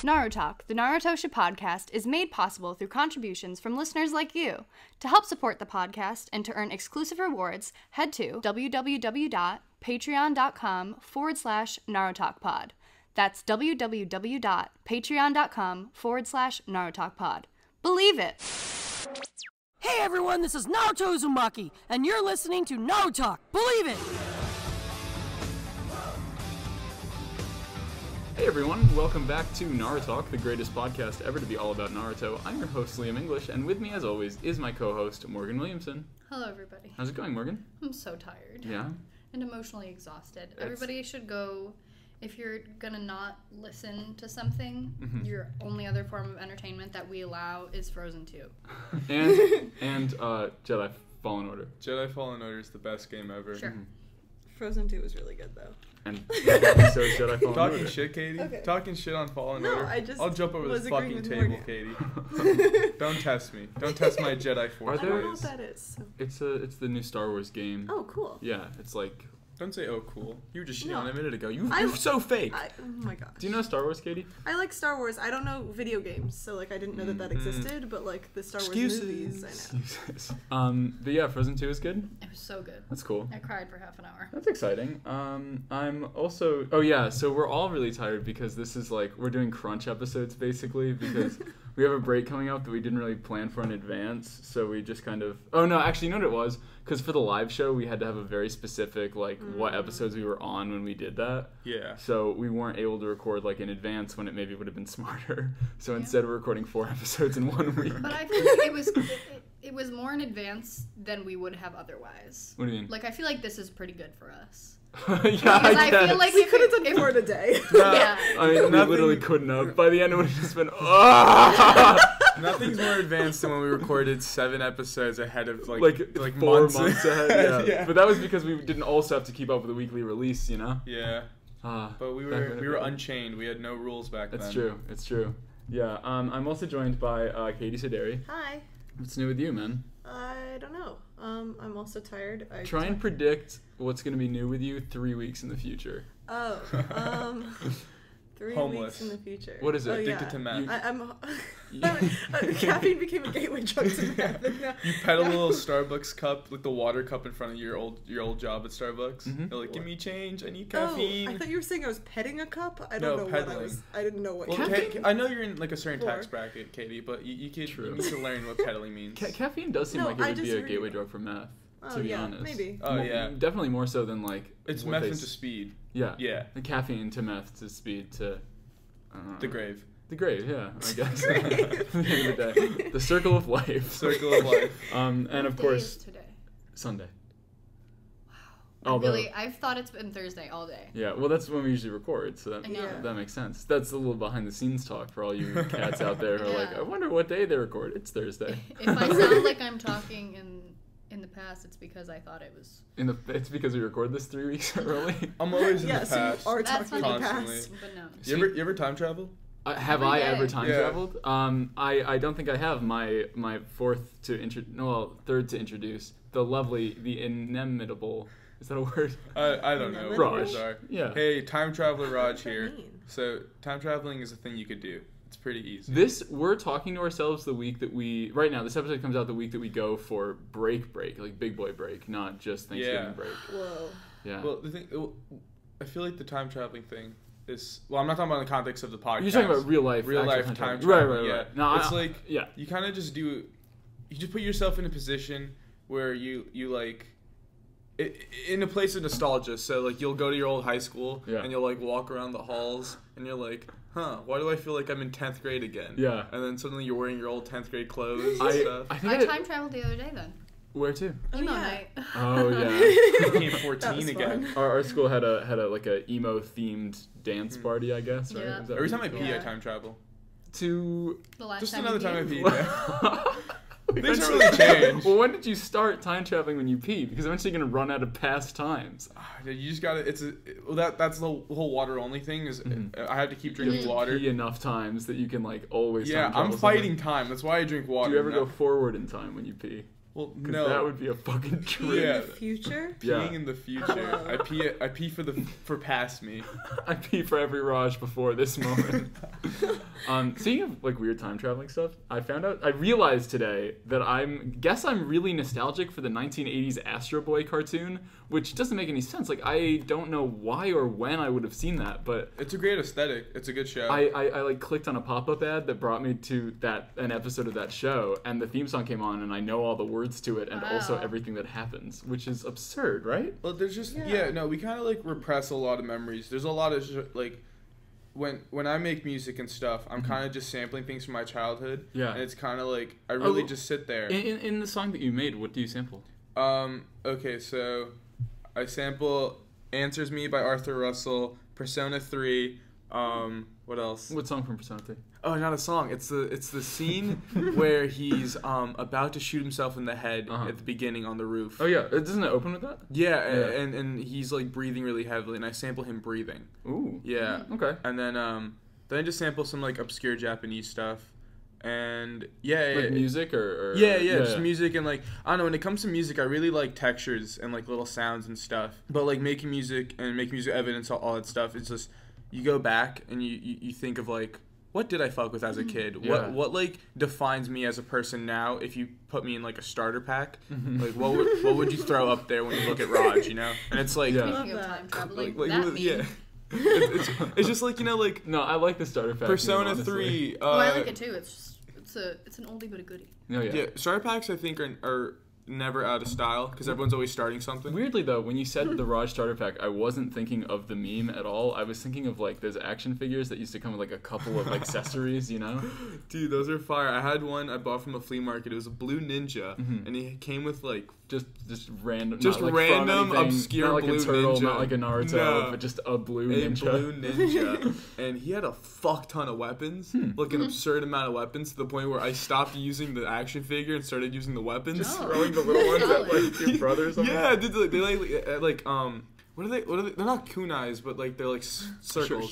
NaruTalk, the Naruto ShipPodcast, is made possible through contributions from listeners like you. To help support the podcast and to earn exclusive rewards, head to www.patreon.com/NaruTalkPod. That's www.patreon.com/NaruTalkPod. Believe it! Hey everyone, this is Naruto Uzumaki, and you're listening to NaruTalk. Believe it! Hey everyone, welcome back to NaruTalk, the greatest podcast ever to be all about Naruto. I'm your host, Liam English, and with me, as always, is my co-host, Morgan Williamson. Hello, everybody. How's it going, Morgan? I'm so tired. Yeah? And emotionally exhausted. Everybody should go, if you're gonna not listen to something, your only other form of entertainment that we allow is Frozen 2. and Jedi Fallen Order. Jedi Fallen Order is the best game ever. Sure. Frozen 2 was really good, though. And so is Jedi Fallen Order. Talking shit, Katie? Okay. Talking shit on Fallen Order? I'll jump over this fucking table, Morgan. Katie. Don't test me. Don't test my Jedi Force I don't know ways. what that is. It's the new Star Wars game. Oh, cool. Yeah, it's like... Don't say, oh, cool. You were just shitting No. on it a minute ago. You're so fake. Oh my gosh. Do you know Star Wars, Katie? I like Star Wars. I don't know video games, so like I didn't know that existed, but like the Star Wars movies, I know. Excuses. But yeah, Frozen 2 is good. It was so good. That's cool. I cried for half an hour. That's exciting. I'm also... Oh, yeah, so we're all really tired because this is like... We're doing crunch episodes, basically, because we have a break coming up that we didn't really plan for in advance, so we just kind of... Oh, no, actually, you know what it was? Because for the live show, we had to have a very specific, like, what episodes we were on when we did that. Yeah. So we weren't able to record, like, in advance when it maybe would have been smarter. So instead, we're recording 4 episodes in 1 week. But I feel like it was more in advance than we would have otherwise. What do you mean? Like, I feel like this is pretty good for us. Yeah, Because I guess. feel like We if could have it- done 4 in a day. Yeah. I mean, we Nothing- literally couldn't have. By the end, it would have just been, Nothing's more advanced than when we recorded 7 episodes ahead of, like 4 months. months ahead. Yeah. Yeah. But that was because we didn't also have to keep up with the weekly release, you know? Yeah. But we were unchained. We had no rules back then. That's true. It's true. Yeah. I'm also joined by Katie Sederi. Hi. What's new with you, man? I don't know. I'm also tired. Try and predict what's going to be new with you 3 weeks in the future. 3 Homeless. weeks in the future. What is it? Oh, Addicted yeah. to meth. I'm caffeine became a gateway drug to meth. And now, You pet a little Starbucks cup, like the water cup in front of your old job at Starbucks. Mhm. You're like, give me change. I need caffeine. Oh, I thought you were saying I was petting a cup. I No, don't know what I peddling. was. I didn't know what. Well, I know you're in like a certain tax Floor. bracket, Katie, but you need True. to learn what peddling means. Caffeine does seem No, like it I would be just a read gateway it. drug for meth, Oh, to be yeah, honest. maybe. Oh, yeah. Definitely more so than like... It's what meth they into speed. Yeah. Yeah. The caffeine to meth to speed to... The grave. The grave, yeah, I guess. Grave. At the end of the day. The circle of life. Circle of life. And What of day course, is today? Sunday. Wow. I've thought it's been Thursday all day. Yeah, well, that's when we usually record, so I know. that makes sense. That's a little behind-the-scenes talk for all you cats out there who are like, Yeah. I wonder what day they record. It's Thursday. If I sound like I'm talking in the past, it's because I thought it was. It's because we record this 3 weeks early. I'm always in Yeah, the so past. you are That's talking funny. in the Constantly. past. But no. You ever time travel? Have Every I day. ever time Yeah. traveled? I don't think I have. My third to introduce the lovely, the inimitable. Is that a word? I don't know. Inimitable? What words are. Yeah. Hey, time traveler Raj does that here. mean? So time traveling is a thing you could do. It's pretty easy. We're talking to ourselves the week that right now, this episode comes out the week that we go for break, like big boy break, not just Thanksgiving Yeah. break. Whoa. Yeah. Well, I feel like the time traveling thing is. Well, I'm not talking about in the context of the podcast. You're talking about real life time travel. travel. Right. Yeah. No, It's like yeah. you kind of just do. You just put yourself in a position where you like. In a place of nostalgia, so like you'll go to your old high school and you'll like walk around the halls and you're like, why do I feel like I'm in 10th grade again? Yeah. And then suddenly you're wearing your old 10th grade clothes and I stuff. think I time traveled the other day then. Where to? Emo yeah. night. Oh yeah. You became That 14 was again. fun. Our school had a like a emo themed dance party, I guess. Right? Yeah. Is that Every what time I you- pee, I Yeah. time travel. to The last Just time another we time I peed. peed. Yeah. Things Eventually- don't really change. Well, when did you start time traveling when you pee? Because eventually you're gonna run out of past times. You just gotta. That's the whole water only thing. Is I have to keep drinking water. Pee enough times that you can like always. Yeah, time travel I'm somewhere. fighting time. That's why I drink water. Do you ever now. go forward in time when you pee? Well, Because no. that would be a fucking trip. Yeah. In the future? Peeing in the future. I pee for past me. I pee for every Raj before this moment. Speaking of like weird time traveling stuff, I realized today that I'm really nostalgic for the 1980s Astro Boy cartoon, which doesn't make any sense. Like I don't know why or when I would have seen that, but it's a great aesthetic. It's a good show. I like clicked on a pop-up ad that brought me to an episode of that show, and the theme song came on, and I know all the words to it and also everything that happens, which is absurd, right? Well, there's just we kind of like repress a lot of memories. There's a lot of like. When I make music and stuff, I'm kind of just sampling things from my childhood. Yeah. And it's kind of like, I really just sit there. In the song that you made, what do you sample? Okay, so I sample Answers Me by Arthur Russell, Persona 3, what else? What song from Persona 3? Oh, not a song. It's the scene where he's about to shoot himself in the head at the beginning on the roof. Oh yeah, doesn't it open with that? Yeah, and he's like breathing really heavily, and I sample him breathing. Ooh. Yeah. Okay. And then I just sample some like obscure Japanese stuff, and music or just music, and like I don't know, when it comes to music, I really like textures and like little sounds and stuff. But like making music evidence, all that stuff, it's just you go back and you think of like, what did I fuck with as a kid? Yeah. What like defines me as a person now? If you put me in like a starter pack, like what would you throw up there when you look at Raj? You know, and it's like Speaking of time traveling, it's just like like no, I like the starter pack. Persona 3. I like it too. It's an oldie but a goodie. Oh yeah. Yeah, starter packs I think are never out of style because everyone's always starting something. Weirdly though, when you said the Raj starter pack, I wasn't thinking of the meme at all. I was thinking of like those action figures that used to come with like a couple of accessories, you know? Dude, those are fire. I had one I bought from a flea market. It was a blue ninja, and he came with like just random, obscure not like blue a turtle, ninja, not like a Naruto, but just a blue ninja. And he had a fuck ton of weapons, like an absurd amount of weapons, to the point where I stopped using the action figure and started using the weapons. Just throwing the little ones at like your brother or something. Yeah, dude, they like what are they? They're not kunais, but like they're like circles.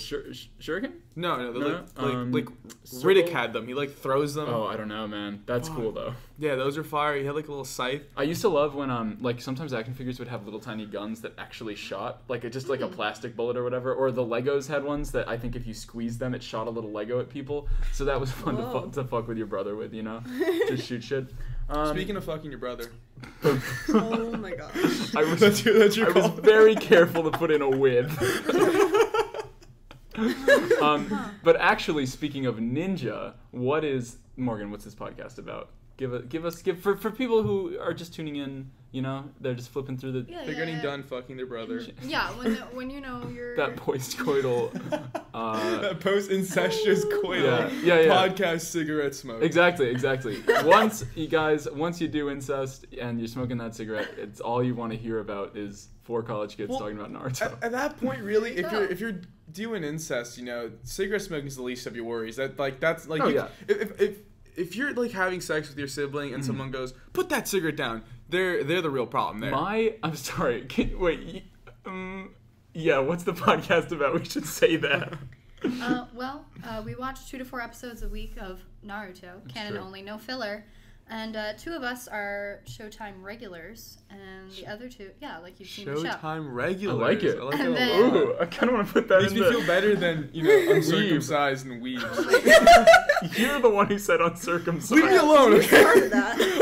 Shuriken? No, they're like Riddick had them. He like throws them. Oh, I don't know, man. That's cool though. Yeah, those are fire. He had like a little scythe. I used to love when like sometimes action figures would have little tiny guns that actually shot, like just like a plastic bullet or whatever. Or the Legos had ones that I think if you squeezed them, it shot a little Lego at people. So that was fun to fuck with your brother with, you know, just shoot shit. Speaking of fucking your brother. Oh my gosh. I was very careful to put in a with. But actually, speaking of ninja, what's this podcast about? Give for people who are just tuning in, you know, they're just flipping through they're getting done fucking their brother. Yeah, when you know you're that post-coital that post-incestuous coital podcast cigarette smoke. Exactly. Once you do incest and you're smoking that cigarette, it's all you want to hear about is 4 college kids talking about Naruto. At that point, really, if you're doing incest, you know, cigarette smoking is the least of your worries. That's like if you're like having sex with your sibling and someone goes, put that cigarette down, they're the real problem there. I'm sorry. What's the podcast about? We should say that. We watch 2 to 4 episodes a week of Naruto, canon only, no filler. And 2 of us are Showtime regulars, and the other 2, like you've seen the show. Showtime regulars. I like it. Ooh, I kind of want to put that in there. Makes me feel better than, uncircumcised and weebs. You're the one who said uncircumcised. Leave me alone, okay?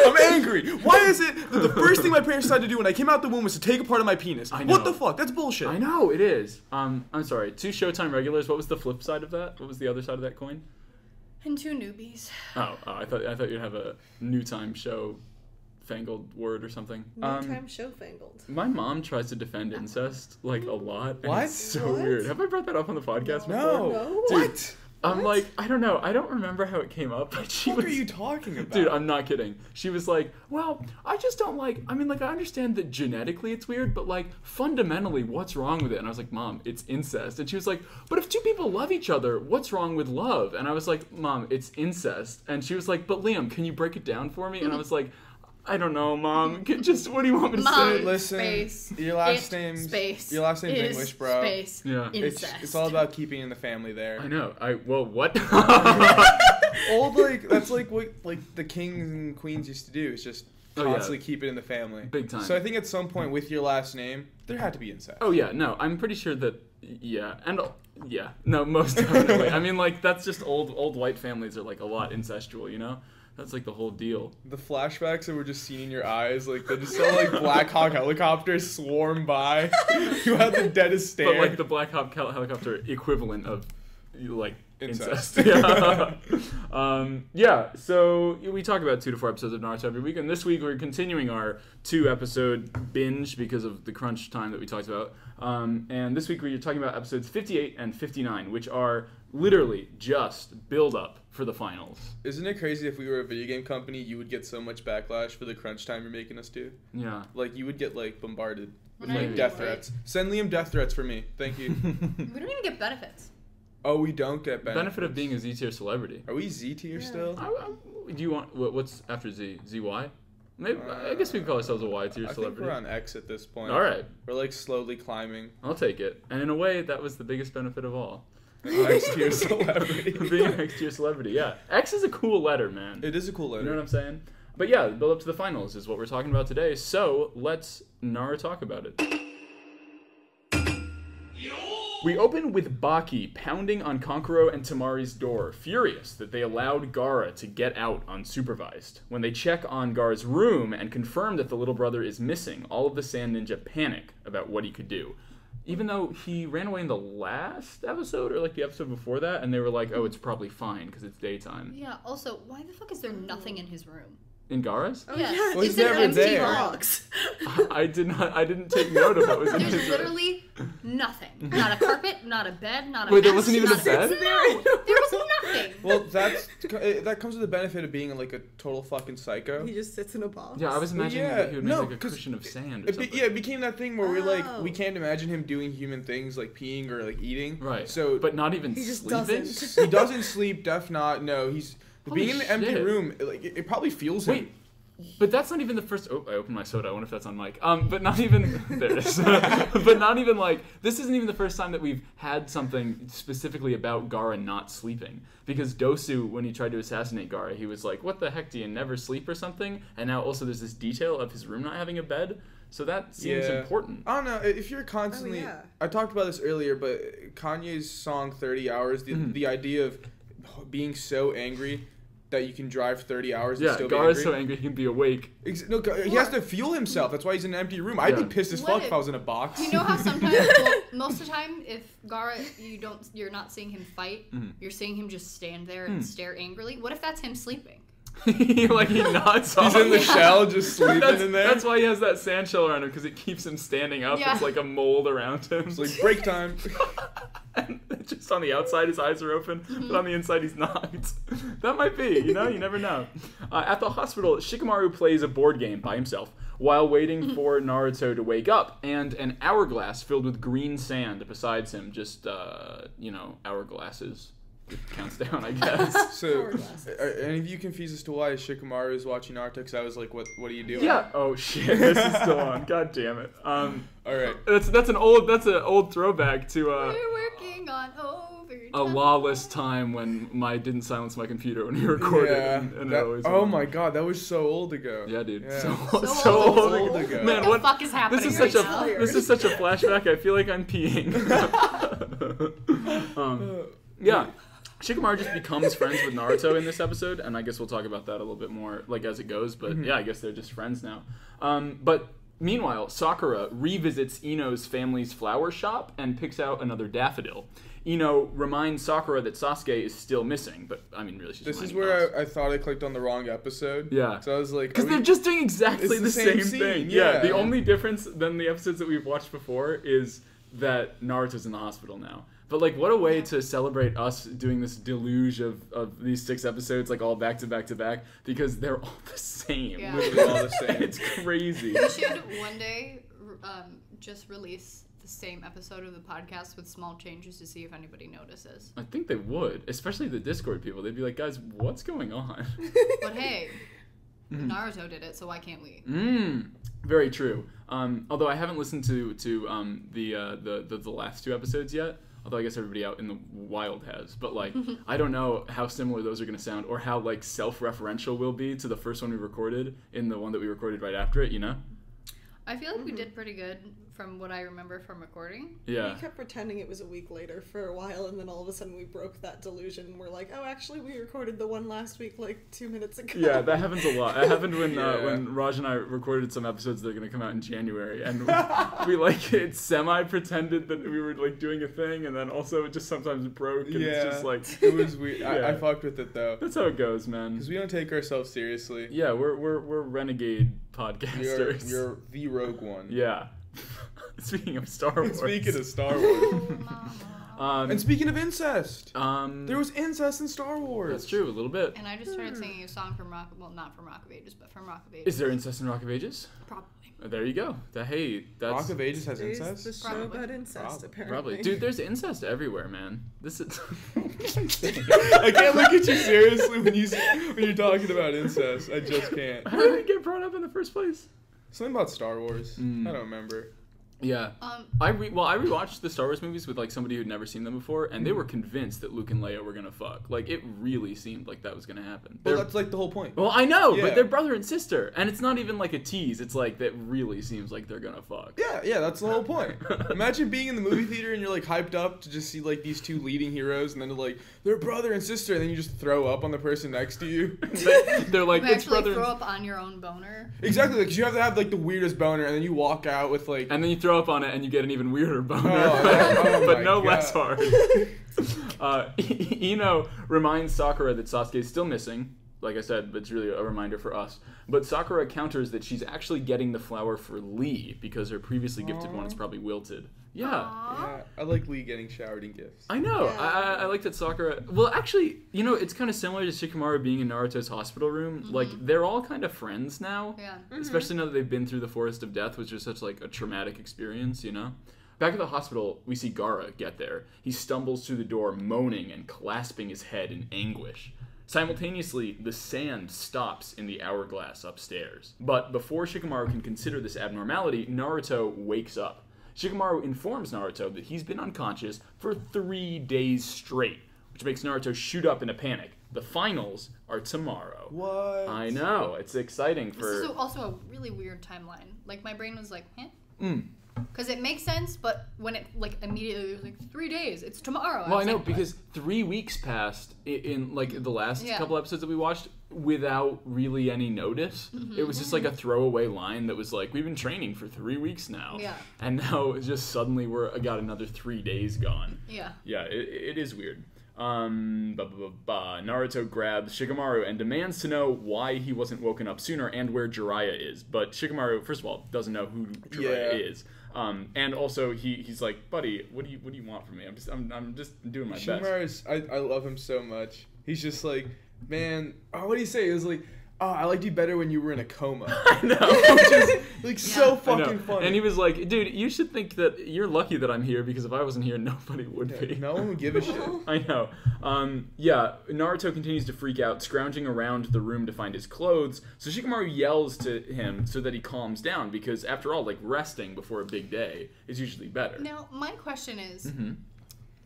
I'm angry. Why is it that the first thing my parents decided to do when I came out the womb was to take a part of my penis? I know. What the fuck? That's bullshit. I know, it is. I'm sorry. 2 Showtime regulars. What was the flip side of that? What was the other side of that coin? And 2 newbies. I thought you'd have a new time show fangled word or something. New time show fangled. My mom tries to defend incest like a lot. What? It's so weird. Have I brought that up on the podcast before? No. Dude, what? I'm like, I don't know. I don't remember how it came up. But what are you talking about? Dude, I'm not kidding. She was like, well, I just don't like, I understand that genetically it's weird, but like fundamentally, what's wrong with it? And I was like, Mom, it's incest. And she was like, but if 2 people love each other, what's wrong with love? And I was like, Mom, it's incest. And she was like, but Liam, can you break it down for me? And I was like, I don't know, Mom. Just what do you want me to say? Listen, your last name's English, bro. Space. Yeah. It's all about keeping in the family there. I know. What? That's like what the kings and queens used to do. Is just constantly keep it in the family. Big time. So I think at some point with your last name, there had to be incest. Oh yeah, no, I'm pretty sure that Yeah, and yeah, no, most definitely. I mean, like, that's just old white families are like a lot incestual, you know? That's like the whole deal. The flashbacks that were just seen in your eyes, like they just saw like Black Hawk helicopters swarm by. You had the deadest stare. But like the Black Hawk helicopter equivalent of like incest. Yeah. So we talk about 2 to 4 episodes of Naruto every week, and this week we're continuing our 2-episode binge because of the crunch time that we talked about. And this week we're talking about episodes 58 and 59, which are literally just build up for the finals. Isn't it crazy if we were a video game company, you would get so much backlash for the crunch time you're making us do? Yeah. Like, you would get, like, bombarded with, Right. like, death threats. Send Liam death threats for me. Thank you. We don't even get benefits. Oh, we don't get benefits. Benefit of being a Z-tier celebrity. Are we Z-tier still? Do you want... What's after Z? ZY? Maybe, I guess we could call ourselves a Y-tier celebrity. I think we're on X at this point. All right. We're, like, slowly climbing. I'll take it. And in a way, that was the biggest benefit of all. X-tier celebrity. Being an X-tier celebrity, yeah. X is a cool letter, man. It is a cool letter. You know what I'm saying? But yeah, build up to the finals is what we're talking about today. So let's NaruTalk about it. We open with Baki pounding on Kankuro and Tamari's door, furious that they allowed Gaara to get out unsupervised. When they check on Gaara's room and confirm that the little brother is missing, all of the Sand Ninja panic about what he could do. Even though he ran away in the last episode, or like the episode before that, and they were like, oh, it's probably fine because it's daytime. Yeah, also, why the fuck is there nothing in his room? In Gaara's? Oh, yes. yeah, Well, it's he's an never empty there. box. I didn't take note of what was in his There's room. literally nothing. Not a carpet, not a bed, not a Wait, there couch, wasn't even not a bed? No, there was nothing. Well, that comes with the benefit of being like a total fucking psycho. He just sits in a box. Yeah, I was imagining that he would make like a 'cause cushion of sand or something. it became that thing where we're like, Oh. we can't imagine him doing human things like peeing or like eating. Right. So, but not even He just sleeping? doesn't. he doesn't sleep. Def not. No, he's Holy being in an empty shit. room. Like it probably fuels him. Wait, but that's not even the first... Oh, I opened my soda. I wonder if that's on mic. But not even... There it is. But not even like... This isn't even the first time that we've had something specifically about Gaara not sleeping. Because Dosu, when he tried to assassinate Gaara, he was like, what the heck, do you never sleep or something? And now also there's this detail of his room not having a bed. So that seems important. I don't know. If you're constantly... Oh, yeah. I talked about this earlier, but Kanye's song 30 Hours, the idea of being so angry that you can drive 30 hours and Yeah, still be Gaara's angry. so angry he can be awake. No, he has to fuel himself. That's why he's in an empty room. I'd be pissed as What fuck if- if I was in a box. You know how sometimes, well, most of the time, if Gaara, you're not seeing him fight, you're seeing him just stand there and stare angrily. What if that's him sleeping? Like he nods off. He's in the shell just sleeping in there. That's why he has that sand shell around him, because it keeps him standing up. Yeah. It's like a mold around him. It's like break time. And just on the outside, his eyes are open, but on the inside, he's not. That might be, you never know. At the hospital, Shikamaru plays a board game by himself while waiting for Naruto to wake up, and an hourglass filled with green sand besides him, just, hourglasses. It counts down, I guess. So, are any of you confused as to why Shikamaru is watching Naruto? Because I was like, what are you doing? Yeah. Oh shit, this is still on. God damn it. All right. That's an old throwback to We're working on overtime. a lawless time when I didn't silence my computer when you recorded. Yeah. And That- it always oh went. my god, that was so old ago. Yeah, dude. Yeah. So old old ago. ago. Man, What the fuck is happening This is right such now? this is such a flashback. I feel like I'm peeing. Yeah. Shikamaru just becomes friends with Naruto in this episode, and I guess we'll talk about that a little bit more like as it goes, but yeah, I guess they're just friends now. But meanwhile, Sakura revisits Ino's family's flower shop and picks out another daffodil. Ino reminds Sakura that Sasuke is still missing, but I mean, really, she's This is reminding where us. I thought I clicked on the wrong episode. Yeah. So I was like, Because they're just doing exactly It's the the same same scene, thing. yeah. The only difference than the episodes that we've watched before is that Naruto's in the hospital now. But, like, what a way to celebrate us doing this deluge of these 6 episodes, like, all back to back to back, because they're all the same. Yeah. literally all the same. It's crazy. We should one day just release the same episode of the podcast with small changes to see if anybody notices. I think they would, especially the Discord people. They'd be like, guys, what's going on? But hey, Naruto did it, so why can't we? Very true. Although I haven't listened to the last 2 episodes yet. Although I guess everybody out in the wild has. But, like, I don't know how similar those are going to sound or how, like, self-referential will be to the first one we recorded in the one that we recorded right after it, you know? I feel like we did pretty good from what I remember from recording. Yeah. We kept pretending it was a week later for a while, and then all of a sudden we broke that delusion. We're like, oh, actually, we recorded the one last week like 2 minutes ago. Yeah, that happens a lot. It happened when Raj and I recorded some episodes that are going to come out in January, and we like it semi-pretended that we were like doing a thing, and then also it just sometimes broke, and it's just like... It was weird. Yeah. I fucked with it, though. That's how it goes, man. Because we don't take ourselves seriously. Yeah, we're renegade podcasters. You're the rogue one. Yeah. Speaking of Star Wars. Speaking of Star Wars. And speaking of incest. There was incest in Star Wars. That's true, a little bit. And I just started singing a song from not from Rock of Ages, but from Rock of Ages. Is there incest in Rock of Ages? Probably. There you go. That's Rock of Ages has There's incest? the show about incest, apparently. Probably. Dude, there's incest everywhere, man. This is... I can't look at you seriously when you're talking about incest. I just can't. How did it get brought up in the first place? Something about Star Wars. I don't remember. Yeah. I rewatched the Star Wars movies with like somebody who'd never seen them before, and they were convinced that Luke and Leia were gonna fuck. Like it really seemed like that was gonna happen. Well, that's like the whole point. Well, I know, Yeah. but they're brother and sister, and it's not even like a tease. It's like that really seems like they're gonna fuck. Yeah, that's the whole point. Imagine being in the movie theater and you're like hyped up to just see like these two leading heroes, and then they're brother and sister, and then you just throw up on the person next to you. They're like, You it's actually brother. throw up on your own boner. Exactly, because you have to have like the weirdest boner, and then you walk out with like. And then you throw up on it, and you get an even weirder boner, Oh but my no God. less hard. Ino reminds Sakura that Sasuke is still missing. Like I said, but it's really a reminder for us. But Sakura counters that she's actually getting the flower for Lee because her previously gifted one is probably wilted. Yeah. Yeah, I like Lee getting showered in gifts. I know. Yeah. I like that Sakura... Well, actually, it's kind of similar to Shikamaru being in Naruto's hospital room. Mm-hmm. Like, they're all kind of friends now. Yeah. Especially now that they've been through the Forest of Death, which is such, like, a traumatic experience, Back at the hospital, we see Gaara get there. He stumbles through the door, moaning and clasping his head in anguish. Simultaneously, the sand stops in the hourglass upstairs. But before Shikamaru can consider this abnormality, Naruto wakes up. Shikamaru informs Naruto that he's been unconscious for 3 days straight, which makes Naruto shoot up in a panic. The finals are tomorrow. What? I know. It's exciting for... This is also a really weird timeline. Like, my brain was like, Because it makes sense, but when it, like, immediately was like, 3 days, it's tomorrow. Well, I was know, like, because 3 weeks passed in like, the last Yeah. couple episodes that we watched without really any notice. It was just, like, a throwaway line that was like, we've been training for 3 weeks now. Yeah. And now it's just suddenly got another 3 days gone. Yeah. Yeah, it is weird. Naruto grabs Shikamaru and demands to know why he wasn't woken up sooner and where Jiraiya is. But Shikamaru, first of all, doesn't know who Jiraiya is. And also he's like, buddy, what do you want from me? I'm just doing my best. Shikamaru, I love him so much. He's just like, man, what did he say? It was like, I liked you better when you were in a coma. I know. Which is like so fucking funny. And he was like, dude, you should think that you're lucky that I'm here because if I wasn't here, nobody would be. No one would give a shit. I know. Naruto continues to freak out, scrounging around the room to find his clothes. So Shikamaru yells to him so that he calms down because after all, like resting before a big day is usually better. Now, my question is,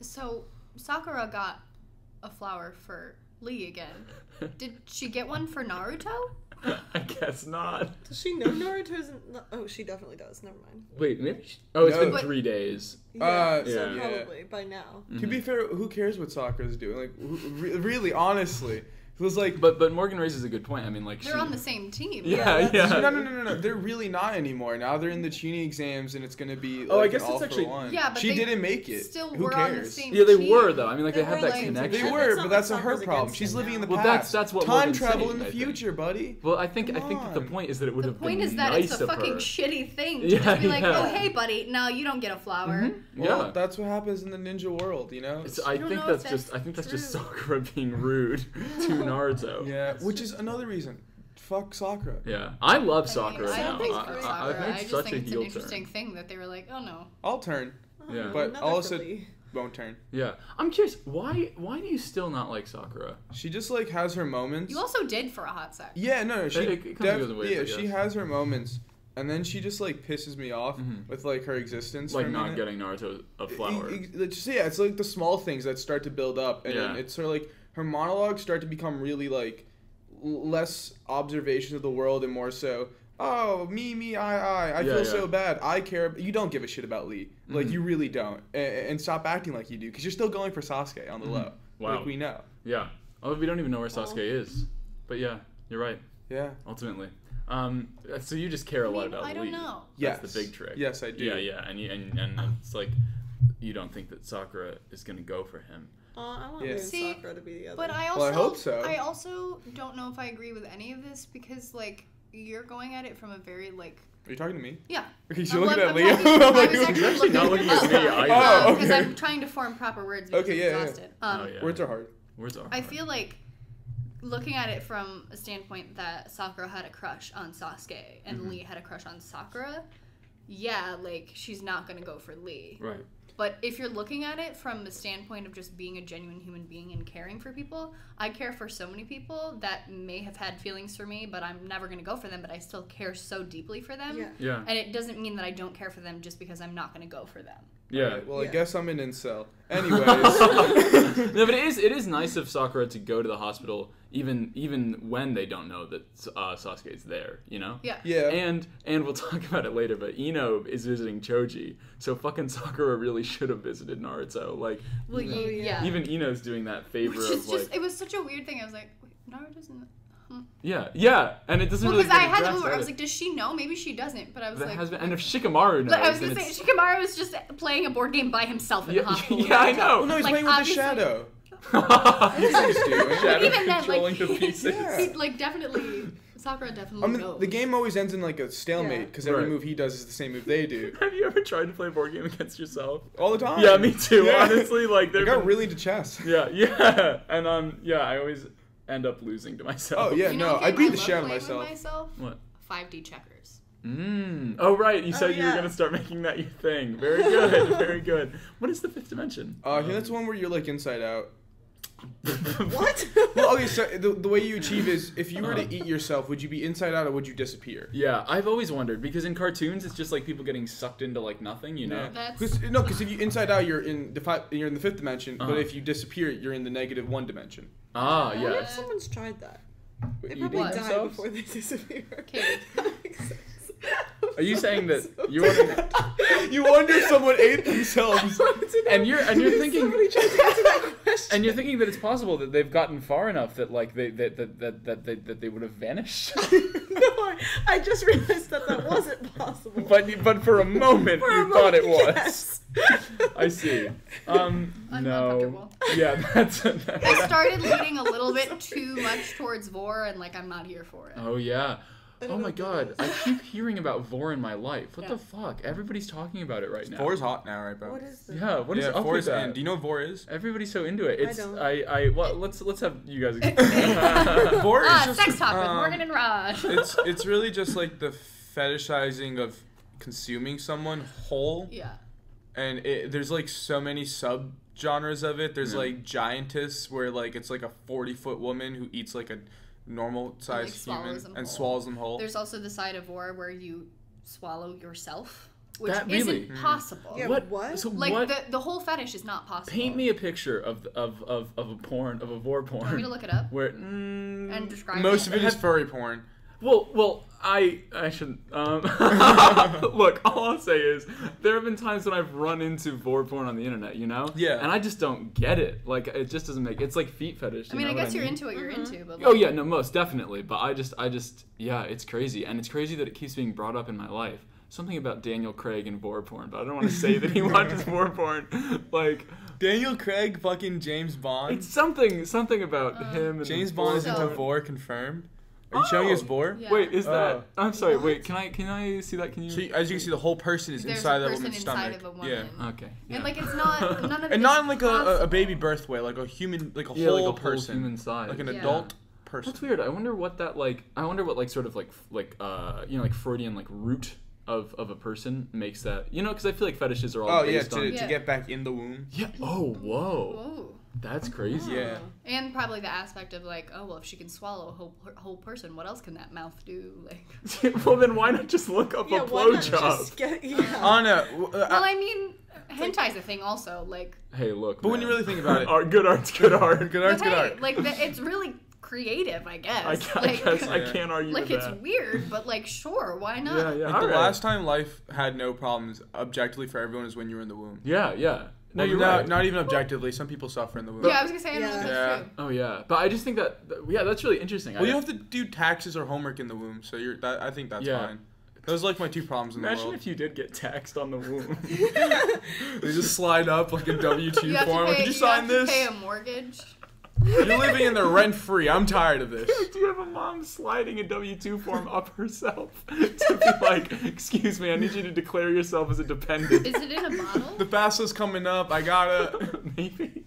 so Sakura got a flower for Lee again. Did she get one for Naruto? I guess not. Does she know Naruto's? Oh, she definitely does. Never mind. Wait, maybe. It's No. been 3 days. Yeah, so yeah. probably by now. To be fair, who cares what Sakura's doing? Like, really, honestly. It was like, But Morgan raises a good point. I mean, like They're on the same team. Yeah. no. They're really not anymore. Now they're in the Chunin exams, and it's gonna be. Like, Oh, I guess an it's all actually- for one. Yeah, but she they didn't make it. still Who were cares? on the same Yeah, they team. were though. I mean, like they They had were, that like, connection. They It's were, not but that's like not her Sakura's problem. against She's him living in the now. Well, past. that's what time Morgan's travel saying, in the I think. future, buddy. Well, I think the on. point is that it would The have point been is that nice it's a of fucking her. shitty thing to Yeah, just be like, yeah. oh, hey, buddy, no, you don't get a flower. Well, Yeah. that's what happens in the ninja world, you know. I don't think know that's if just that's Sakura being rude to Naruto. Yeah, which is another reason. Fuck Sakura. Yeah. I love I Sakura mean, I now. don't think I- screw I- Sakura. I've made I just such think a it's an heel interesting turn. thing that they were like, oh no. I'll turn, Yeah. but Another I'll also filly. won't turn. Yeah. I'm curious, why do you still not like Sakura? She just like has her moments. You also did for a hot sec. Yeah, no, she It comes and goes in waves, I she guess. has her moments, and then she just like pisses me off Mhm. with like her existence. Like for a not minute. getting Naruto a flower. It's like the small things that start to build up, and then Yeah. it's sort of like her monologues start to become really like less observations of the world and more so oh, me, I feel so bad. I care. You don't give a shit about Lee. Like, you really don't. And stop acting like you do, because you're still going for Sasuke on the low. Wow. Like, we know. Yeah. Although we don't even know where Sasuke is. But yeah, you're right. Yeah. Ultimately. So you just care a lot about Lee. I don't know. That's the big trick. Yes, I do. Yeah. And it's like, you don't think that Sakura is going to go for him. I want Sakura to be the other. But I hope so. I also don't know if I agree with any of this, because, like, you're going at it from a very, like... Are you talking to me? Yeah. Okay, you're looking at Leo. You're actually not looking at me either. Because I'm trying to form proper words because I'm exhausted. Words are hard. I feel like, looking at it from a standpoint that Sakura had a crush on Sasuke and Lee had a crush on Sakura, yeah, like, she's not going to go for Lee. Right. But if you're looking at it from the standpoint of just being a genuine human being and caring for people, I care for so many people that may have had feelings for me, but I'm never going to go for them, but I still care so deeply for them. Yeah. And it doesn't mean that I don't care for them just because I'm not going to go for them. Yeah. Right, well, I guess I'm an incel. Anyways. No, but it is nice of Sakura to go to the hospital even when they don't know that Sasuke's there, you know? Yeah. Yeah. And we'll talk about it later, but Ino is visiting Choji, so fucking Sakura really should have visited Naruto. Like, Well, yeah. even Ino's doing that favor Which is of, like... just, it was such a weird thing. I was like, wait, Naruto's in the... Yeah, and it doesn't really because I get had the addressed moment where I was either. like, does she know? Maybe she doesn't. But I was like... And if Shikamaru knows... But I was going to say, Shikamaru was just playing a board game by himself in the hospital. Yeah, I know. Oh, no, he's Like, playing with the obviously- shadow. He's doing. Shadow Even then, controlling like, the pieces. he like, definitely... Sakura definitely knows. The game always ends in, like, a stalemate, because every move he does is the same move they do. Have you ever tried to play a board game against yourself? All the time. Yeah, me too. Yeah. Honestly, like, I got really into chess. Yeah, and I always end up losing to myself. Oh yeah, You know, I beat the love shit out of playing with myself. What? 5D checkers. Oh right, you said you were yeah. gonna start making that your thing. Very good, very good. What is the fifth dimension? I think that's the one where you're like inside out. What? Well, okay, so the way you achieve is if you were to eat yourself, would you be inside out or would you disappear? Yeah, I've always wondered because in cartoons it's just like people getting sucked into like nothing, you know. Because if you inside out, you're in the fifth dimension, but if you disappear, you're in the -1 dimension. Ah, What yeah. if someone's tried that? They Eating probably die themselves? before they disappear. Okay. That makes sense. Are you saying that you wonder? You wonder if someone ate themselves, And you're thinking, Somebody tried to answer that question. and you're thinking that it's possible that they've gotten far enough that like that they would have vanished. No, I just realized that wasn't possible. But for a moment you thought it was. Yes. I see. I'm No. uncomfortable. Yeah, that's. I started leaning a little bit too much towards Vor, and like I'm not here for it. Oh yeah. I Oh don't my know god, what I keep hearing about Vor in my life. What Yeah. the fuck? Everybody's talking about it right now. Vor's hot now, right, bro? What is this? Yeah, what is up with Vor's that? in. Do you know what Vor is? Everybody's so into it. It's don't. well, let's have you guys explain. Vor is just Sex talk with Morgan and Raj. it's really just like the fetishizing of consuming someone whole. Yeah. And there's like so many sub-genres of it. There's like giantess, where like it's like a 40-foot woman who eats like a normal sized human and swallows them whole. There's also the side of Vor where you swallow yourself, which That really? isn't possible. Yeah, what? So Like what? the whole fetish is not possible. Paint me a picture of a porn, of a Vor porn. You want me to look it up? Where And describe Most of it is Have- furry porn. Well, I shouldn't. Look, all I'll say is there have been times when I've run into Vor porn on the internet, you know? Yeah. And I just don't get it. Like, it just doesn't make. It's like feet fetish. I mean, you I know guess what you're mean? into what you're into, but Oh yeah, no, most definitely. But I just, yeah, it's crazy, and it's crazy that it keeps being brought up in my life. Something about Daniel Craig and Vor porn, but I don't want to say that he watches Vor porn. Like Daniel Craig, fucking James Bond. it's something about him. And James Bond is into So- Vor, confirmed. Are you showing us Vor? Yeah. Wait, is that? Oh. I'm sorry. What? Wait, can I see that? Can you? So as you can see, the whole person is there's inside a that person woman's inside stomach. of a woman. Yeah. Okay. And yeah. like it's not none of it And not is in like possible. a baby birth way, like a human, like a Yeah, whole like a person, whole human size. like an Yeah. adult person. That's weird. I wonder what that like. I wonder what like sort of like you know, like Freudian like root of a person makes that, you know, because I feel like fetishes are all Oh yeah, based on. to get back in the womb. Yeah. Oh whoa. Whoa. That's crazy. Yeah. And probably the aspect of like, oh well, if she can swallow a whole person, what else can that mouth do? Like, Well then, why not just look up Yeah, a why not blowjob? just get... Yeah. Anna, well, I mean, hentai's a thing also. Like, Hey, look. but when you really think about it, good art's good art. good art's but good hey, art. like it's really creative, I guess. I guess I can't argue with that. Like, it's weird, but, like, sure, why not? Yeah, yeah. Like, the last time life had no problems objectively for everyone is when you were in the womb. Yeah, yeah. No, Well, you're right. Not even objectively. Some people suffer in the womb. Yeah, I was going to say, I don't know if that's Yeah. true. Oh, yeah. But I just think that, that's really interesting. Well, you don't have to do taxes or homework in the womb, so I think that's fine. Those are like my 2 problems in the world. Imagine if you did get taxed on the womb. They just slide up like a W-2 form. Could you sign this? this? You have to pay a mortgage. You're living in there rent-free. I'm tired of this. Do you have a mom sliding a W-2 form up herself to be like, excuse me, I need you to declare yourself as a dependent? Is it in a bottle? The FAFSA's coming up. I gotta... Maybe.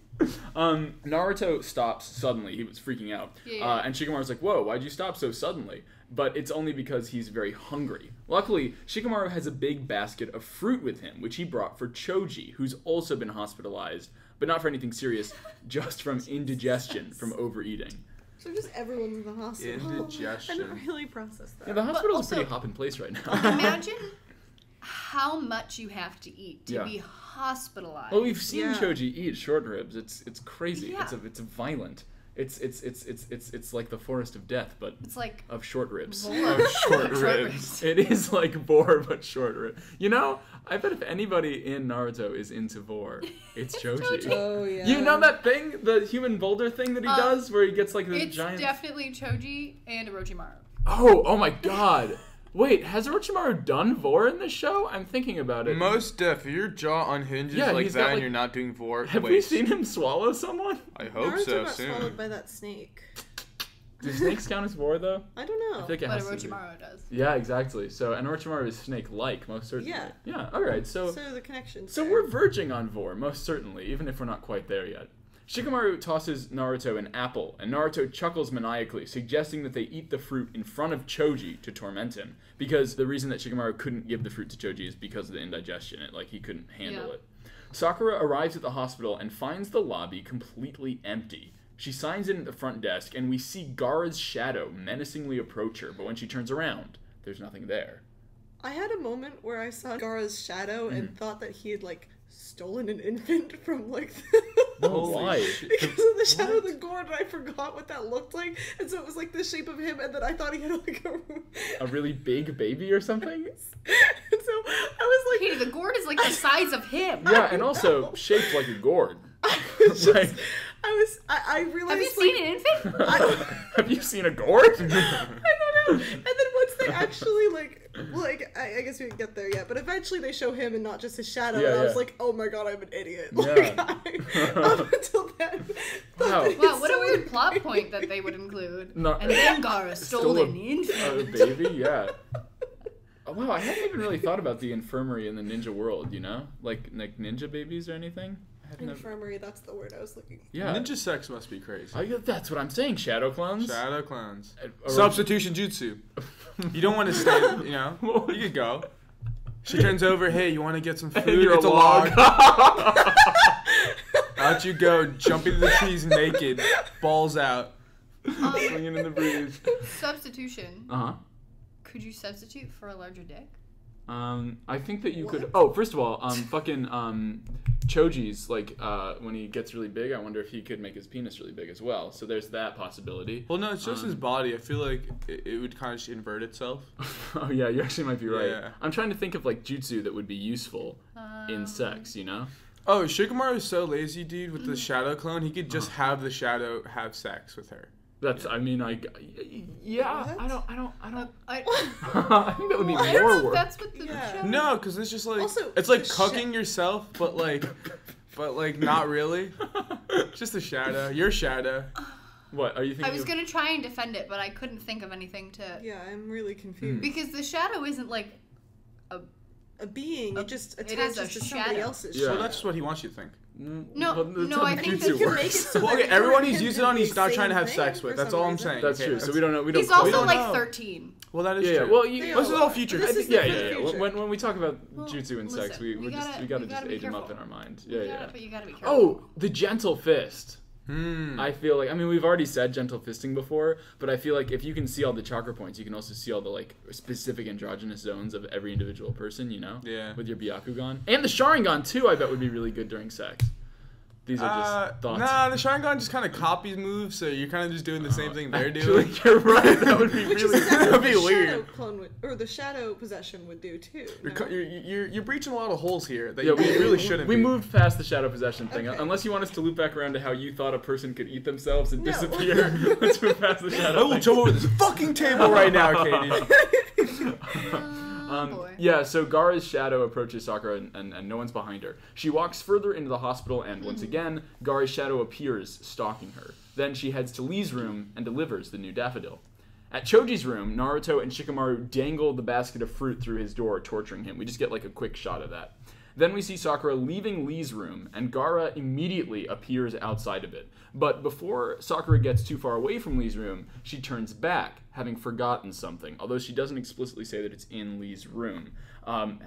Naruto stops suddenly. He was freaking out. Yeah. And Shikamaru's like, whoa, why'd you stop so suddenly? But it's only because he's very hungry. Luckily, Shikamaru has a big basket of fruit with him, which he brought for Choji, who's also been hospitalized, but not for anything serious, just from indigestion from overeating. So just everyone in the hospital. Indigestion. I didn't really process that. Yeah, the hospital's also- pretty hop in place right now. Imagine how much you have to eat to be hospitalized. Well, we've seen Yeah. Choji eat short ribs. It's crazy. Yeah. It's violent. It's like the forest of death, but It's like of short ribs. Vor. Short ribs. It is like Vor, but short rib. You know, I bet if anybody in Naruto is into Vor, it's Choji. Oh, yeah. You know that thing, the human boulder thing that he does, where he gets like the it's giant. definitely Choji and Orochimaru. Oh my God! Wait, has Orochimaru done Vor in this show? I'm thinking about it. Most if your jaw unhinges like he's that got, and like- you're not doing Vor, Have we seen him swallow someone? I hope Naruto so got soon. swallowed by that snake. Do snakes count as Vor though? I don't know. I think it But has to be. Orochimaru does. Yeah, exactly. So, and Orochimaru is snake-like, most certainly. Yeah. Yeah. All right. So the connection's So there. we're verging on Vor, most certainly, even if we're not quite there yet. Shikamaru tosses Naruto an apple, and Naruto chuckles maniacally, suggesting that they eat the fruit in front of Choji to torment him. Because the reason that Shikamaru couldn't give the fruit to Choji is because of the indigestion. He couldn't handle it. Sakura arrives at the hospital and finds the lobby completely empty. She signs in at the front desk, and we see Gaara's shadow menacingly approach her, but when she turns around, there's nothing there. I had a moment where I saw Gaara's shadow and thought that he had like stolen an infant from like Why? because of the shadow of the gourd, and I forgot what that looked like, and so it was like the shape of him, and then I thought he had like A really big baby or something? and so I was like, Katie, the gourd is like the size of him. Yeah, and also shaped like a gourd. Like, I realized. Have you seen an infant? have you seen a gourd? I don't know. And then once they actually I guess we didn't get there yet, but eventually they show him and not just his shadow, Yeah, and I was yeah. like, oh my god, I'm an idiot. Yeah. Up until then. Wow. Wow, what a weird plot point that they would include. No. And then Gaara stole an A infant. baby, yeah. Oh, wow, I hadn't even really thought about the infirmary in the ninja world, you know? Like ninja babies or anything? I had never... Infirmary, that's the word I was looking for. Yeah. Ninja sex must be crazy. That's what I'm saying, shadow clones. Shadow clowns. Or- Substitution jutsu. You don't want to stay, you know? You could go. She turns over, hey, you want to get some food? You're It's a a log. log. Out you go, jumping to the trees naked, balls out. Swinging in the breeze. Substitution. Uh-huh. Could you substitute for a larger dick? I think that you could... Oh, first of all, Choji's, when he gets really big, I wonder if he could make his penis really big as well. So there's that possibility. Well, no, it's just his body. I feel like it would kind of just invert itself. Oh, yeah, you actually might be right. Yeah. I'm trying to think of, jutsu that would be useful in sex, you know? Oh, Shikamaru is so lazy, dude, with the shadow clone. He could just have the shadow have sex with her. That's, I mean, yeah, What? I don't, I I think that would be don't know more if work. that's what the Yeah. show... No, because it's just like Also, it's like the cucking yourself, but not really. Just a shadow. Your shadow. What, are you thinking I was of- going to try and defend it, but I couldn't think of anything to... Yeah, I'm really confused. Because the shadow isn't like... A being, it just It is attaches a to somebody shadow. else's Yeah. Well, shadow. that's just what he wants you to think. No, Well, that's no, how I the think jutsu that You works. can make it so Well, that okay, everyone you're he's in using on, the he's not same trying to have thing sex with. for That's some all I'm reason. saying. That's Okay, true. So we don't know. We don't. He's we also don't like know. 13. Well, that is Yeah. true. Well, They you, all This is all future. This is yeah, the yeah. future. When we talk about Well, jutsu and sex, listen, we gotta gotta just be age them up careful. in our mind. Yeah. But you gotta be careful. Oh, the gentle fist. Hmm. I feel like, I mean, we've already said gentle fisting before, but I feel like if you can see all the chakra points, you can also see all the specific androgynous zones of every individual person, you know? Yeah. With your Byakugan. And the Sharingan too, I bet would be really good during sex. These are just thoughts. Nah, the Sharingan just kind of copies moves, so you're kind of just doing the same thing they're doing. You're right. That would be really that would be weird. Or the shadow possession would do too. No? You're breaching a lot of holes here that you really shouldn't. We moved past the shadow possession thing. Okay. Unless you want us to loop back around to how you thought a person could eat themselves and disappear. Let's move past the shadow. I will jump over this fucking table right now, Katie. Yeah, so Gaara's shadow approaches Sakura and no one's behind her. She walks further into the hospital and once again, Gaara's shadow appears, stalking her. Then she heads to Lee's room and delivers the new daffodil. At Choji's room, Naruto and Shikamaru dangle the basket of fruit through his door, torturing him. We just get like a quick shot of that. Then we see Sakura leaving Lee's room, and Gaara immediately appears outside of it. But before Sakura gets too far away from Lee's room, she turns back, having forgotten something, although she doesn't explicitly say that it's in Lee's room.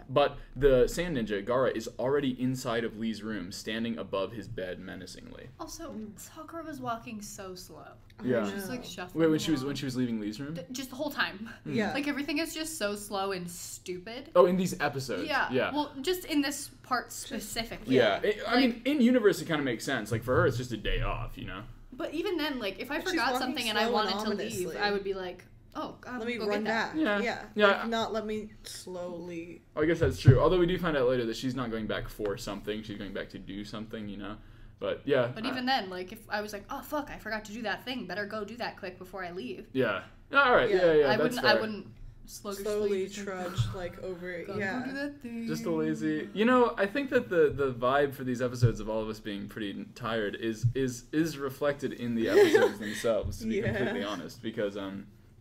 But the Sand Ninja, Gaara, is already inside of Lee's room, standing above his bed menacingly. Also, Sakura was walking so slow. Yeah. She was like shuffling. Wait, when she was leaving Lee's room? Just the whole time. Yeah. Like everything is just so slow and stupid. Oh, in these episodes. Yeah. Well, just in this part specifically. Yeah. I mean, in universe, it kind of makes sense. Like, for her, it's just a day off, you know? But even then, like, if I forgot something and I wanted to leave, I would be like, oh, God, let me go run get that. back. Yeah. Like, not let me slowly. Oh, I guess that's true. Although we do find out later that she's not going back for something. She's going back to do something, you know? But, yeah. But even then, like, if I was like, oh, fuck, I forgot to do that thing. Better go do that quick before I leave. Yeah. All right. Yeah. I wouldn't slowly trudge, like, over it. Yeah. Go do that thing. Just a lazy... You know, I think that the vibe for these episodes of all of us being pretty tired is reflected in the episodes themselves, to be completely honest. Because,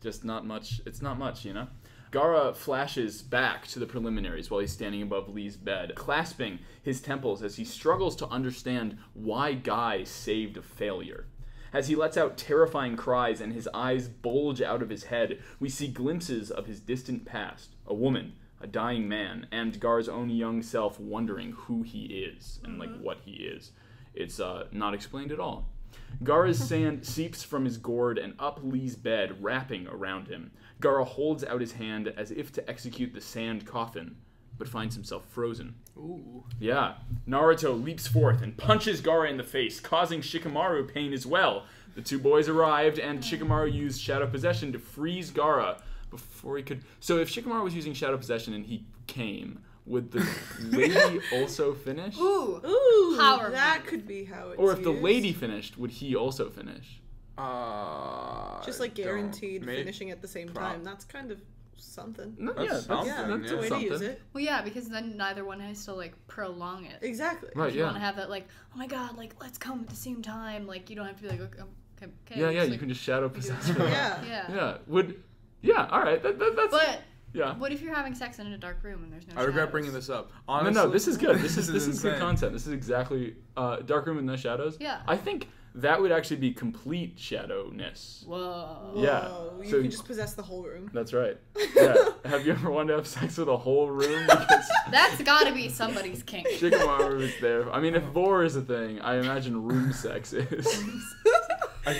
just not much... It's not much, you know? Gaara flashes back to the preliminaries while he's standing above Lee's bed, clasping his temples as he struggles to understand why Guy saved a failure. As he lets out terrifying cries and his eyes bulge out of his head, we see glimpses of his distant past, a woman, a dying man, and Gaara's own young self wondering who he is and like what he is. It's not explained at all. Gaara's sand seeps from his gourd and up Lee's bed, wrapping around him. Gaara holds out his hand as if to execute the sand coffin, but finds himself frozen. Ooh. Yeah. Naruto leaps forth and punches Gaara in the face, causing Shikamaru pain as well. The two boys arrived, and Shikamaru used Shadow Possession to freeze Gaara before he could... So if Shikamaru was using Shadow Possession and he came, would the lady also finish? Ooh. Power. That could be how it's Or if the used. lady finished, would he also finish? Just like guaranteed finishing at the same time. That's kind of something. That's a way to use it. Well, yeah, because then neither one has to, like, prolong it. Exactly. Right, if you want to have that, like, oh my god, like, let's come at the same time. Like, you don't have to be like, okay. Yeah, like, you can just Shadow Possess. Yeah. All right. That's... But... Yeah. What if you're having sex in a dark room and there's no I regret shadows? bringing this up. Honestly, No, this is good. This is insane. good content. This is exactly dark room with no shadows. Yeah. I think that would actually be complete shadowness. Whoa. Yeah. You can just possess the whole room. That's right. Yeah. Have you ever wanted to have sex with a whole room? Because That's gotta be somebody's kink. Shikamaru is there. I mean, if vor is a thing, I imagine room sex is.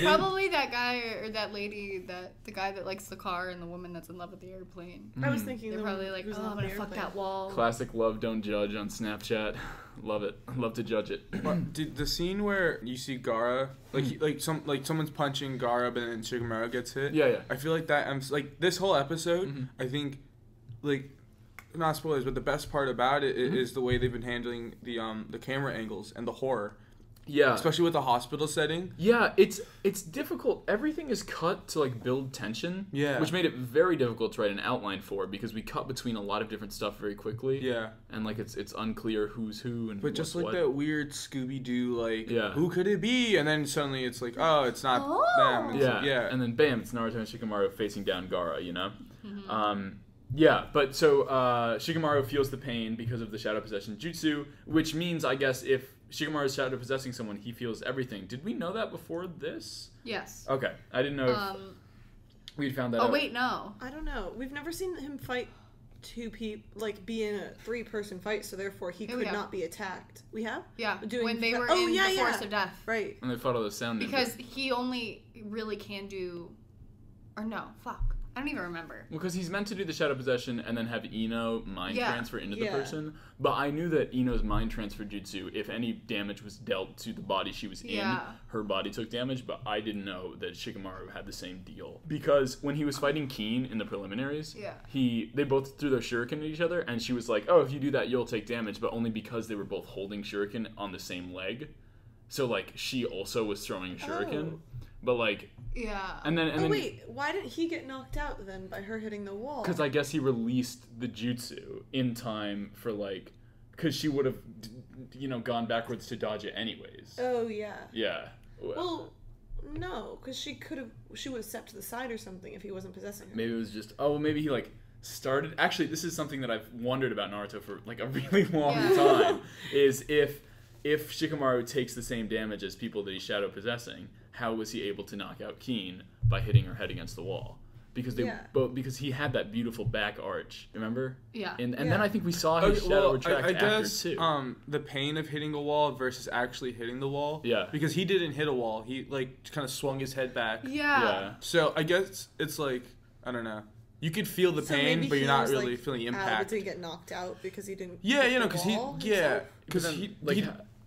Probably that guy or that lady, the guy that likes the car and the woman that's in love with the airplane. I was thinking They're probably like, oh, I'm gonna fuck that wall. Classic love don't judge on Snapchat. Love it. Love to judge it. Did the scene where you see Gaara, someone's punching Gaara, but then Shikamaru gets hit? Yeah. I feel like that. This whole episode. I think, not spoilers, but the best part about it is the way they've been handling the camera angles and the horror. Yeah. Especially with the hospital setting. Yeah, it's difficult. Everything is cut to build tension. Yeah. Which made it very difficult to write an outline for because we cut between a lot of different stuff very quickly. Yeah. And it's unclear who's who and but just what. that weird Scooby-Doo who could it be? And then suddenly it's like, oh, it's not them. Yeah. And then bam, it's Naruto and Shikamaru facing down Gaara, you know? Yeah, but so Shikamaru feels the pain because of the Shadow Possession Jutsu, which means, I guess, if Shikamaru is Shadow Possessing someone, he feels everything. Did we know that before this? Yes. Okay. I didn't know if we'd found that out. Oh, wait, no. I don't know. We've never seen him fight two people, be in a three-person fight, so therefore he could not be attacked. We have? Yeah, Doing when they were in the Forest of Death. Right. And they fought all the sound ninjas. Because he only really can do... Or no, fuck. I don't even remember. Well, because he's meant to do the shadow possession and then have Ino mind transfer into the Yeah. person. But I knew that Ino's mind transfer jutsu, if any damage was dealt to the body she was in, her body took damage. But I didn't know that Shikamaru had the same deal. Because when he was fighting Keen in the preliminaries, they both threw their shuriken at each other, and she was like, oh, if you do that, you'll take damage. But only because they were both holding shuriken on the same leg. So, like, she also was throwing a shuriken. But, like... Yeah. And then wait, why didn't he get knocked out then by her hitting the wall? Because I guess he released the jutsu in time for, like... Because she would have, gone backwards to dodge it anyways. Oh, yeah. Yeah. Well, no, because she would have stepped to the side or something if he wasn't possessing her. Maybe it was just... Oh, maybe he, like, started... Actually, this is something that I've wondered about Naruto for, like, a really long time. Is if Shikamaru takes the same damage as people that he's shadow possessing, how was he able to knock out Keen by hitting her head against the wall? Because because he had that beautiful back arch, remember? Yeah. And then I think we saw his shadow retract after too. The pain of hitting a wall versus actually hitting the wall. Yeah. Because he didn't hit a wall. He like kind of swung his head back. Yeah. So I guess it's like, I don't know. You could feel the pain, but you're not really feeling the impact. Did he get knocked out because he didn't? Because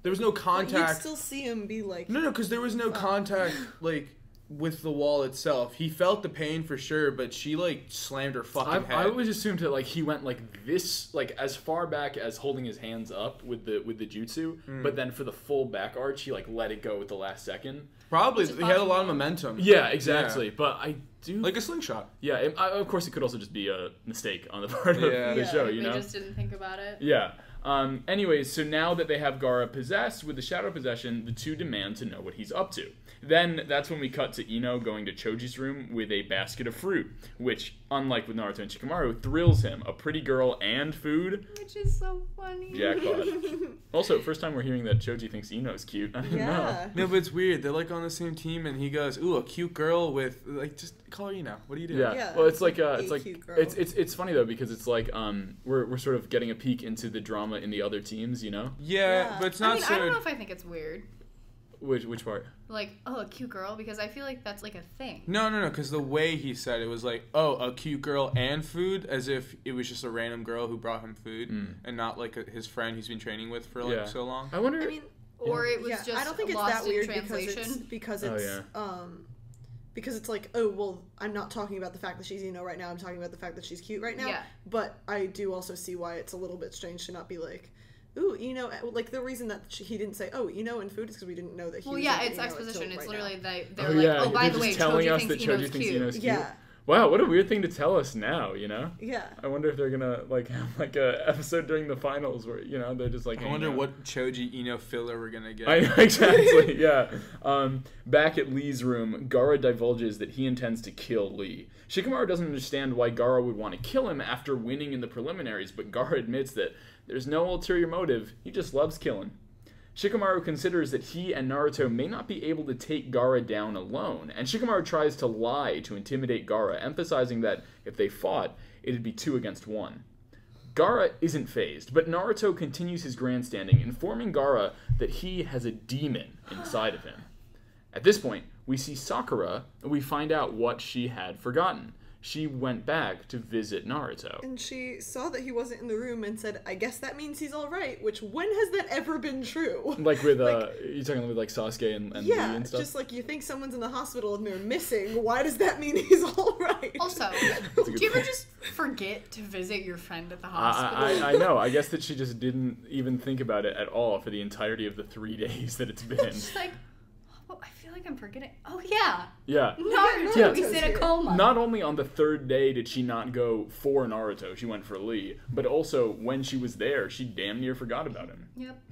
there was no contact. You'd still see him be like... No, because there was no contact, like, with the wall itself. He felt the pain for sure, but she, like, slammed her fucking head. I always assumed that, like, he went, like, this, like, as far back as holding his hands up with the jutsu, but then for the full back arch, he, like, let it go at the last second. Probably. He had a lot of momentum. Yeah, exactly. Yeah. But I do... Like a slingshot. Yeah, of course it could also just be a mistake on the part of the show, you know? They just didn't think about it. Yeah. Anyways, so now that they have Gaara possessed with the shadow possession, the two demand to know what he's up to. Then that's when we cut to Ino going to Choji's room with a basket of fruit, which, unlike with Naruto and Shikamaru, thrills him. A pretty girl and food. Which is so funny. Jackpot. Also, first time we're hearing that Choji thinks Ino's cute. I didn't know. No, but it's weird. They're like on the same team, and he goes, "Ooh, a cute girl with like just call her Ino. What do you do?" Yeah. Well, it's like it's funny though because it's like we're sort of getting a peek into the drama in the other teams, you know? Yeah. But it's not. I don't know if I think it's weird. Which part? Like, oh, a cute girl? Because I feel like that's like a thing. No, because the way he said it was like, oh, a cute girl and food, as if it was just a random girl who brought him food, and not like his friend he's been training with for like so long. I wonder. I mean, or it was just I don't think it's lost that weird translation. because it's like, oh, well, I'm not talking about the fact that she's Ino right now. I'm talking about the fact that she's cute right now. Yeah. But I do also see why it's a little bit strange to not be like, ooh, Ino, like the reason that he didn't say, oh, Ino and food is because we didn't know that he was it's Ino exposition. It's right literally now. they're like, oh, by the way, telling us that Choji thinks Ino's cute. Yeah. Wow, what a weird thing to tell us now, you know? Yeah. I wonder if they're gonna like have like a episode during the finals where, you know, they're just like I wonder what Choji Ino filler we're gonna get. I know, exactly, yeah. Back at Lee's room, Gaara divulges that he intends to kill Lee. Shikamaru doesn't understand why Gaara would want to kill him after winning in the preliminaries, but Gaara admits that there's no ulterior motive, he just loves killing. Shikamaru considers that he and Naruto may not be able to take Gaara down alone, and Shikamaru tries to lie to intimidate Gaara, emphasizing that if they fought, it'd be 2 against 1. Gaara isn't fazed, but Naruto continues his grandstanding, informing Gaara that he has a demon inside of him. At this point, we see Sakura, and we find out what she had forgotten. She went back to visit Naruto. And she saw that he wasn't in the room and said, I guess that means he's all right, which when has that ever been true? Like with, you're talking with like Sasuke and Lee and stuff? Just like you think someone's in the hospital and they're missing, why does that mean he's all right? Also, do you ever just forget to visit your friend at the hospital? I know. I guess that she just didn't even think about it at all for the entirety of the 3 days that it's been. She's like, oh, I feel like I'm forgetting. Oh, yeah. Yeah. Naruto, he's in a coma. Not only on the 3rd day did she not go for Naruto, she went for Lee, but also when she was there, she damn near forgot about him. Yep.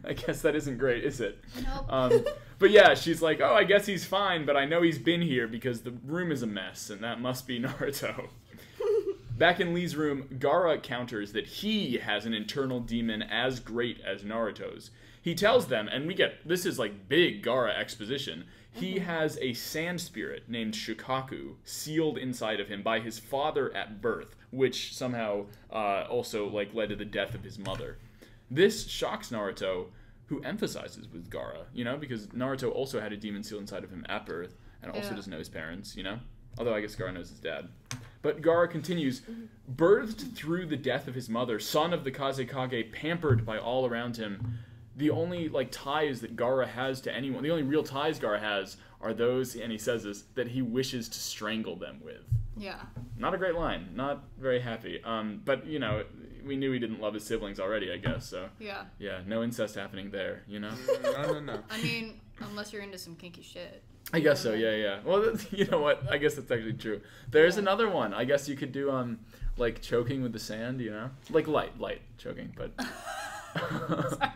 I guess that isn't great, is it? Nope. But yeah, she's like, oh, I guess he's fine, but I know he's been here because the room is a mess, and that must be Naruto. Back in Lee's room, Gaara counters that he has an internal demon as great as Naruto's. He tells them, and we get, this is like big Gaara exposition, he has a sand spirit named Shukaku sealed inside of him by his father at birth, which somehow also like led to the death of his mother. This shocks Naruto, who emphasizes with Gaara, you know, because Naruto also had a demon sealed inside of him at birth, and also doesn't know his parents, you know? Although I guess Gaara knows his dad. But Gaara continues, birthed through the death of his mother, son of the Kazekage, pampered by all around him. The only ties that Gaara has to anyone, the only real ties Gaara has are those, and he says this, that he wishes to strangle them with. Yeah. Not a great line. Not very happy. But, we knew he didn't love his siblings already, I guess, so. Yeah. Yeah, no incest happening there, No. I mean, unless you're into some kinky shit. I guess so, yeah. Well, you know what? I guess that's actually true. There's another one. I guess you could do, choking with the sand, Like light choking, but... Sorry.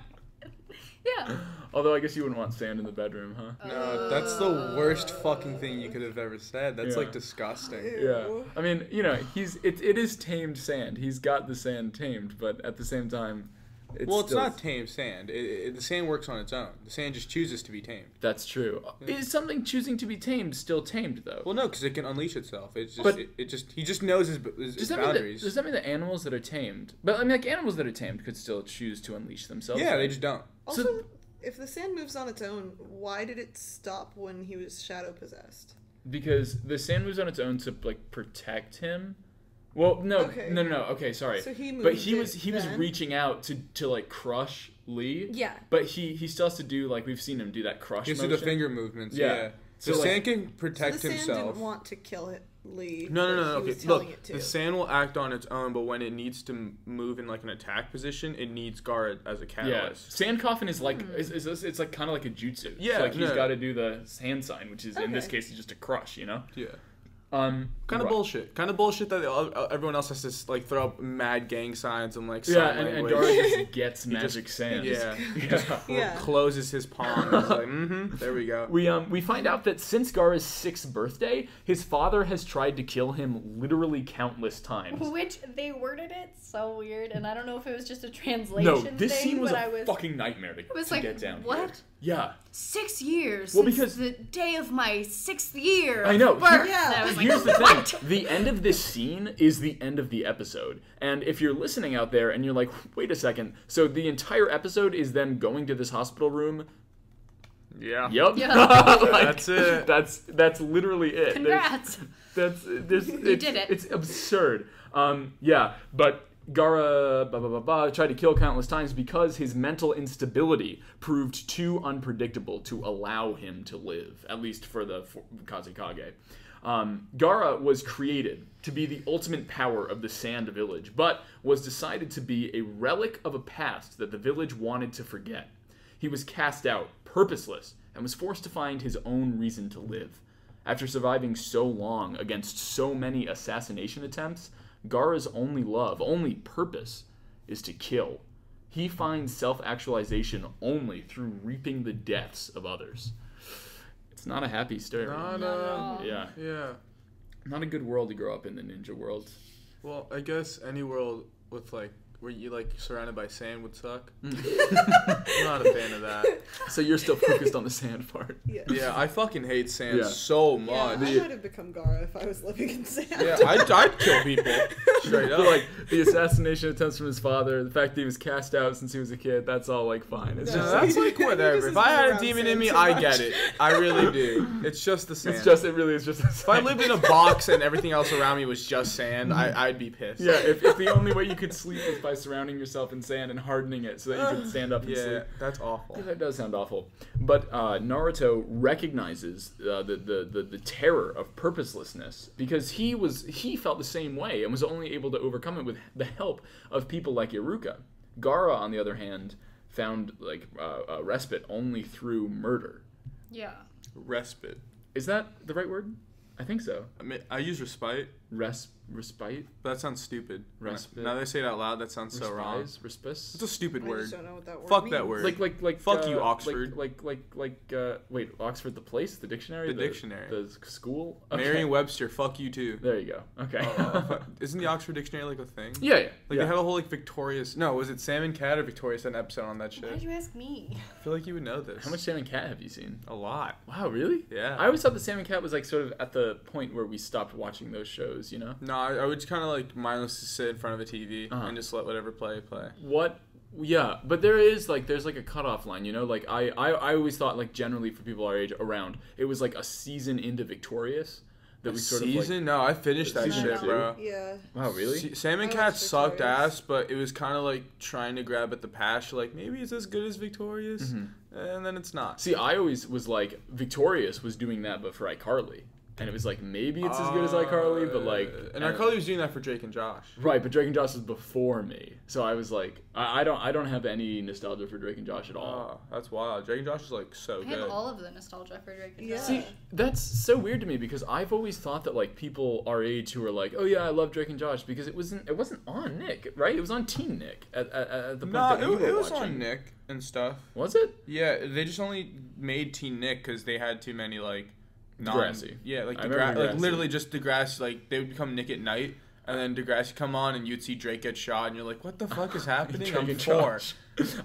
Yeah. Although I guess you wouldn't want sand in the bedroom, huh? No, that's the worst fucking thing you could have ever said. That's disgusting. Yeah. I mean, it is tamed sand. He's got the sand tamed, but at the same time, it's not tamed sand. The sand works on its own. The sand just chooses to be tamed. That's true. Yeah. Is something choosing to be tamed still tamed though? Well, no, because it can unleash itself. It's just he just knows his boundaries. Does that mean that animals that are tamed, but animals that are tamed could still choose to unleash themselves? Yeah, they just don't. Also, if the sand moves on its own, why did it stop when he was shadow possessed? Because the sand moves on its own to protect him. Well, no. Okay, sorry. So he moved. But he was reaching out to crush Lee. Yeah. But he still has to do we've seen him do that crush. He has to do the finger movements. Yeah. So the sand can protect himself. The sand didn't want to kill Lee. No. Okay, look, the sand will act on its own, but when it needs to move in an attack position, it needs Gaara as a catalyst. Yeah, sand coffin is it's kind of like a jutsu. Yeah, so he's got to do the hand sign, which is in this case just a crush. Yeah. Kind of bullshit. Kind of bullshit that everyone else has to throw up mad gang signs and sign and language. Gaara just gets magic sand. Yeah. Closes his palm. It's there we go. We find out that since Gaara's 6th birthday, his father has tried to kill him literally countless times. Which they worded it so weird, and I don't know if it was just a translation thing. No, this scene was a fucking nightmare to get down. What? Here. Yeah. 6 years because the day of my 6th year. I know. Birth. Here's the thing. The end of this scene is the end of the episode. And if you're listening out there and you're like, wait a second, so the entire episode is them going to this hospital room. Yeah. Yep. Yeah. That's it. That's literally it. Congrats. You did it. It's absurd. But Gaara tried to kill countless times because his mental instability proved too unpredictable to allow him to live, at least for the Kazekage. Gaara was created to be the ultimate power of the Sand Village, but was decided to be a relic of a past that the village wanted to forget. He was cast out, purposeless, and was forced to find his own reason to live. After surviving so long against so many assassination attempts, Gaara's only purpose is to kill. He finds self-actualization only through reaping the deaths of others. It's not a happy story. Yeah. Not a good world to grow up in, the ninja world. Well, I guess any world with where you surrounded by sand would suck. I'm not a fan of that. So you're still focused on the sand part. Yeah, I fucking hate sand so much. Yeah, I might have become Gaara if I was living in sand. Yeah, I'd kill people straight up. But, the assassination attempts from his father, the fact that he was cast out since he was a kid, that's all fine. It's that's whatever. If I had a demon in me, I get it. I really do. It's just the sand. It really is just the sand. If I lived in a box and everything else around me was just sand, I'd be pissed. Yeah, if the only way you could sleep was by surrounding yourself in sand and hardening it so that you could stand up and sleep. Yeah, that's awful. Yeah, that does sound awful. But Naruto recognizes the terror of purposelessness because he felt the same way and was only able to overcome it with the help of people like Iruka. Gaara, on the other hand, found respite only through murder. Yeah. Respite. Is that the right word? I think so. I mean, I use respite. Respite? That sounds stupid. Respite. Now they say it out loud, that sounds so wrong. Respite? It's a stupid word. I just don't know what that word Fuck means. that word. Like fuck you, Oxford. Wait, Oxford the place? The dictionary? The dictionary. The school? Okay. Merriam-Webster, fuck you too. There you go. Okay. Isn't the Oxford Dictionary a thing? Yeah. They have a whole Victorious... No, was it Sam and Cat or Victorious had an episode on that shit? Why'd you ask me? I feel like you would know this. How much Sam and Cat have you seen? A lot. Wow, really? Yeah. I always thought the Sam and Cat was sort of at the point where we stopped watching those shows, you know? No, I would kind of mindlessly sit in front of a TV and just let whatever play. What? Yeah, but there's a cutoff line, you know? I always thought, generally for people our age around, it was a season into Victorious that we sort season? No, I finished that shit, bro. Yeah. Wow, really? Salmon Cat sucked ass, but it was kind of like trying to grab at the past. Like, maybe it's as good as Victorious, and then it's not. See, I always was like, Victorious was doing that, but for iCarly. And it was like, maybe it's as good as iCarly, but like... And iCarly was doing that for Drake and Josh. Right, but Drake and Josh was before me. So I was like, I don't have any nostalgia for Drake and Josh at all. Oh, that's wild. Drake and Josh is like so good. I have all of the nostalgia for Drake and Josh. See, that's so weird to me because I've always thought that like people our age who are like, oh yeah, I love Drake and Josh because it wasn't on Nick, right? It was on Teen Nick at the point that we were it was watching. on Nick and stuff. Was it? Yeah, they just only made Teen Nick because they had too many like... Degrassi. Yeah, like Degrassi. like literally just Degrassi. Like they would become Nick at night, and then Degrassi come on, and you'd see Drake get shot, and you're like, "What the fuck is happening?" I'm 4.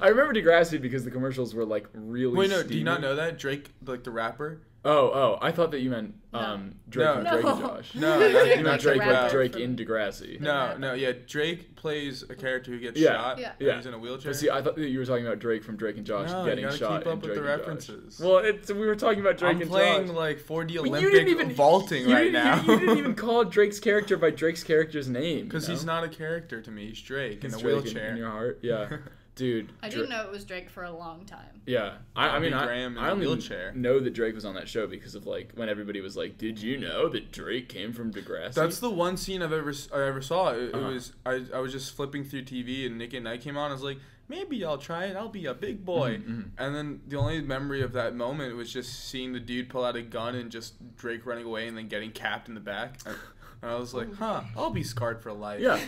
I remember Degrassi because the commercials were like really. Wait, no, steamy. do you not know that Drake, like the rapper? Oh, I thought that you meant Drake from Drake and Josh. No, you meant Drake with Drake in Degrassi. No, yeah, Drake plays a character who gets shot. Yeah. He's in a wheelchair. But see, I thought that you were talking about Drake from Drake and Josh getting shot. Keep up in with Drake the and references. Josh. Well, we were talking about Drake and Josh. I'm playing like 4D Olympic vaulting right now. You didn't even call Drake's character by Drake's character's name. Because he's not a character to me. He's Drake in a Drake wheelchair. in your heart, yeah. Dude, I didn't know it was Drake for a long time. Yeah, I mean, I only wheelchair. know that Drake was on that show because of like when everybody was like, "Did you know that Drake came from Degrassi?" That's the one scene I ever saw. It was I was just flipping through TV and Nick at Night came on. I was like, maybe I'll try it. I'll be a big boy. And then the only memory of that moment was just seeing the dude pull out a gun and just Drake running away and then getting capped in the back. And I was like, I'll be scarred for life. Yeah.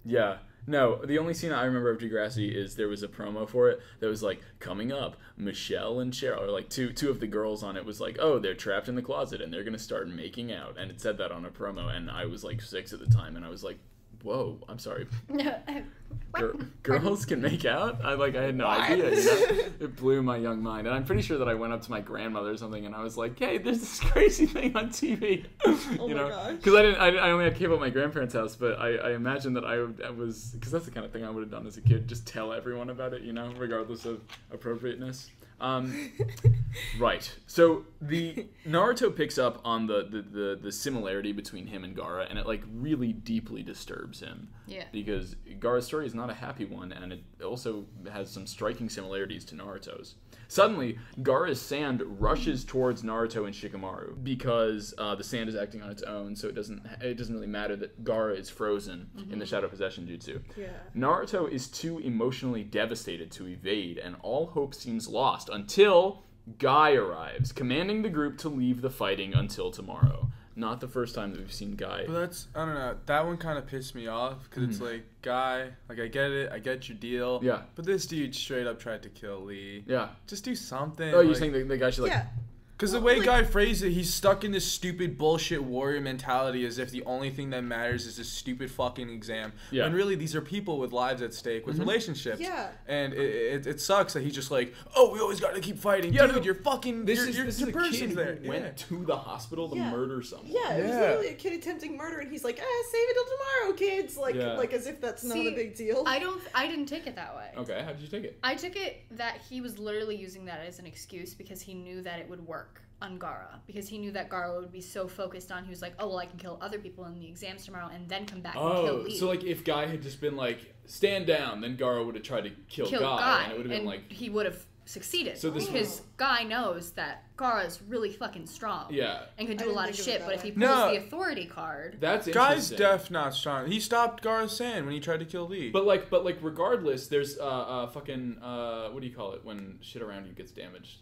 Yeah. No, the only scene I remember of Degrassi is there was a promo for it that was like, coming up, Michelle and Cheryl, or like two of the girls on it was like, oh, they're trapped in the closet and they're going to start making out. And it said that on a promo, and I was like 6 at the time, and I was like, whoa, I'm sorry. Girls can make out? I had no idea. You know? It blew my young mind. And I'm pretty sure that I went up to my grandmother or something and I was like, hey, there's this crazy thing on TV. You know? Because I only had cable at my grandparents' house, but I imagine that I was, because that's the kind of thing I would have done as a kid, just tell everyone about it, you know, regardless of appropriateness. Right. So the Naruto picks up on the similarity between him and Gaara, and it like really deeply disturbs him. Yeah. Because Gaara's story is not a happy one, and it also has some striking similarities to Naruto's. Suddenly, Gaara's sand rushes towards Naruto and Shikamaru because the sand is acting on its own, so it doesn't really matter that Gaara is frozen in the Shadow Possession Jutsu. Yeah. Naruto is too emotionally devastated to evade, and all hope seems lost until Guy arrives, commanding the group to leave the fighting until tomorrow. Not the first time that we've seen Guy. But that's, I don't know, that one kind of pissed me off, because it's like, Guy, like, I get it, I get your deal. Yeah. But this dude straight up tried to kill Lee. Yeah. Just do something. Oh, you're saying the guy should, like... Yeah. Because the way Guy phrased it, he's stuck in this stupid bullshit warrior mentality as if the only thing that matters is this stupid fucking exam. Yeah. When really these are people with lives at stake, with relationships. Yeah. And it sucks that he's just like, oh, we always got to keep fighting. Yeah, dude, you're fucking, this is a kid who went to the hospital to murder someone. Yeah, it was literally a kid attempting murder, and he's like, save it till tomorrow, kids. Like as if that's not a big deal. I didn't take it that way. Okay, how did you take it? I took it that he was literally using that as an excuse because he knew that it would work on Gaara, because he knew that Gaara would be so focused on, he was like, oh, well, I can kill other people in the exams tomorrow and then come back and kill Lee. So like if Guy had just been like, stand down, then Gaara would have tried to kill Guy, and it would have been like... he would have succeeded, because Guy knows that Gaara's really fucking strong. Yeah. And can do a lot of shit, but if he pulls the authority card... That's Guy's def not strong. He stopped Gaara's sand when he tried to kill Lee. But regardless, there's fucking, what do you call it when shit around you gets damaged?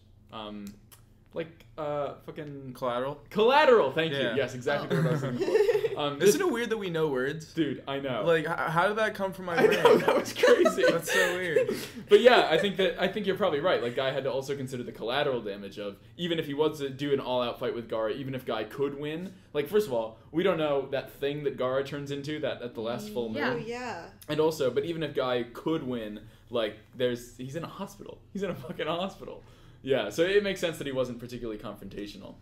Fucking... Collateral, thank you. Yes, exactly what I was thinking for. Isn't it weird that we know words? Dude, I know. Like, how did that come from my brain? I know, that was crazy. That's so weird. But yeah, I think you're probably right. Like, Guy had to also consider the collateral damage of, even if he was to do an all-out fight with Gaara, even if Guy could win, like, first of all, we don't know that thing that Gaara turns into, that at the last full moon. Yeah. And also, but even if Guy could win, like, he's in a hospital. He's in a fucking hospital. Yeah, so it makes sense that he wasn't particularly confrontational.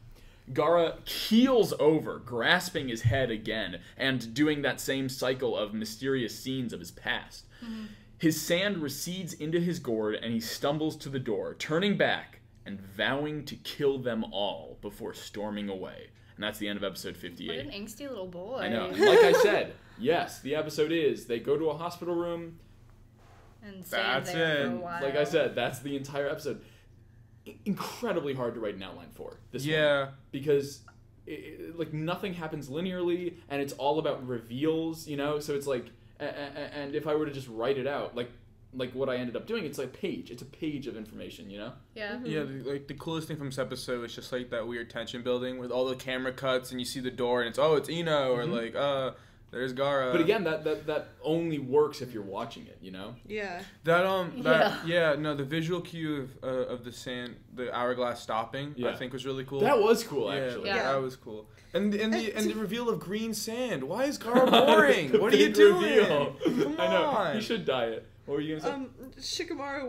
Gaara keels over, grasping his head again, and doing that same cycle of mysterious scenes of his past. Mm-hmm. His sand recedes into his gourd, and he stumbles to the door, turning back, and vowing to kill them all before storming away. And that's the end of episode 58. What an angsty little boy. I know. And like I said, yes, the episode is they go to a hospital room. And stay there for a while. Like I said, that's the entire episode. Incredibly hard to write an outline for this one. Because like nothing happens linearly, and it's all about reveals, you know? So it's like, and if I were to just write it out, like what I ended up doing, it's like a page. It's a page of information, you know? Yeah. Mm-hmm. Yeah, like the coolest thing from this episode was just like that weird tension building with all the camera cuts, and you see the door, and it's Ino, or like there's Gaara. But again, that only works if you're watching it, you know? Yeah. The visual cue of the hourglass stopping, I think was really cool. That was cool, actually. Yeah, that was cool. And the reveal of green sand. Why is Gaara boring? What are you doing? Come on. I know. He should dye it. What were you gonna say? Shikamaru,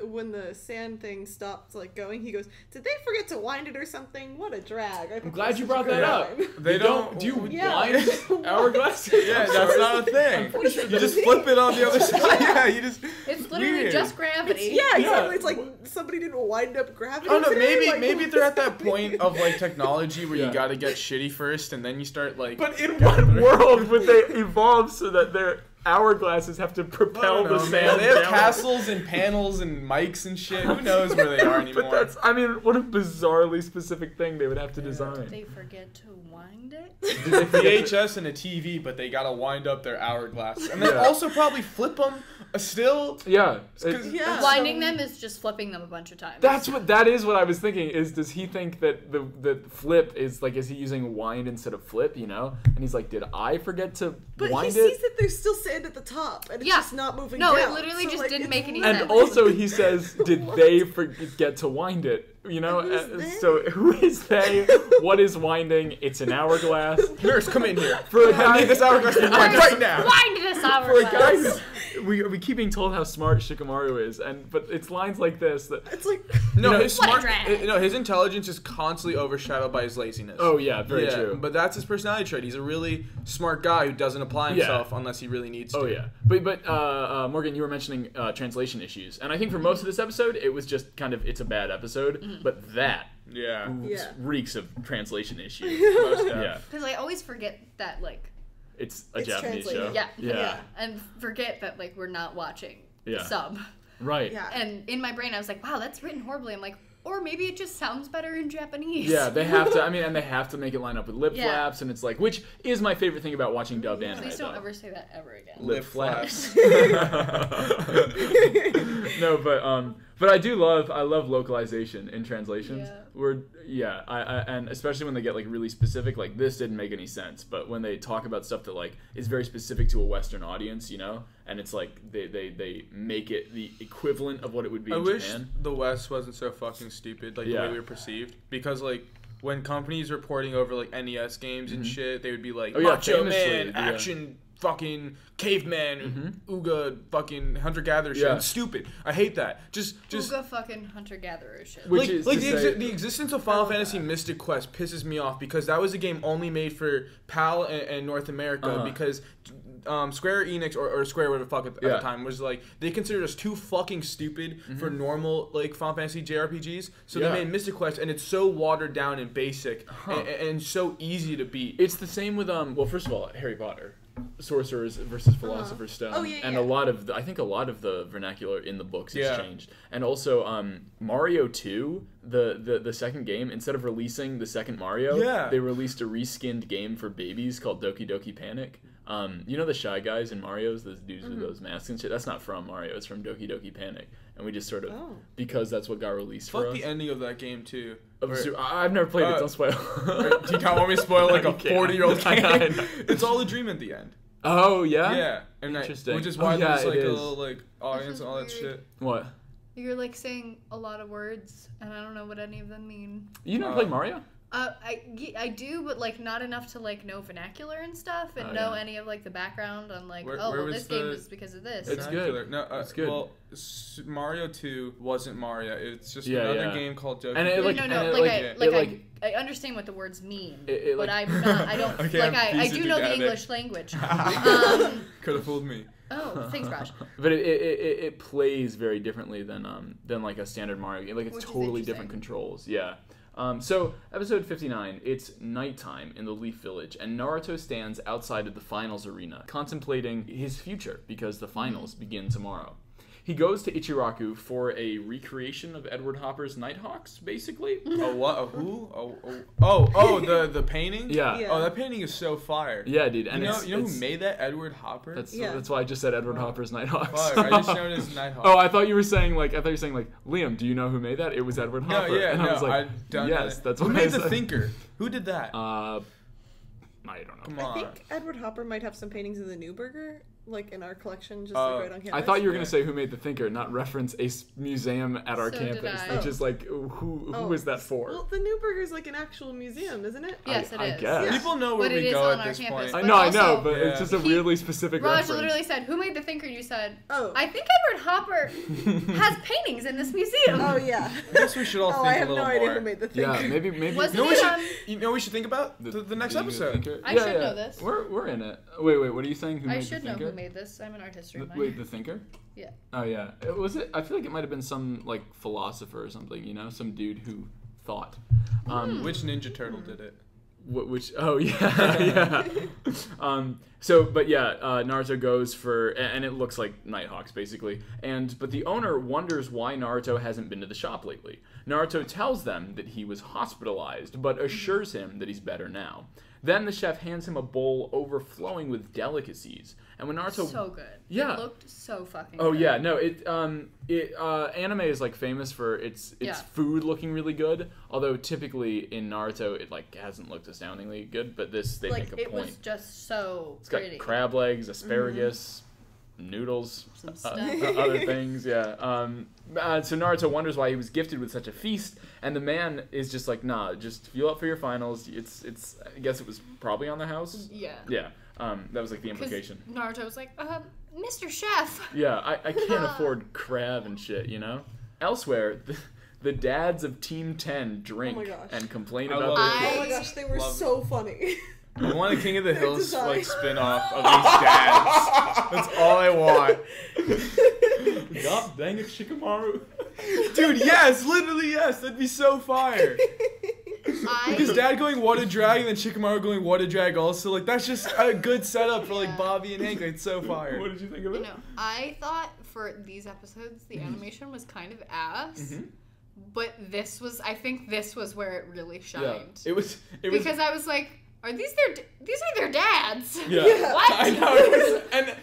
when the sand thing stopped like going, he goes, "Did they forget to wind it or something? What a drag!" I'm glad you brought that up. They don't. Do you wind hourglass? Yeah, that's not a thing. You just flip it on the other side. Yeah, you just. It's literally just gravity. Exactly. It's like somebody didn't wind up gravity. Oh no, maybe they're at that point of like technology where you gotta get shitty first, and then you start like. But in what world would they evolve so that they're hourglasses have to propel the sand? They have castles and panels and mics and shit. Who knows where they are anymore? But what a bizarrely specific thing they would have to design. They forget to wind it? VHS and a TV, but they gotta wind up their hourglass. And then also probably flip them still. Yeah. Winding them is just flipping them a bunch of times. That is what I was thinking, is does he think that the flip is like, is he using wind instead of flip, you know? And he's like, did I forget to wind it? But he sees that there's still sand at the top, and it's just not moving down. No, it literally just didn't make any sense. And also he says, did they forget to wind it? You know, so who is they? What is winding? It's an hourglass. Nurse, come in here. For a guy, I need this hourglass right now. Wind this hourglass. For a guy we keep being told how smart Shikamaru is, but it's lines like this that it's like his intelligence is constantly overshadowed by his laziness. Oh yeah, very true. But that's his personality trait. He's a really smart guy who doesn't apply himself unless he really needs to. Oh yeah, but Morgan, you were mentioning translation issues, and I think for most of this episode, it was just kind of, it's a bad episode. But that reeks of translation issues. Because I always forget that it's a Japanese show. Yeah. And forget that we're not watching the sub. Right. Yeah. And in my brain I was like, wow, that's written horribly. I'm like, or maybe it just sounds better in Japanese. Yeah, they have to. I mean, and they have to make it line up with lip flaps, and it's like, which is my favorite thing about watching dubbed anime. Please don't ever say that ever again. Lip flaps. No, but I love localization in translations. And especially when they get really specific, this didn't make any sense, but when they talk about stuff that is very specific to a Western audience, you know, and it's they make it the equivalent of what it would be in Japan. I wish the West wasn't so fucking stupid, the way we were perceived, because when companies reporting over NES games and shit, they would be like, Macho Man, action, fucking caveman, Ooga, fucking hunter-gatherer shit. It's stupid. I hate that. Just Ooga fucking hunter-gatherer shit. Which is the existence of Final Fantasy Mystic Quest pisses me off, because that was a game only made for PAL and North America, because Square Enix or Square, whatever the fuck at the time, was they considered us too fucking stupid for normal Final Fantasy JRPGs, so they made Mystic Quest, and it's so watered down and basic and so easy to beat. It's the same with well, first of all, Harry Potter. Sorcerers versus Philosopher's Stone, and a lot of the vernacular in the books has changed, and also Mario 2, the second game, instead of releasing the second Mario, they released a reskinned game for babies called Doki Doki Panic. You know the Shy Guys in Mario's, those dudes with those masks and shit? That's not from Mario, it's from Doki Doki Panic. And we just sort of, because that's what got released for us. Fuck the ending of that game, too. I've never played it, don't spoil. Do you not want me to spoil a 40-year-old game? It's all a dream at the end. Oh, yeah? Yeah. And interesting. Which is why there's a little audience and all that shit. What? You're saying a lot of words, and I don't know what any of them mean. You never played Mario? I do, but not enough to know vernacular and stuff, and know any of the background on this game is because of this. It's good. No, it's good. Well, Mario 2 wasn't Mario. It's just another game called Doki. And I understand what the words mean, but I'm not. I don't I do know the English language. Could have fooled me. Oh, thanks, Raj. But it plays very differently than like a standard Mario game. Like it's totally different controls. Yeah. So episode 59, it's nighttime in the Leaf Village, and Naruto stands outside of the finals arena, contemplating his future because the finals begin tomorrow. He goes to Ichiraku for a recreation of Edward Hopper's Nighthawks, basically. Oh, what? Who? Oh, the painting? Yeah. Oh, that painting is so fire. Yeah, dude. And you know who made that? Edward Hopper? That's why I just said Edward Hopper's Nighthawks. Fuck, I just know it as Nighthawks. Oh, I thought you were saying Liam, do you know who made that? It was Edward Hopper. I was like, yes, that's what Who made The Thinker? Who did that? I don't know. Come on. I think Edward Hopper might have some paintings of the Newburger, like in our collection, just like right on campus. I thought you were gonna say who made The Thinker, not reference a museum at our campus, which is like who is that for? Well, the Newburger's like an actual museum, isn't it? Yes, it is. I guess. People know where we go at this point. I know, but it's just a weirdly specific reference. Raj literally said, "Who made The Thinker?" And you said, "Oh, I think Edward Hopper has paintings in this museum." Oh yeah. I guess we should all think a little more. I have no idea who made The Thinker. Yeah, maybe. You know what we should think about? The next episode. I should know this. We're in it. Wait, what are you saying? Who made The Thinker? I should know who made this. I'm an art history minor. Wait, The Thinker? Yeah. Oh yeah. Was it? I feel like it might have been some like philosopher or something. You know, some dude who thought. Which Ninja Turtle did it? Which? Oh yeah, yeah. Naruto goes for, and it looks like Nighthawks basically. But the owner wonders why Naruto hasn't been to the shop lately. Naruto tells them that he was hospitalized, but assures him that he's better now. Then the chef hands him a bowl overflowing with delicacies. And when Naruto... So good. Yeah. It looked so fucking good. Oh, yeah. No, anime is, like, famous for its food looking really good. Although, typically, in Naruto, it, like, hasn't looked astoundingly good. But this, they make a point. It was just so It's got crab legs, asparagus... noodles, other things, yeah. So Naruto wonders why he was gifted with such a feast, and the man is just like, nah, just fuel up for your finals. It's. I guess it was probably on the house. Yeah. Yeah. That was like the implication. Naruto was like, Mr. Chef. Yeah, I can't afford crab and shit, you know. Elsewhere, the dads of Team 10 drink and complain about their kids. Oh my gosh, they were so funny. I want a King of the Hills like spin-off of these dads. That's all I want. God dang it, Shikamaru. Dude, yes, literally yes. That'd be so fire. Because dad going what a drag and then Shikamaru going what a drag also. Like that's just a good setup for like Bobby and Hank. Like, it's so fire. What did you think of it? No, I thought for these episodes the animation was kind of ass. But I think this was where it really shined. Yeah. It was because I was like, these are their dads? Yeah. What? I know. And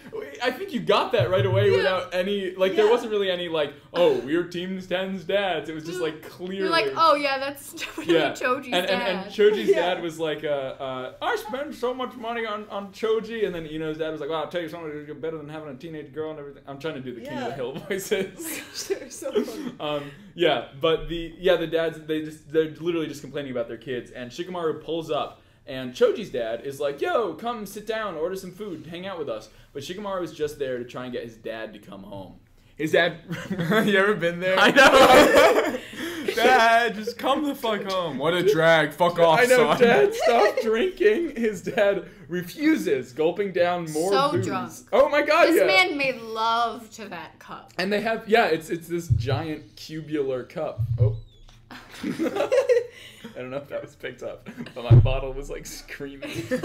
I think you got that right away without any, like, there wasn't really any, like, oh, we're Team 10's dads. It was just, like, clearly. You're like, oh, yeah, that's definitely Choji's dad. And Choji's dad was like, I spend so much money on Choji. And then, you know, his dad was like, well, I'll tell you something, you're better than having a teenage girl and everything. I'm trying to do the King of the Hill voices. They're so funny. But the dads, they're literally just complaining about their kids. And Shikamaru pulls up. And Choji's dad is like, yo, come sit down, order some food, hang out with us. But Shikamaru is just there to try and get his dad to come home. His dad... You ever been there? I know. Dad, just come the fuck home. What a drag. Fuck off, I know, son. Dad, stop drinking. His dad refuses, gulping down more booze. So drunk. Oh my god, This man made love to that cup. And they have... Yeah, it's this giant cubular cup. Oh. I don't know if that was picked up, but my bottle was like screaming. His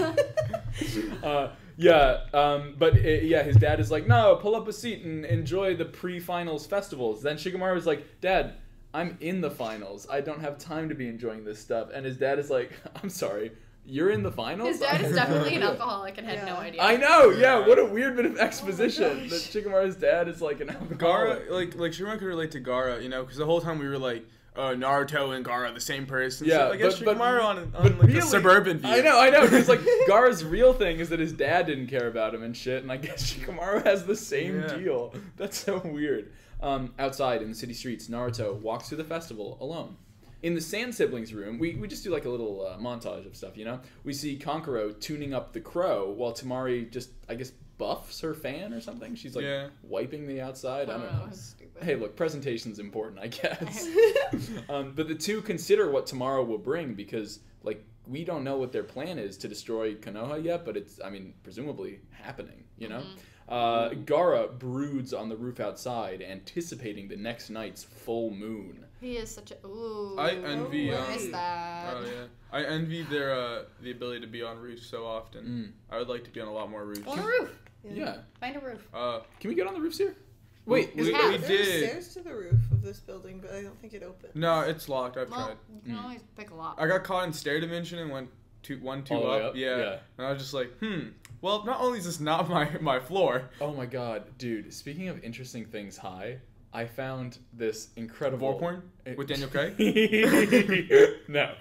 dad is like, no, pull up a seat and enjoy the pre-finals festivals. Then Shikamaru is like, Dad, I'm in the finals. I don't have time to be enjoying this stuff. And his dad is like, I'm sorry, you're in the finals? His dad is definitely an alcoholic and had no idea. I know, yeah, what a weird bit of exposition. That Shikamaru's dad is like an alcoholic. Gaara, like Shikamaru could relate to Gaara, you know, because the whole time we were like, Naruto and Gaara the same person. Yeah, so I guess Shikamaru on like really, a suburban view. I know. Because like Gaara's real thing is that his dad didn't care about him and shit, and I guess Shikamaru has the same deal. That's so weird. Outside in the city streets, Naruto walks through the festival alone. In the Sand Siblings room, we just do like a little montage of stuff, you know? We see Kankuro tuning up the crow while Tamari just, I guess, buffs her fan or something. She's like wiping the outside. I don't know. Hey, look, presentation's important, I guess. But the two consider what tomorrow will bring because like, we don't know what their plan is to destroy Konoha yet, but it's, I mean, presumably happening, you know? Gaara broods on the roof outside, anticipating the next night's full moon. He is such a... Ooh. I envy... I miss that. Oh, yeah. I envy their the ability to be on roofs so often. I would like to be on a lot more roofs. On a roof. Yeah. Find a roof. Can we get on the roofs here? Wait, we There's did. stairs to the roof of this building, but I don't think it opened. No, it's locked. I've Well, tried. you can always pick a lock. I got caught in stair dimension and went 1, 2 All the way up. up? Yeah. Yeah. And I was just like, well, not only is this not my floor. Oh my god, dude, speaking of interesting things high, I found this incredible... War porn? With Daniel Craig? No.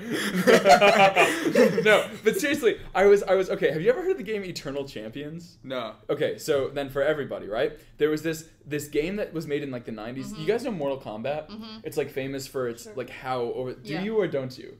No, but seriously, I was okay, have you ever heard of the game Eternal Champions? No. Okay, so then for everybody, right? There was this game that was made in like the 90s. You guys know Mortal Kombat? It's like famous for its like how do you or don't you?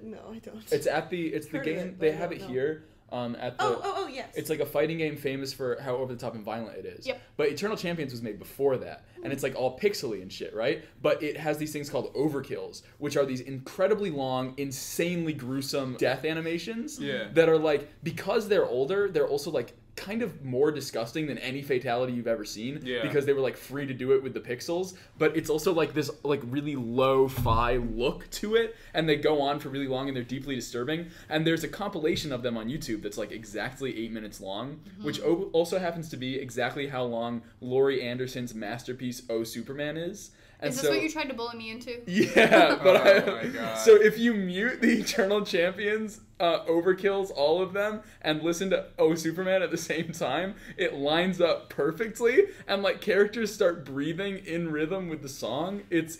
No, I don't. It's the game they have it here. At the yes. It's like a fighting game famous for how over the top and violent it is. Yep. But Eternal Champions was made before that, and it's like all pixely and shit, right? But it has these things called overkills, which are these incredibly long, insanely gruesome death animations. Yeah. That are like, because they're older, they're also like kind of more disgusting than any fatality you've ever seen. Yeah. Because they were like free to do it with the pixels, but it's also like this like really lo-fi look to it, and they go on for really long and they're deeply disturbing. And there's a compilation of them on YouTube that's like exactly 8 minutes long, which also happens to be exactly how long Laurie Anderson's masterpiece Oh Superman is. And is this what you tried to bully me into? Yeah, but my God. So if you mute the Eternal Champions overkills, all of them, and listen to Oh Superman at the same time, it lines up perfectly, and like characters start breathing in rhythm with the song. It's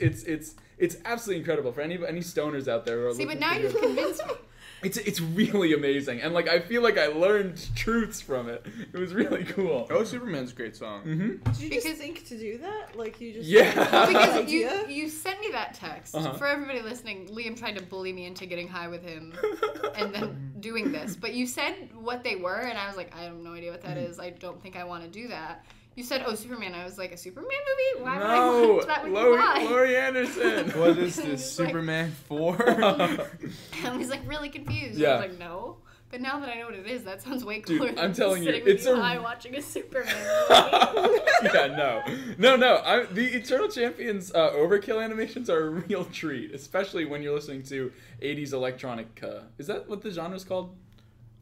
absolutely incredible for any stoners out there who are See, looking but now for you've convinced me. It's really amazing, and like I feel like I learned truths from it. It was really cool. Oh, Superman's a great song. Did you just think to do that? Like you just Yeah. Because you sent me that text. For everybody listening, Liam tried to bully me into getting high with him and then doing this. But you said what they were, and I was like, I have no idea what that is. I don't think I want to do that. You said, oh, Superman. I was like, a Superman movie? Why would I watch that with you? Laurie Anderson. What is this, Superman 4? I was like really confused. Yeah. I was like, no. But now that I know what it is, that sounds way cooler I'm than telling you, sitting with it's you a- high watching a Superman movie. Yeah, no. The Eternal Champions overkill animations are a real treat, especially when you're listening to 80s electronic. Is that what the genre's called?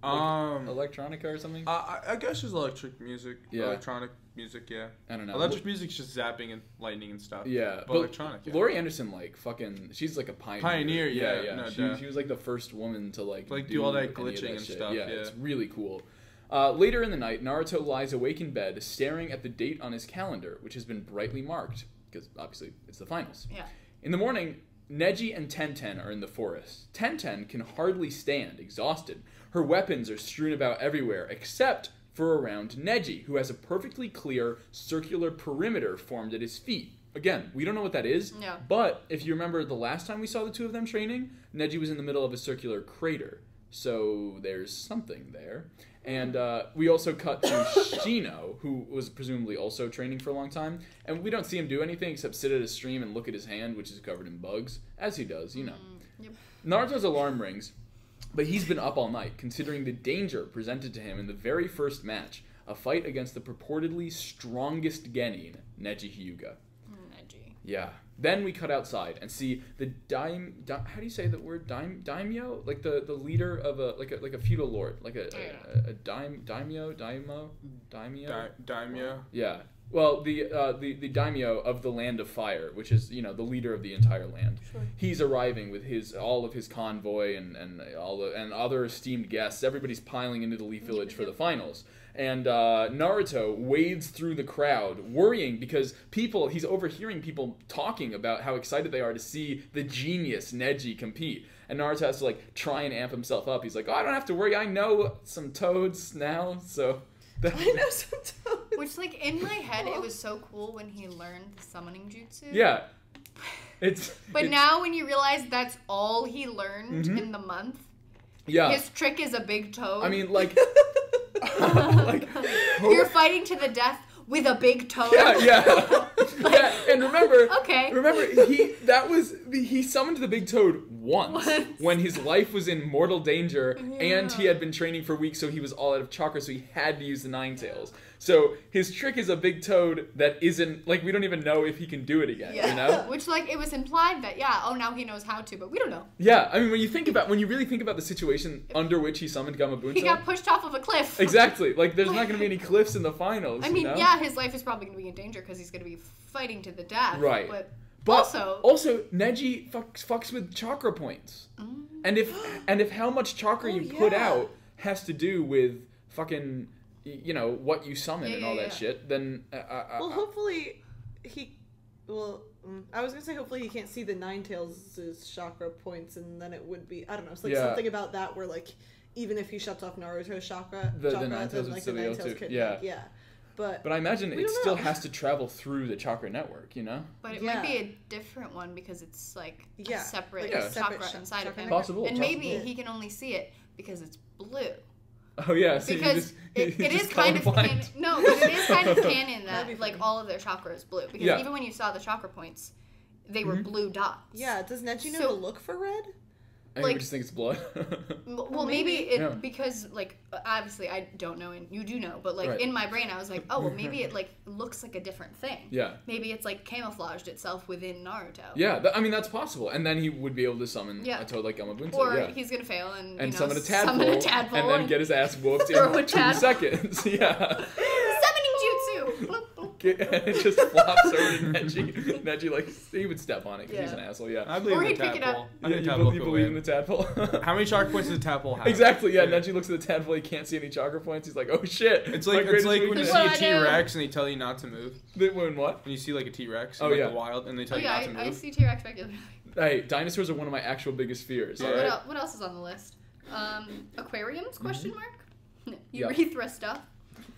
Electronica or something? I guess it's electric music. Yeah. Electronic music, yeah. I don't know. Electric music's just zapping and lightning and stuff. Yeah, But electronic, yeah. Laurie Anderson, like, fucking, she's like a pioneer. Pioneer, yeah, no doubt. She was like the first woman to like do all that any of glitching and shit. stuff, yeah. It's really cool. Later in the night, Naruto lies awake in bed, staring at the date on his calendar, which has been brightly marked, because obviously it's the finals. Yeah. In the morning, Neji and Tenten are in the forest. Tenten can hardly stand, exhausted. Her weapons are strewn about everywhere, except for around Neji, who has a perfectly clear circular perimeter formed at his feet. Again, we don't know what that is, but if you remember the last time we saw the two of them training, Neji was in the middle of a circular crater. So there's something there. And we also cut to Shino, who was presumably also training for a long time. And we don't see him do anything except sit at a stream and look at his hand, which is covered in bugs, as he does, you know. Yep. Naruto's alarm rings, but he's been up all night, considering the danger presented to him in the very first match, a fight against the purportedly strongest genin, Neji Hyuga. Neji. Yeah. Then we cut outside and see the how do you say the word daimyo? Like the leader of a feudal lord, like a daimyo. Yeah. Well, the daimyo of the Land of Fire, which is, you know, the leader of the entire land. Sure. He's arriving with all of his convoy and other esteemed guests. Everybody's piling into the Leaf Village for the finals. And Naruto wades through the crowd, worrying because he's overhearing people talking about how excited they are to see the genius Neji compete. And Naruto has to like try and amp himself up. He's like, oh, I don't have to worry. I know some toads now, so... I know some toads. Which, like, in my head, it was so cool when he learned the summoning jutsu. Yeah. But now when you realize that's all he learned in the month, his trick is a big toad. I mean, like... You're fighting to the death with a big toad. Yeah. And remember, Okay. he summoned the big toad once when his life was in mortal danger and he had been training for weeks, so he was all out of chakra, so he had to use the Ninetales. So his trick is a big toad that isn't, like, we don't even know if he can do it again, you know? Which, like, it was implied that, now he knows how to, but we don't know. Yeah, I mean, when you really think about the situation under which he summoned Gamabunta. He got pushed off of a cliff. Exactly. Like, there's not going to be any cliffs in the finals, I mean, you know? his life is probably going to be in danger because he's going to be fighting to the death. Right. But also, Neji fucks with chakra points. And if how much chakra you put out has to do with fucking, you know, what you summon and all that shit, then hopefully I was gonna say hopefully he can't see the Ninetales' chakra points, and then it would be, I don't know, it's like something about that where, like, even if he shuts off Naruto's chakra, the then, Ninetales like, would the still be able Ninetales to. could, But I imagine it still has to travel through the chakra network, you know? But it might be a different one because it's like a separate chakra inside of him. Possible. And maybe he can only see it because it's blue. Oh yeah, so because it is kind of canon. No, but it is kind of canon that like all of their chakra is blue. Because even when you saw the chakra points, they were blue dots. Yeah, does Neji know to look for red? I like, just think it's blood. Well, maybe because, like, obviously I don't know and you do know, but, like, in my brain I was like, oh, well, maybe it, like, looks like a different thing. Yeah. Maybe it's, like, camouflaged itself within Naruto. Yeah, I mean, that's possible. And then he would be able to summon a toad like Gamabunta. Or he's going to fail and summon a tadpole. And then get his ass whooped in 2 seconds. Yeah. Summoning jutsu! And it just flops over to Neji. Neji, like, he would step on it because he's an asshole, I believe in the tadpole. You believe in the tadpole? How many chakra points does the tadpole have? Exactly, Neji looks at the tadpole, he can't see any chakra points. He's like, oh shit. It's like when you see a T-Rex and they tell you not to move. When what? When you see, like, a T-Rex in the wild and they tell you not to move. I see T-Rex regularly. Hey, dinosaurs are one of my actual biggest fears. Yeah. What else is on the list? Aquariums, question mark? Urethra stuff.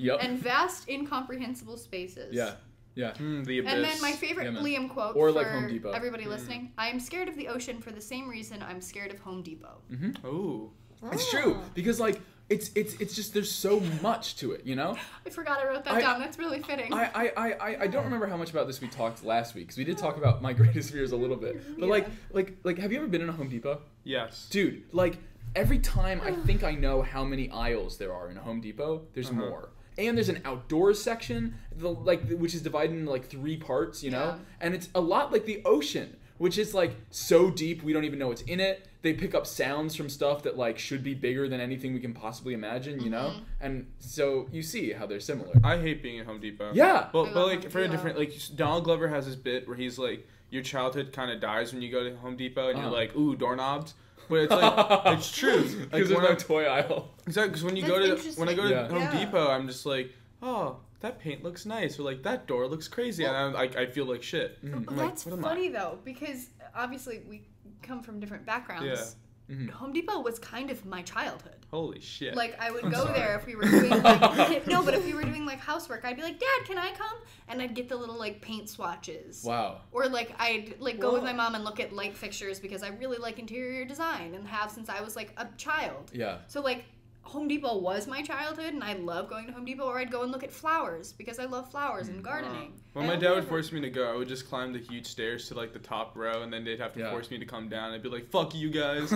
Yep. And vast, incomprehensible spaces. Yeah. Yeah. The abyss. And then my favorite Liam quote or for like Home Depot. Everybody listening. I am scared of the ocean for the same reason I'm scared of Home Depot. Ooh. It's true. Because, like, it's just, there's so much to it, you know? I forgot I wrote that down. That's really fitting. I don't remember how much about this we talked last week, because we did talk about my greatest fears a little bit. But, like, have you ever been in a Home Depot? Yes. Dude, like, every time I think I know how many aisles there are in a Home Depot, there's more. And there's an outdoors section, which is divided into, like, 3 parts, you know? And it's a lot like the ocean, which is, like, so deep we don't even know what's in it. They pick up sounds from stuff that, like, should be bigger than anything we can possibly imagine, you know? And so you see how they're similar. I hate being at Home Depot. Yeah. But like, for a different, like, Donald Glover has this bit where he's like, your childhood kind of dies when you go to Home Depot and you're like, ooh, doorknobs. But it's like, it's true. Because there's no toy aisle. Exactly, because when I go to Home Depot, I'm just like, oh, that paint looks nice, or like, that door looks crazy, and I feel like shit. That's funny, though, because obviously we come from different backgrounds. Home Depot was kind of my childhood. Holy shit. Like, I would go there if we were doing, like, but if we were doing, like, housework, I'd be like, Dad, can I come? And I'd get the little, like, paint swatches. Wow. Or, like, I'd, like, go with my mom and look at light fixtures because I really like interior design and have since I was, like, a child. Yeah. So, like, Home Depot was my childhood, and I love going to Home Depot, or I'd go and look at flowers because I love flowers and gardening. When my dad would force me to go, I would just climb the huge stairs to, like, the top row, and then they'd have to force me to come down. I'd be like, fuck you guys.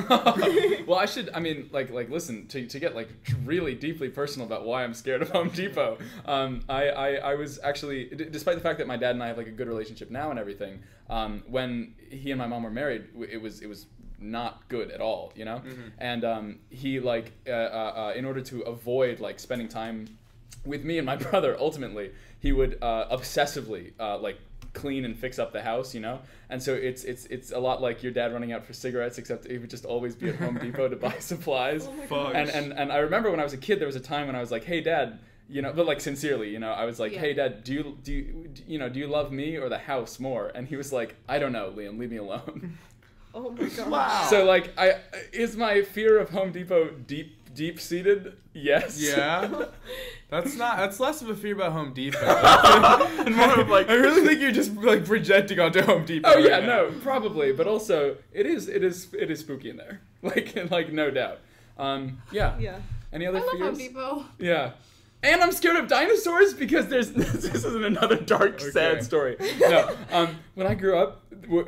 Well, listen, to get, like, really deeply personal about why I'm scared of Home Depot, I was actually, despite the fact that my dad and I have, like, a good relationship now and everything, when he and my mom were married, it was not good at all, you know? And he, like, in order to avoid, like, spending time with me and my brother, ultimately, he would obsessively, like, clean and fix up the house, you know? And so it's a lot like your dad running out for cigarettes, except he would just always be at Home Depot to buy supplies. And I remember when I was a kid, there was a time when I was like, hey, Dad, you know, but, like, sincerely, you know, I was like, hey, Dad, do you love me or the house more? And he was like, I don't know, Liam, leave me alone. Oh my god. Wow. So, like, is my fear of Home Depot deep seated? Yes. Yeah. That's less of a fear about Home Depot. And more of, like, I really think you're just, like, projecting onto Home Depot. Oh yeah, no, probably, but also it is spooky in there. Like no doubt. Yeah. Yeah. Any other I love fears? Home Depot. Yeah. And I'm scared of dinosaurs because this is another dark, sad story. No, when I grew up,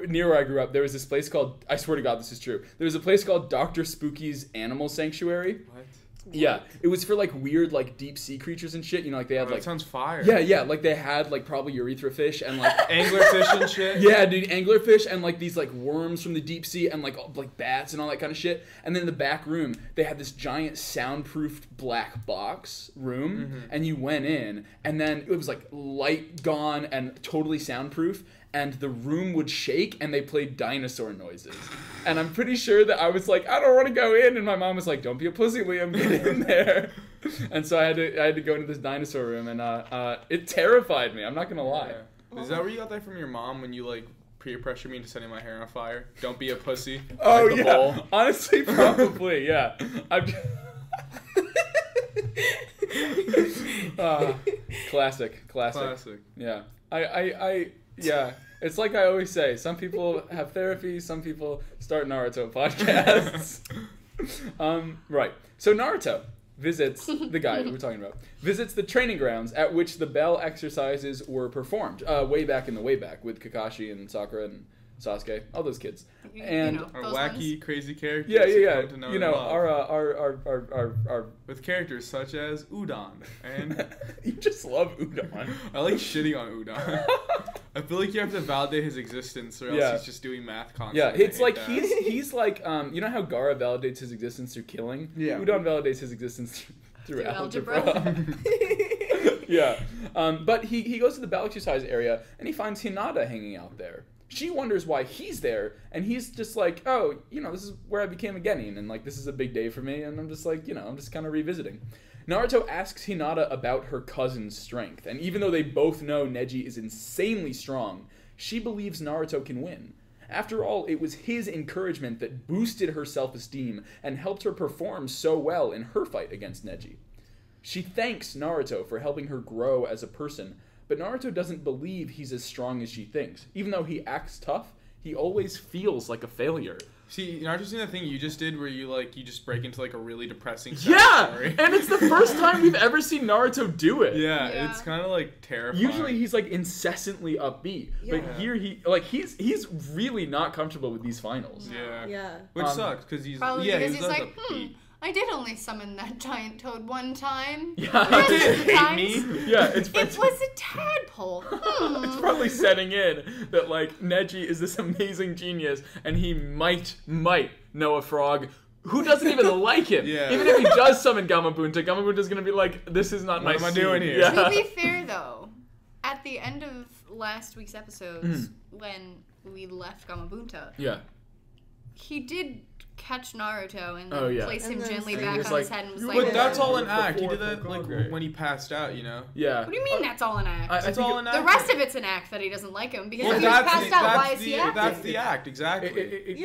near where I grew up, there was this place called, I swear to God this is true, there was a place called Dr. Spooky's Animal Sanctuary. What? Yeah, it was for like weird like deep sea creatures and shit. You know, like they had like. That sounds fire. Yeah, like they had like probably urethra fish and like anglerfish and shit. Yeah, dude, anglerfish and like these like worms from the deep sea and like bats and all that kind of shit. And then in the back room, they had this giant soundproofed black box room, and you went in, and then it was like light gone and totally soundproof. And the room would shake, and they played dinosaur noises. And I'm pretty sure that I was like, I don't want to go in. And my mom was like, don't be a pussy, Liam, get in there. And so I had to go into this dinosaur room, and it terrified me. I'm not gonna lie. Yeah. Is that where you got that from your mom when you like peer pressure me into setting my hair on fire? Don't be a pussy. Oh like yeah, bowl. Honestly, probably yeah. Classic. Yeah, yeah. It's like I always say, some people have therapy, some people start Naruto podcasts. Right. So Naruto visits the guy that we're talking about. Visits the training grounds at which the bell exercises were performed. Way back with Kakashi and Sakura and Sasuke, all those kids. And our wacky, crazy characters. Yeah. You know, our with characters such as Udon and you just love Udon. I like shitting on Udon. I feel like you have to validate his existence, or else he's just doing math constantly. Yeah, it's like he's like you know how Gaara validates his existence through killing? Yeah. Udon validates his existence through algebra. Yeah. But he goes to the bell exercise area and he finds Hinata hanging out there. She wonders why he's there, and he's just like, oh, you know, this is where I became a genin, and like this is a big day for me, and I'm just like, you know, I'm just kind of revisiting. Naruto asks Hinata about her cousin's strength, and even though they both know Neji is insanely strong, she believes Naruto can win. After all, it was his encouragement that boosted her self-esteem and helped her perform so well in her fight against Neji. She thanks Naruto for helping her grow as a person, but Naruto doesn't believe he's as strong as she thinks. Even though he acts tough, he always feels like a failure. See, Naruto's doing that thing you just did where you just break into like a really depressing story. And it's the first time we've ever seen Naruto do it. Yeah. It's kind of like terrifying. Usually he's like incessantly upbeat, but here he's really not comfortable with these finals. Yeah. Which sucks because he's probably because he's like, I did only summon that giant toad one time. Yeah, it was a tadpole. It's probably setting in that like Neji is this amazing genius, and he might know a frog who doesn't even like him. Yeah. Even if he does summon Gamabunta's gonna be like, this is not my scene. What am I doing here? Yeah. To be fair though, at the end of last week's episodes, when we left Gamabunta, he did catch Naruto and then place him gently back on his head and was like... But that's all an act. He did that like when he passed out, you know? Yeah. What do you mean that's all an act? That's all an act. The rest of it's an act that he doesn't like him because if he was passed out, why is he acting? That's the act, exactly.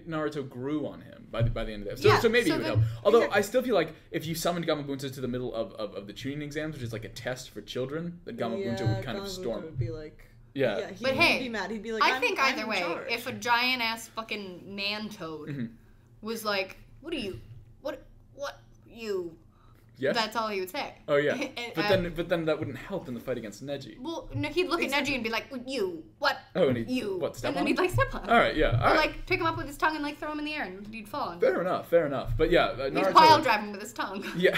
Naruto grew on him by the end of that. So maybe it would help. Although I still feel like if you summoned Gamabunta to the middle of the Chunin exams, which is like a test for children, that Gamabunta would kind of storm. Would be like... Yeah. He'd be mad. He'd be like, I think either way, if a giant ass fucking man toad was like, what you? Yes. That's all he would say. Oh yeah. But then that wouldn't help in the fight against Neji. Well, no, he'd look at Neji and be like, you, what? Oh, and step on him? And then he'd like step on him. All right, yeah. Or like pick him up with his tongue and like throw him in the air and he'd fall. Fair enough. But yeah, Naruto... He's pile driving with his tongue. Yeah.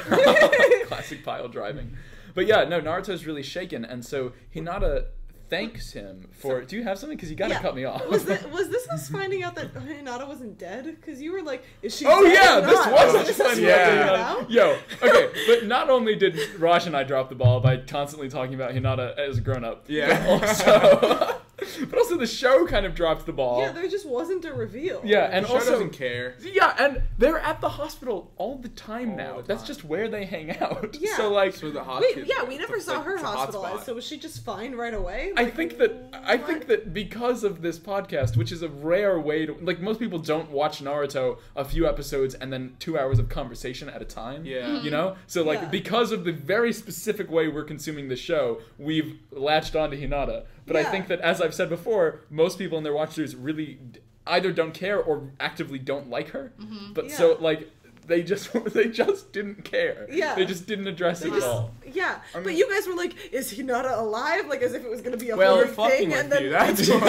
Classic pile driving. But yeah, no, Naruto's really shaken, and so Hinata thanks him for... Do you have something? Because you gotta cut me off. Was this us finding out that Hinata wasn't dead? Because you were like, is she dead or this not? was us finding out. Yo, okay, but not only did Raj and I drop the ball by constantly talking about Hinata as a grown-up, but also the show kind of dropped the ball. Yeah, there just wasn't a reveal. Yeah, and the show also doesn't care. Yeah, and they're at the hospital all the time now. That's just where they hang out. Yeah. So like, we never saw her hospitalized. So was she just fine right away? I think that because of this podcast, which is a rare way to, like, most people don't watch Naruto a few episodes and then 2 hours of conversation at a time. Yeah. You know? So like, because of the very specific way we're consuming the show, we've latched onto Hinata. But I think that, as I've said before, most people in their watch-throughs really either don't care or actively don't like her. But so, like, they just didn't care. Yeah. They just didn't address it at all. Yeah. I mean, but you guys were like, is Hinata alive? Like, as if it was going to be a Well, weird fucking thing. with And then, you, that's and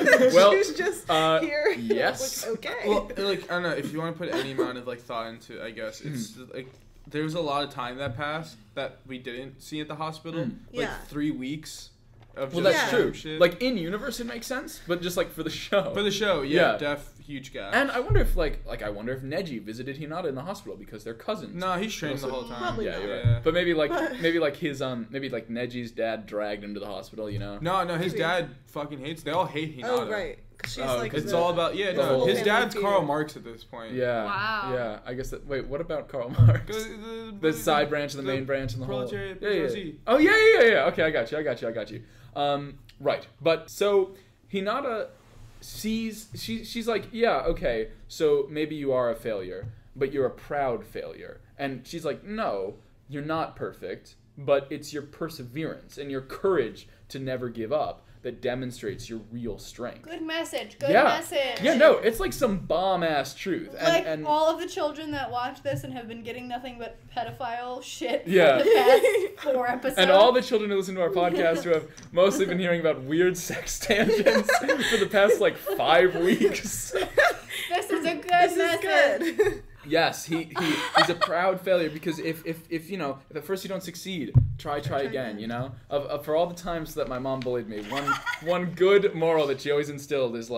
then Well, she's just here. yes. Like, okay. Well, like, I don't know, if you want to put any amount of, like, thought into it, I guess, it's, like, there was a lot of time that passed that we didn't see at the hospital. Like, 3 weeks of just that's true. shit. Like, in universe, it makes sense, but just, like, for the show. For the show, Yeah. huge gap. And I wonder if, I wonder if Neji visited Hinata in the hospital because they're cousins. No, he's trained the whole time. Probably Yeah, not. you're right. But maybe his Neji's dad dragged him to the hospital, you know? No, his dad fucking hates. They all hate Hinata. Oh, right. 'Cause she's like it's the- all about whole his family dad's feud. Karl Marx at this point. Yeah. Wow. Yeah. I guess that. Wait, what about Karl Marx? The side branch and the main branch and the whole. proletariat Yeah. bourgeoisie. Oh yeah. Okay, I got you. Right. But so Hinata sees she's like, yeah, okay, so maybe you are a failure, but you're a proud failure. And she's like, no, you're not perfect, but it's your perseverance and your courage to never give up that demonstrates your real strength. Good message. Good message. Yeah, no, it's like some bomb-ass truth. And all of the children that watch this and have been getting nothing but pedophile shit Yeah. for the past 4 episodes. And all the children who listen to our podcast who have mostly been hearing about weird sex tangents for the past, 5 weeks. This is a good This message. is good. Yes, he's a proud failure because if at first you don't succeed, try again, you know? For all the times that my mom bullied me, one good moral that she always instilled is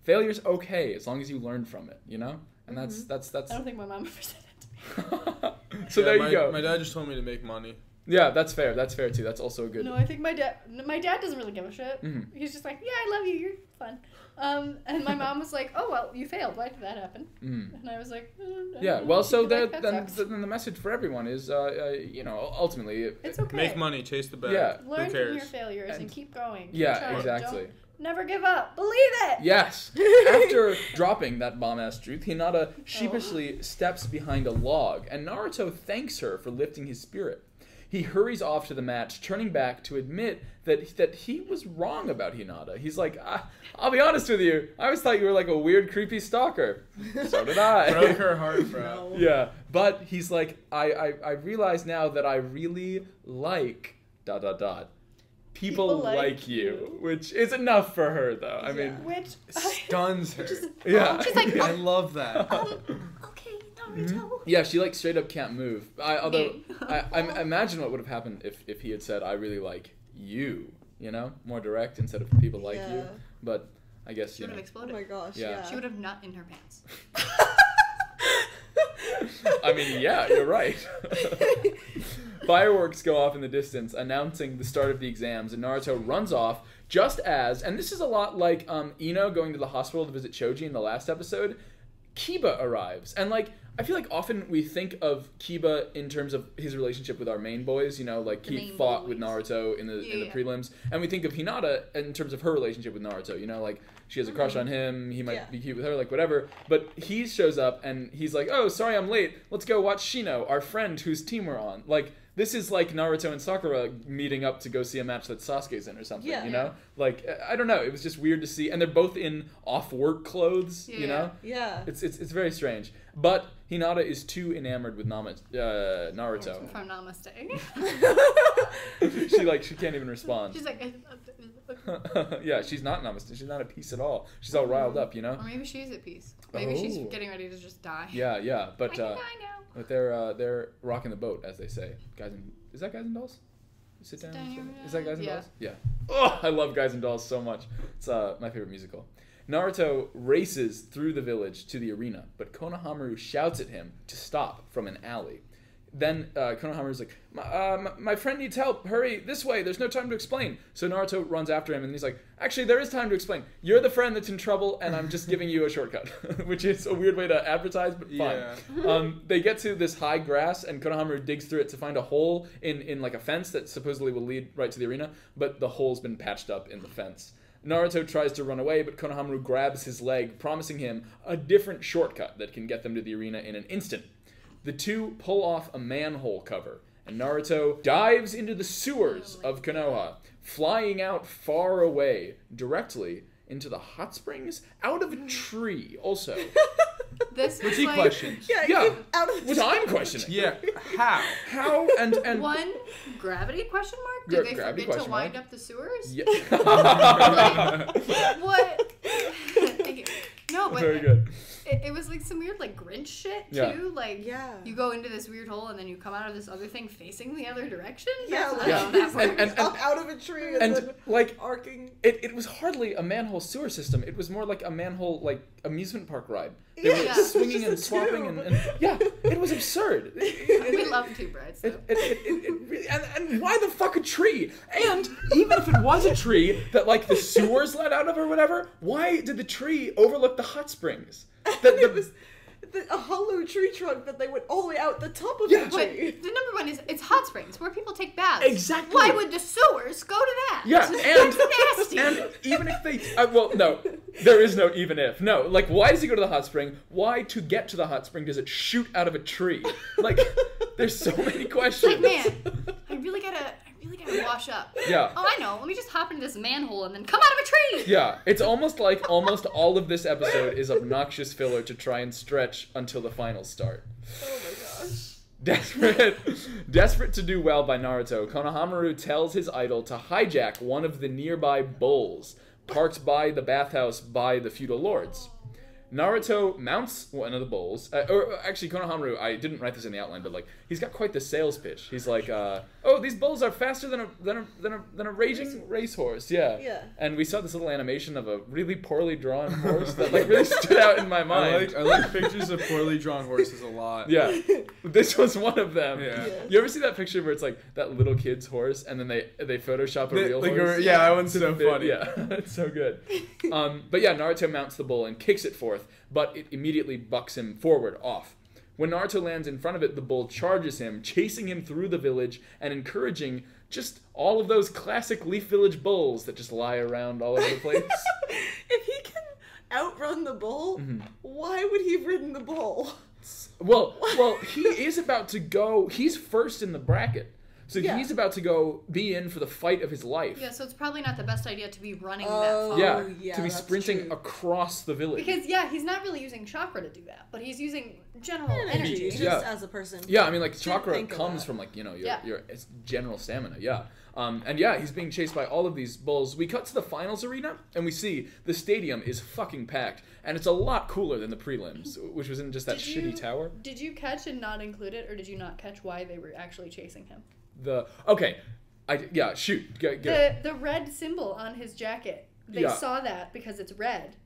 failure's okay as long as you learn from it, you know? And that's I don't think my mom ever said that to me. So there you go. My dad just told me to make money. Yeah, that's fair too. That's also a good. No, I think my dad doesn't really give a shit. Mm-hmm. He's just like, yeah, I love you, you're fun. And my mom was like, oh, well, you failed. Why did that happen? And I was like, I yeah, don't well, know. so Like, then that sucks. the message for everyone is, ultimately, It's okay. Make money, chase the bag. Yeah. Learn Who from cares? your failures and keep going. Keep Yeah, trying. exactly. Don't never give up. Believe it. Yes. After dropping that bomb-ass truth, Hinata sheepishly steps behind a log, and Naruto thanks her for lifting his spirit. He hurries off to the match, turning back to admit that he was wrong about Hinata. He's like, I'll be honest with you, I always thought you were like a weird, creepy stalker. So did I. Broke her heart, bro. Yeah, but he's like, I realize now that I really like ... People like you, which is enough for her, though. I mean, Which Stuns her. yeah. she's like, I love that. okay, Naruto. Yeah, she straight up can't move. I imagine what would have happened if he had said, "I really like you," more direct instead of "people like you." But I guess She would have exploded. Oh my gosh. Yeah. Yeah. She would have nut in her pants. I mean, yeah, you're right. Fireworks go off in the distance, announcing the start of the exams, and Naruto runs off just as, and this is a lot like Ino going to the hospital to visit Choji in the last episode, Kiba arrives. And I feel like often we think of Kiba in terms of his relationship with our main boys, he fought with Naruto in the prelims, and we think of Hinata in terms of her relationship with Naruto, she has a crush on him, he might be cute with her, whatever, but he shows up and he's like, oh, sorry I'm late, let's go watch Shino, our friend whose team we're on. This is like Naruto and Sakura meeting up to go see a match that Sasuke's in or something, you know? I don't know, it was just weird to see, and they're both in off-work clothes, you know? Yeah. It's very strange. But Hinata is too enamored with Naruto. From Namaste. She can't even respond. She's like, Yeah, she's not Namaste. She's not at peace at all. She's all riled up, Or maybe she's at peace. Maybe she's getting ready to just die. Yeah, but I can die now. But they're rocking the boat, as they say. Is that Guys and Dolls? Sit down. Is that Guys and Dolls? Yeah. Oh, I love Guys and Dolls so much. It's my favorite musical. Naruto races through the village to the arena, but Konohamaru shouts at him to stop from an alley. Then Konohamaru's like, my friend needs help. Hurry, this way. There's no time to explain. So Naruto runs after him, and he's like, actually, there is time to explain. You're the friend that's in trouble, and I'm just giving you a shortcut. Which is a weird way to advertise, but fine. Yeah. They get to this high grass, and Konohamaru digs through it to find a hole in a fence that supposedly will lead right to the arena, but the hole's been patched up in the fence. Naruto tries to run away, but Konohamaru grabs his leg, promising him a different shortcut that can get them to the arena in an instant. The two pull off a manhole cover, and Naruto dives into the sewers of Konoha, flying out far away, directly into the hot springs out of a tree, also. This was he like... questions. Yeah. Out of the Which I'm questioning. Yeah. How? How and One, gravity question mark? Did they gravity forget to question wind mark? up the sewers? Yeah. What? Thank you. No, but Very good. It was like some weird like Grinch shit too. Yeah. Like you go into this weird hole and then you come out of this other thing facing the other direction. Yeah, That's like, how that works. and up out of a tree and then like arcing. it was hardly a manhole sewer system. It was more like a manhole like amusement park ride. They were Yeah. swinging and Just a swapping tube. and yeah, it was absurd. We love tube rides though. It really, and why the fuck a tree? And even if it was a tree that like the sewers led out of or whatever, why did the tree overlook the hot springs? It was a hollow tree trunk that they went all the way out the top of the But tree. the number one is it's hot springs where people take baths. Exactly. Why would the sewers go to that? Yeah, That's nasty. and even if they, well, no, there is no even if. No, like, why does he go to the hot spring? Why, to get to the hot spring, does it shoot out of a tree? Like, there's so many questions. Like, man, I really gotta wash up. Yeah. Oh, I know. Let me just hop into this manhole and then come out of a tree. Yeah, it's almost like almost all of this episode is obnoxious filler to try and stretch until the finals start. Oh my gosh. Desperate to do well by Naruto, Konohamaru tells his idol to hijack one of the nearby bulls parked by the bathhouse by the feudal lords. Naruto mounts one of the bulls. Or actually, Konohamaru, I didn't write this in the outline, but like he's got quite the sales pitch. He's like, "Oh, these bulls are faster than a raging racehorse." Yeah. Yeah. And we saw this little animation of a really poorly drawn horse that like really stood out in my mind. I like pictures of poorly drawn horses a lot. Yeah, this was one of them. Yeah. You ever see that picture where it's like that little kid's horse, and then they Photoshop a real horse? Yeah, that one's so funny. Yeah, it's so good. But yeah, Naruto mounts the bull and kicks it forth, but it immediately bucks him forward off. When Naruto lands in front of it, the bull charges him, chasing him through the village and encouraging just all of those classic Leaf Village bulls that just lie around all over the place. If he can outrun the bull, why would he have ridden the bull? Well, he is about to go. He's first in the bracket. So he's about to go be in for the fight of his life. Yeah, so it's probably not the best idea to be running that far. Yeah, to be sprinting across the village. Because, he's not really using chakra to do that, but he's using general energy. Just as a person. Yeah, I mean, like, chakra comes from, like, your it's general stamina, and he's being chased by all of these bulls. We cut to the finals arena, and we see the stadium is fucking packed, and it's a lot cooler than the prelims, which was in just that shitty tower. Did you catch and not include it, or did you not catch why they were actually chasing him? Shoot. The red symbol on his jacket. They saw that because it's red,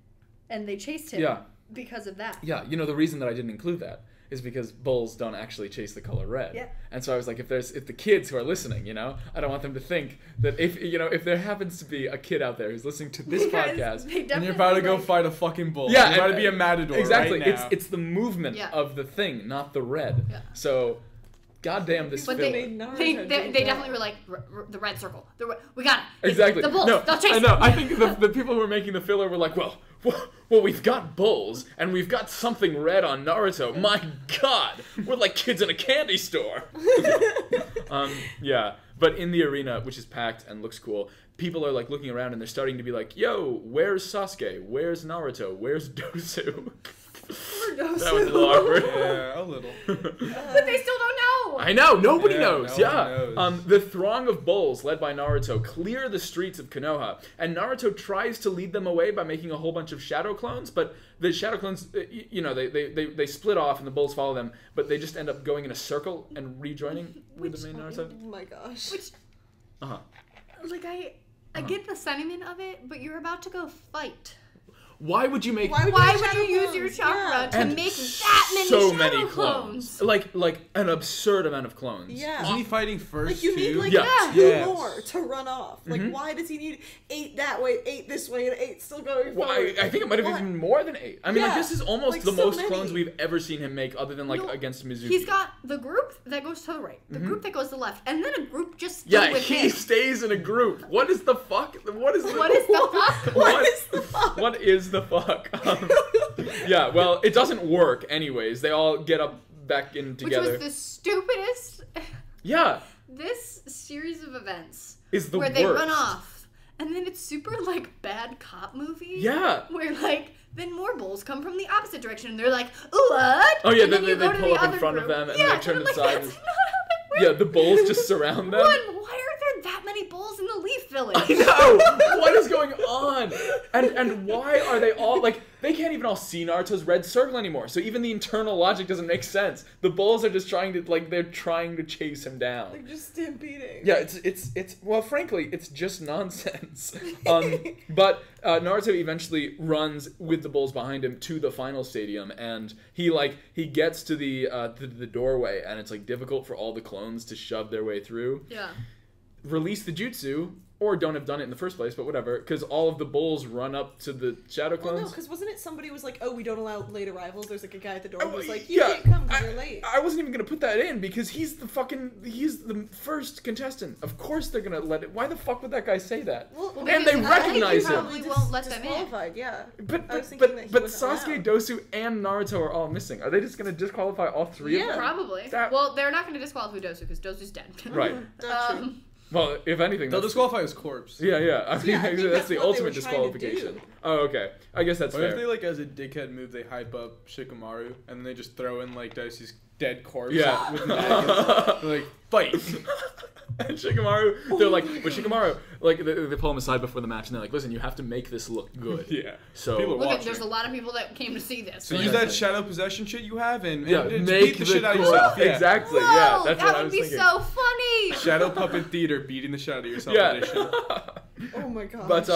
and they chased him because of that. Yeah, the reason that I didn't include that is because bulls don't actually chase the color red. Yeah. And so I was like, if the kids who are listening, I don't want them to think that if there happens to be a kid out there who's listening to this podcast and you're about to go fight a fucking bull. Yeah, you're about to be a matador. Exactly. Right now. It's the movement of the thing, not the red. Yeah. So goddamn this but filler. They definitely were like, the red circle. We got it. Exactly. The bulls. No, they'll chase I know. I think the people who were making the filler were like, well, we've got bulls, and we've got something red on Naruto. My God, we're like kids in a candy store. But in the arena, which is packed and looks cool, people are like looking around and they're starting to be like, yo, where's Sasuke? Where's Naruto? Where's Dosu? That was a little awkward. Yeah, a little. But they still don't know. I know. Nobody knows. No one knows. The throng of bulls led by Naruto clear the streets of Konoha, and Naruto tries to lead them away by making a whole bunch of shadow clones. But the shadow clones, they split off, and the bulls follow them. But they just end up going in a circle and rejoining with the main Naruto. Oh my gosh. Like I get the sentiment of it, but you're about to go fight. Why would you make? Why would you use your chakra to make that many shadow clones? Like an absurd amount of clones. Yeah. Isn't he fighting first? Like you need two more to run off. Like why does he need 8 that way, 8 this way, and 8 still going forward? I think it might have been more than 8. I mean, like this is almost like the so most many. clones we've ever seen him make, other than like against Mizuki. He's got the group that goes to the right, the group that goes to the left, and then a group just with him. He stays in a group. What is the fuck? What is the fuck? What is the fuck? Well, it doesn't work anyways. They all get up back in together. Which was the stupidest. Yeah. This series of events is the where worst. they run off, and then it's super like bad cop movie. Yeah. Where like then more bulls come from the opposite direction, and they're like, what? Oh yeah, and then they pull up in front of them, and they turn aside. Yeah, the bulls just surround them. Why are there that many bulls in the Leaf Village? I know! What is going on? And why are they all, like, they can't even all see Naruto's red circle anymore, so even the internal logic doesn't make sense. The bulls are just trying to, like, they're trying to chase him down. They're just stampeding. Yeah, it's well, frankly, it's just nonsense. But Naruto eventually runs with the bulls behind him to the final stadium, and he gets to the doorway, and it's like difficult for all the clones to shove their way through. Yeah. Release the jutsu, or don't have done it in the first place, but whatever, because all of the bulls run up to the shadow clones. Well, no, because wasn't it somebody was like, oh, we don't allow late arrivals? There's like a guy at the door who was like, you yeah, can't come because you're late. I wasn't even going to put that in, because he's the first contestant. Of course they're going to let it. Why the fuck would that guy say that? Well, and they recognize him. Probably won't let them in. Yeah. But Sasuke, Dosu, and Naruto are all missing. Are they just going to disqualify all three of them? Yeah, probably. Well, they're not going to disqualify Dosu, because Dosu's dead. Right. That's true. Well, if anything, they'll disqualify his corpse. Yeah. I mean, that's the ultimate they were disqualification. Oh, okay. I guess that's fair. If they, like, as a dickhead move, they hype up Shikamaru, and then they just throw in, like, Dicey's dead corpse. Yeah. With maggots. They're like, fight. And Shikamaru, they're like, but Shikamaru, like, they pull him aside before the match, and they're like, listen, you have to make this look good. Yeah. So look, there's a lot of people that came to see this. So use that shadow possession shit you have, and make beat the shit out of yourself. Yeah. Exactly. Whoa, yeah, that's what I was thinking. That would be so funny. Shadow puppet theater, beating the shit out of yourself edition. Oh my god. But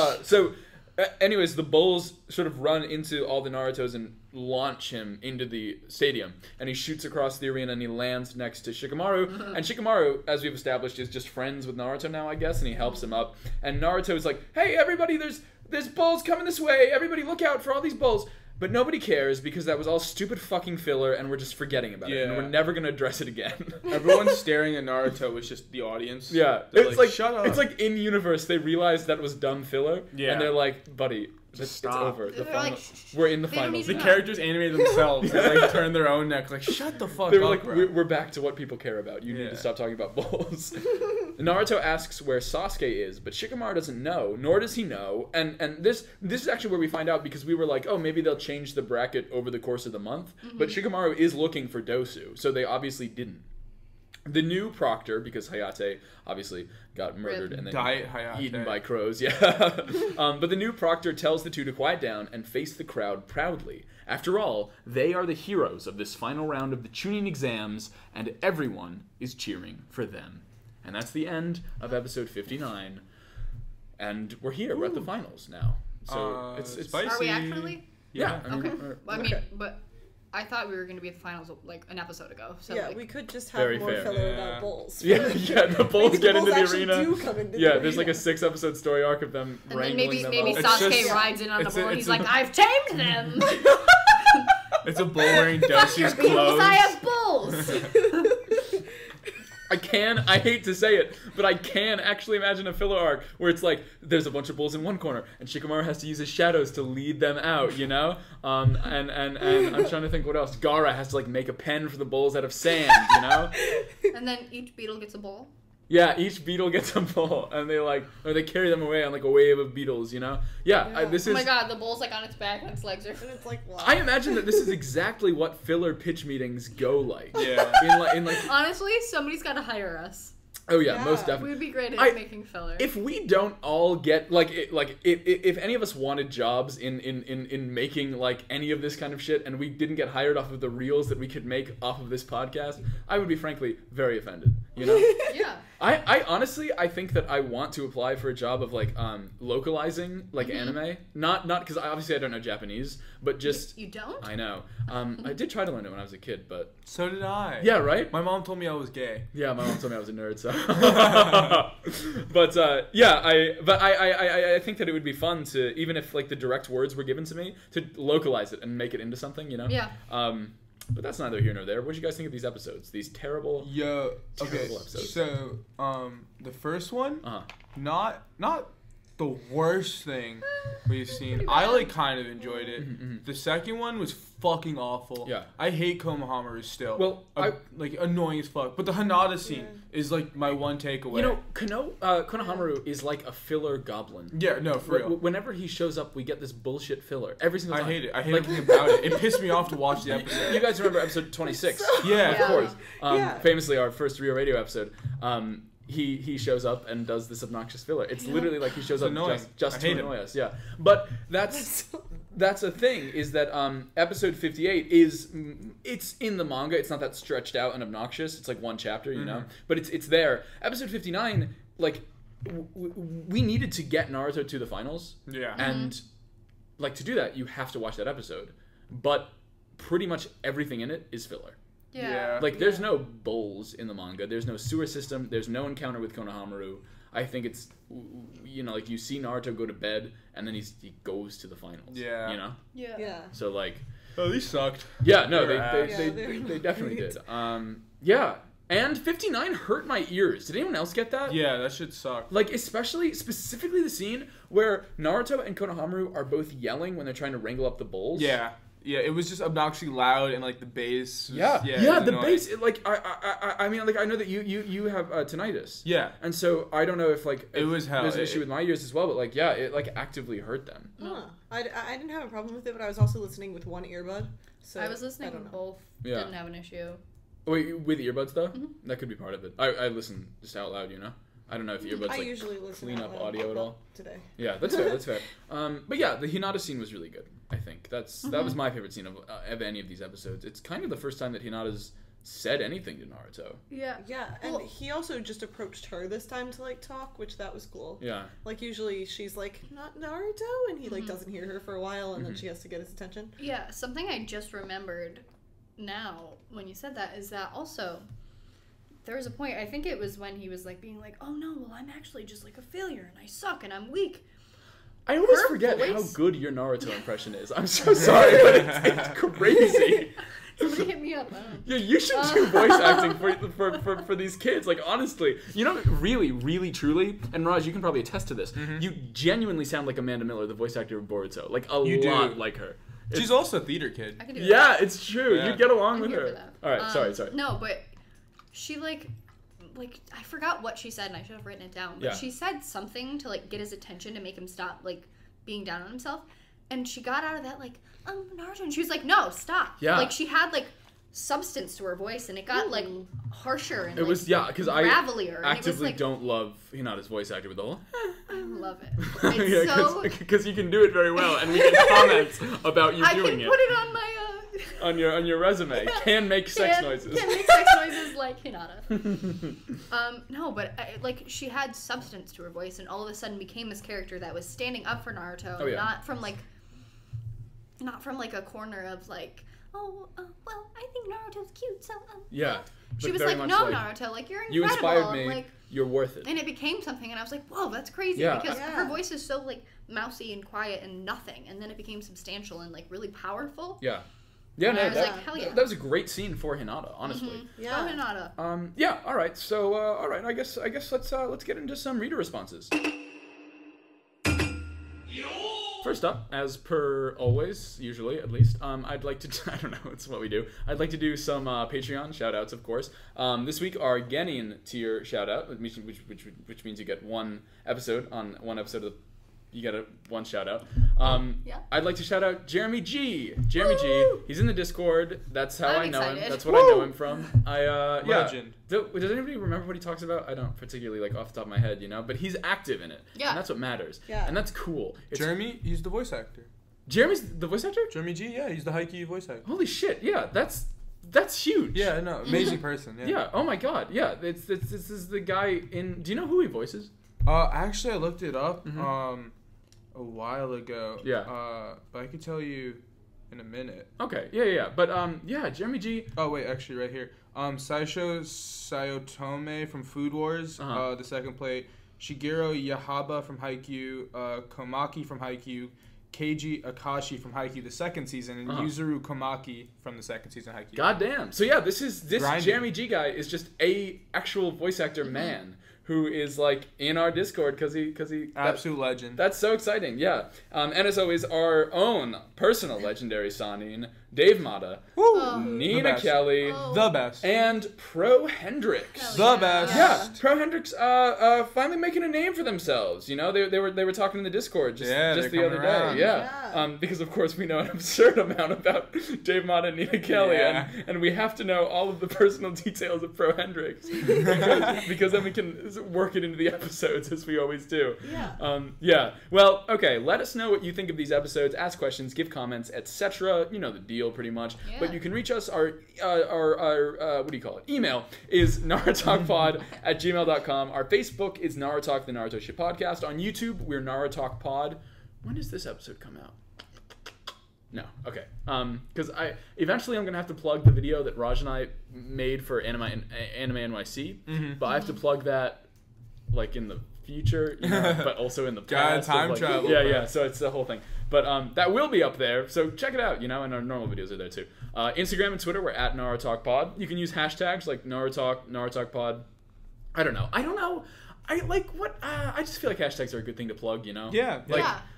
anyways, the bulls sort of run into all the Narutos and launch him into the stadium, and he shoots across the arena and he lands next to Shikamaru. And Shikamaru, as we've established, is just friends with Naruto now, I guess, and he helps him up. And Naruto's like, hey everybody, there's bulls coming this way, everybody look out for all these bulls. But nobody cares, because that was all stupid fucking filler, and we're just forgetting about it, and we're never gonna address it again. Everyone staring at Naruto was just the audience. Yeah, they're it's like shut up. It's like in universe they realized that was dumb filler, and they're like, buddy, it's over. We're in the finals. The characters animated themselves. They like turned their own neck. Like, shut the fuck up. They were like, bro. we're back to what people care about. You need to stop talking about bulls. Naruto asks where Sasuke is, but Shikamaru doesn't know, nor does he know. And this is actually where we find out, because we were like, oh, maybe they'll change the bracket over the course of the month. But Shikamaru is looking for Dosu, so they obviously didn't. The new proctor, because Hayate obviously got murdered and then eaten by crows, but the new proctor tells the two to quiet down and face the crowd proudly. After all, they are the heroes of this final round of the Chunin exams, and everyone is cheering for them. And that's the end of episode 59. And we're here. We're at the finals now. So it's spicy. Are we actually? Yeah. But I thought we were going to be at the finals like an episode ago. So yeah, we could just have more filler about bulls. Yeah, the bulls get into the arena. There's like a 6-episode story arc of them wrangling them. Maybe Sasuke rides in on a bull and he's like, I've tamed them! It's a bull wearing Dosu's clothes. I have bulls! I hate to say it, but I can actually imagine a filler arc where it's like, there's a bunch of bulls in one corner, and Shikamaru has to use his shadows to lead them out, you know? And I'm trying to think what else. Gaara has to, like, make a pen for the bulls out of sand, you know? And then each beetle gets a bull? Yeah, each beetle gets a bull, and they carry them away on, like, a wave of beetles, you know? This is... Oh my god, the bull's, like, on its back and its legs are... And it's like, wow. I imagine that this is exactly what filler pitch meetings go like. Yeah. In like... Honestly, somebody's got to hire us. Oh yeah, most definitely. We'd be great at making filler. If we don't all get if any of us wanted jobs in making like any of this kind of shit, and we didn't get hired off of the reels that we could make off of this podcast, I would be frankly very offended. You know? Yeah. I honestly think that I want to apply for a job of like localizing like anime. Not because obviously I don't know Japanese, but just you don't? I know. I did try to learn it when I was a kid, but so did I. Yeah, right? My mom told me I was gay. Yeah, my mom told me I was a nerd, so I think that it would be fun to, even if like the direct words were given to me, to localize it and make it into something, you know? Yeah. But that's neither here nor there. What did you guys think of these episodes? These terrible episodes. So, the first one, not the worst thing we've seen. I like kind of enjoyed it. The second one was fucking awful. Yeah. I hate Konohamaru still. Well, like annoying as fuck. But the Hinata scene is like my one takeaway. You know, Konohamaru is like a filler goblin. Yeah, no, for real. Whenever he shows up, we get this bullshit filler every single time. I hate it. I hate everything about it. It pissed me off to watch the episode. You guys remember episode 26? Yeah, of course. Yeah. Famously, our first Rio Radio episode. He shows up and does this obnoxious filler. It's literally like he shows up just to annoy us. Yeah, but that's a thing, is that episode 58 it's in the manga. It's not that stretched out and obnoxious. It's like one chapter, you know, but it's there. Episode 59, like we needed to get Naruto to the finals. Yeah, and like to do that, you have to watch that episode. But pretty much everything in it is filler. Yeah. Like, there's no bowls in the manga. There's no sewer system. There's no encounter with Konohamaru. I think it's, you know, like, you see Naruto go to bed, and then he goes to the finals. Yeah. You know? Yeah. So, like... Oh, these sucked. Yeah, no, they definitely did. Yeah. And 59 hurt my ears. Did anyone else get that? Yeah, that shit sucked. Like, specifically the scene where Naruto and Konohamaru are both yelling when they're trying to wrangle up the bowls. Yeah. Yeah, it was just obnoxiously loud, and like the bass. Was, yeah, the annoying. bass. I mean, like I know that you have tinnitus. Yeah, and so I don't know if like it was hell. There's an issue with my ears as well, but like it like actively hurt them. I didn't have a problem with it, but I was also listening with one earbud. So I was listening with both. Yeah. Didn't have an issue. Wait, with earbuds though? That could be part of it. I listen just out loud, you know. I don't know if earbuds I usually listen clean up audio at all. Today. Yeah, that's fair. That's fair. But yeah, the Hinata scene was really good. I think that was my favorite scene of any of these episodes. It's kind of the first time that Hinata's said anything to Naruto. Yeah, and he also just approached her this time to like talk, which that was cool. Yeah, like usually she's like, not Naruto, and he like doesn't hear her for a while, and then she has to get his attention. Yeah, something I just remembered now when you said that is that also there was a point, I think it was when he was like being like, oh no, well I'm actually just like a failure and I suck and I'm weak. I always forget how good your Naruto impression is. I'm so sorry, but it's crazy. Somebody hit me up. Yeah, you should do voice acting for these kids. Like, honestly, you know, really, really, truly, and Raj, you can probably attest to this. You genuinely sound like Amanda Miller, the voice actor of Boruto. Like, a lot like her. She's also a theater kid. I can do that. Yeah, it's true. Yeah. You get along with her. That. All right, sorry. No, but she like I forgot what she said, and I should have written it down. But she said something to like get his attention to make him stop like being down on himself, and she got out of that like, Naruto, and she was like, no, stop. Yeah. Like she had like substance to her voice, and it got like harsher and it was because I actively like, don't love Hinata's voice actor with the whole. I love it. It's because you can do it very well, and we get comments about you doing it. I can put it on my on your resume. Can make sex noises. Can make sex noises like Hinata. No, but like she had substance to her voice, and all of a sudden became this character that was standing up for Naruto, not from like a corner of like, well, I think Naruto's cute, so yeah. She was like, no, Naruto, like you're incredible. You inspired me. Like, you're worth it. And it became something, and I was like, whoa, that's crazy. Yeah. Because her voice is so like mousy and quiet and nothing, and then it became substantial and like really powerful. Yeah. Yeah, and no, hell yeah. That was a great scene for Hinata, honestly. Yeah, Hinata. Yeah. All right. So, all right. I guess let's get into some reader responses. First up, as per always, usually at least, I'd like to, I don't know, it's what we do. I'd like to do some Patreon shout-outs, of course. This week, our Genin tier shout-out, which means you get one episode of the, you get one shout-out. I'd like to shout-out Jeremy G. Jeremy G. He's in the Discord. That's how I know him. That's what I know him from. Legend. Does anybody remember what he talks about? I don't particularly, like, off the top of my head, you know? But he's active in it. Yeah. And that's what matters. Yeah. And that's cool. Jeremy, he's the voice actor. Jeremy's the voice actor? Jeremy G, yeah, he's the Haikyuu voice actor. Holy shit, yeah, that's huge. Yeah, no, amazing person, yeah. Yeah, oh my god, yeah, this is the guy in, do you know who he voices? Actually, I looked it up, a while ago. Yeah. But I could tell you in a minute. Okay, yeah, but, Jeremy G. Oh, wait, actually, right here. Saisho Sayotome from Food Wars, the second play. Shigeru Yahaba from Haikyuu, Komaki from Haikyuu, Keiji Akashi from Haikyuu the second season, and Yuzuru Komaki from the second season of Haikyuu. God damn. So yeah, this Jeremy G guy is just a actual voice actor man who is like in our Discord because he absolute legend. That's so exciting, yeah. And as always, our own personal legendary Sanin, Dave Mata, Nina Kelly, the best, and Pro Hendrix, the best. Yeah, Pro Hendrix finally making a name for themselves. You know, they were talking in the Discord just the other day. Yeah. Because of course we know an absurd amount about Dave Mata and Nina Kelly, and we have to know all of the personal details of Pro Hendrix because then we can work it into the episodes as we always do. Yeah. Well, okay. Let us know what you think of these episodes. Ask questions, give comments, etc. You know the deal, pretty much. Yeah. But you can reach us. Our what do you call it? Email is narutalkpod@gmail.com. Our Facebook is NaruTalk, the Naruto ShipPodcast. On YouTube, we're NaruTalk Pod. When does this episode come out? No. Okay. Because eventually I'm gonna have to plug the video that Raj and I made for Anime NYC, but I have to plug that like in the future, you know, but also in the past. Time travel. Yeah. So it's the whole thing. But that will be up there, so check it out, you know, and our normal videos are there too. Instagram and Twitter, we're at NaruTalkPod. You can use hashtags like NaruTalk, NaruTalkPod. I don't know. I just feel like hashtags are a good thing to plug, you know? Yeah.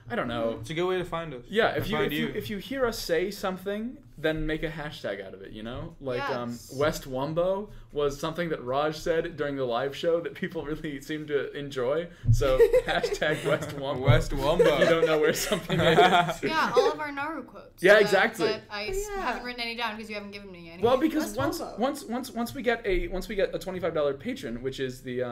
I don't know. It's a good way to find us. Yeah, if you hear us say something, then make a hashtag out of it, you know? Like, West Wumbo was something that Raj said during the live show that people really seemed to enjoy. So, hashtag West Wumbo. West Wumbo. You don't know where something is. Yeah, all of our Naru quotes. Yeah, exactly. But I haven't written any down because you haven't given me any. Well, because once we get a $25 patron, which is the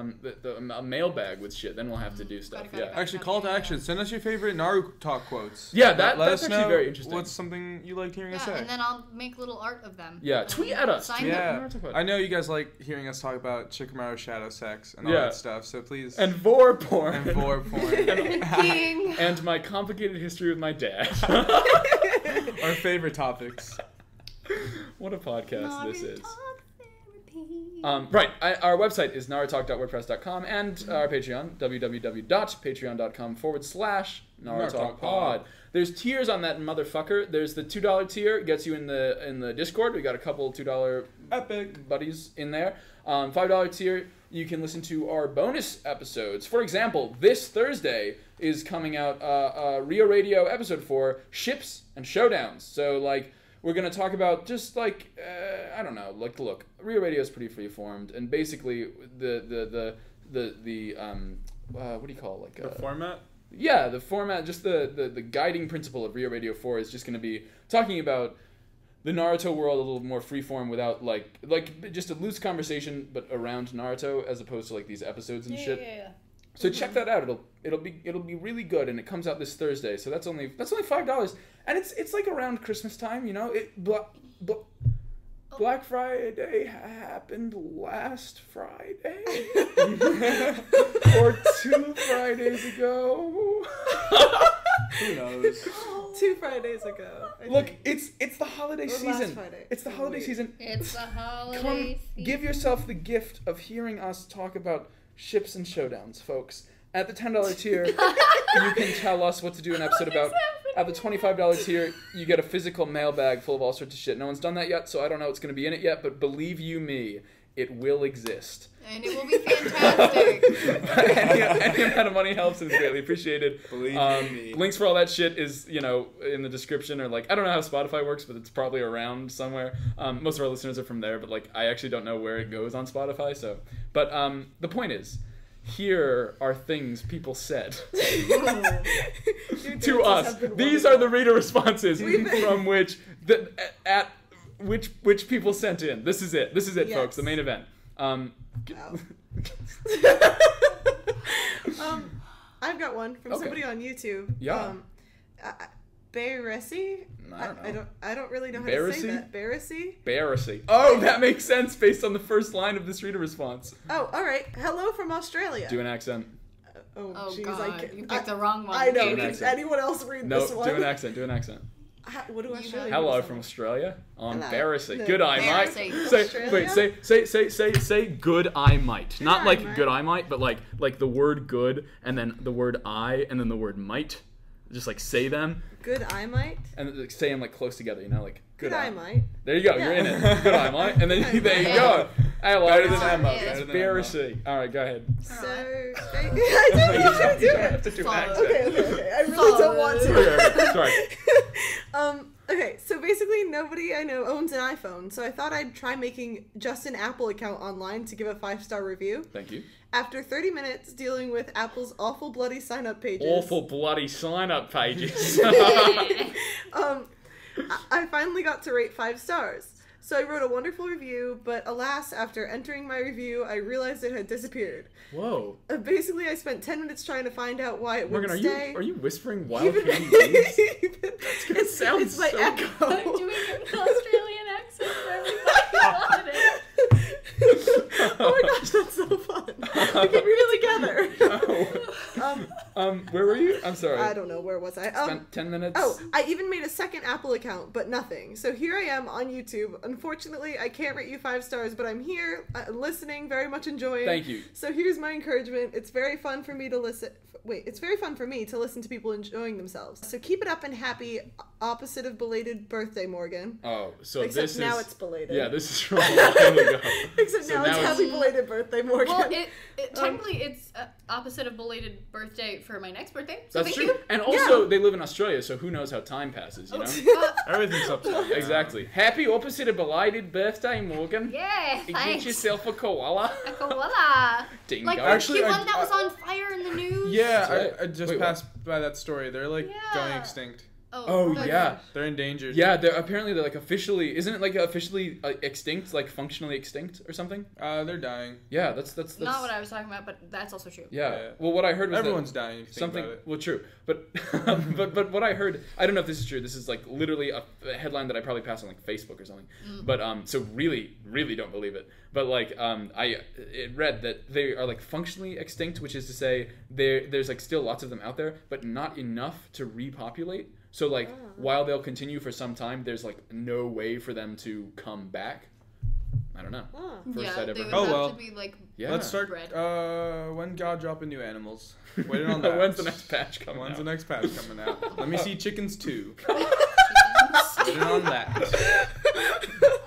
mailbag with shit, then we'll have to do stuff. Actually, call to action. Send us your favorite NaruTalk quotes. Yeah, that's actually know very interesting. What's something you liked hearing us say? And then I'll make little art of them. Yeah, tweet at us. I know you guys like hearing us talk about Shikamaru shadow sex and all that stuff, so please. And vor porn. And my complicated history with my dad. Our favorite topics. What a podcast this is. Right, our website is narutalk.wordpress.com and our Patreon, www.patreon.com/NaruTalkPod. There's tiers on that motherfucker. There's the $2 tier, gets you in the Discord. We got a couple $2 epic buddies in there. $5 tier, you can listen to our bonus episodes. For example, this Thursday is coming out Rio Radio episode 4, Ships and Showdowns. So like, we're going to talk about just like, I don't know, like, look, Rio Radio is pretty free-formed, and basically the what do you call it? Like, the format? Yeah, the format, just the guiding principle of Rio Radio 4 is just going to be talking about the Naruto world a little more freeform without like just a loose conversation, but around Naruto as opposed to like these episodes and shit. Yeah. So check that out. It'll be really good, and it comes out this Thursday. So that's only $5, and it's like around Christmas time, you know. Black Friday happened last Friday, or 2 Fridays ago. Who knows? 2 Fridays ago. Look, it's the holiday season. Last Friday. It's the holiday season. It's the holiday season. Give yourself the gift of hearing us talk about ships and showdowns, folks. At the $10 tier, you can tell us what to do an episode about. At the $25 tier, you get a physical mailbag full of all sorts of shit. No one's done that yet, so I don't know what's going to be in it yet, but believe you me, it will exist. And it will be fantastic. Any amount of money helps and is greatly appreciated. Believe me. Links for all that shit is, you know, in the description, or like, I don't know how Spotify works, but it's probably around somewhere. Most of our listeners are from there, but like, I actually don't know where it goes on Spotify, so. But the point is, here are things people said to us. These are the reader responses from which people sent in. This is it, yes. Folks, the main event. I've got one from somebody on YouTube. Yeah. Baresi? I don't really know how to say that. Baresi? Baresi. Oh, that makes sense based on the first line of this reader response. Oh, all right. Hello from Australia. Do an accent. Oh jeez, God. You picked the wrong one. I know. Can anyone else read this one? Do an accent. What do Australia? Hello from Australia. On Baresi. No. Good I might. Say good I might. Not like good I might, but like the word good and then the word I and then the word might. just like say them. Good eye might. And like, say them like close together, you know, like good eye might. There you go, you're in it. Good eye might. And then there you go. I love Better than Emma. Conspiracy. All right, go ahead. So I don't know how to do it. Have to do an Okay. I really don't want to. Sorry. Okay, so basically nobody I know owns an iPhone, so I thought I'd try making just an Apple account online to give a 5-star review. Thank you. After 30 minutes dealing with Apple's awful bloody sign-up pages. Awful bloody sign-up pages. I finally got to rate 5 stars. So I wrote a wonderful review, but alas, after entering my review, I realized it had disappeared. Whoa. Basically, I spent 10 minutes trying to find out why it wouldn't stay. Are you whispering wild human beings? It sounds it's my so echo. I'm doing an Australian accent for everybody on it. Oh my gosh, that's so fun. We can read it together. Where were you? I'm sorry. I don't know, where was I? Spent 10 minutes. Oh, I even made a second Apple account, but nothing. So here I am on YouTube. Unfortunately, I can't rate you 5 stars, but I'm here, listening, very much enjoying. Thank you. So here's my encouragement. It's very fun for me to listen. It's very fun for me to listen to people enjoying themselves. So keep it up and happy. Opposite of belated birthday, Morgan. Oh, so Except this is... now it's belated. Yeah, this is from a while ago. Except now it's happy belated birthday, Morgan. Well, technically it's opposite of belated birthday for my next birthday. So That's thank true. you. And also, they live in Australia, so who knows how time passes, you know? Everything's upside down. Exactly. Happy opposite of belated birthday, Morgan. Yeah, Get thanks. yourself a koala. A koala. Dingo. Like the Actually, cute I- one that was on fire in the news. Yeah, right. I just Wait, passed by that story. They're like going Yeah. extinct. Oh, okay. yeah. They're endangered. Yeah, they're like officially, isn't it like officially extinct, like functionally extinct or something? They're dying. Yeah, that's Not what I was talking about, but that's also true. Yeah. Yeah. Well, what I heard was Everyone's that dying. If you think something. about it. Well, true, but but what I heard, I don't know if this is true. This is like literally a headline that I probably passed on like Facebook or something. But so really don't believe it. But like it read that they are like functionally extinct, which is to say there's like still lots of them out there, but not enough to repopulate. So like while they'll continue for some time, there's like no way for them to come back. I don't know. First Yeah, I'd they ever would heard. have well. to be like Yeah. Let's start. Bread. When God dropping new animals. Waiting on that. When's the next patch coming When's out? the next patch coming out? Let me see chickens 2. Waiting on that.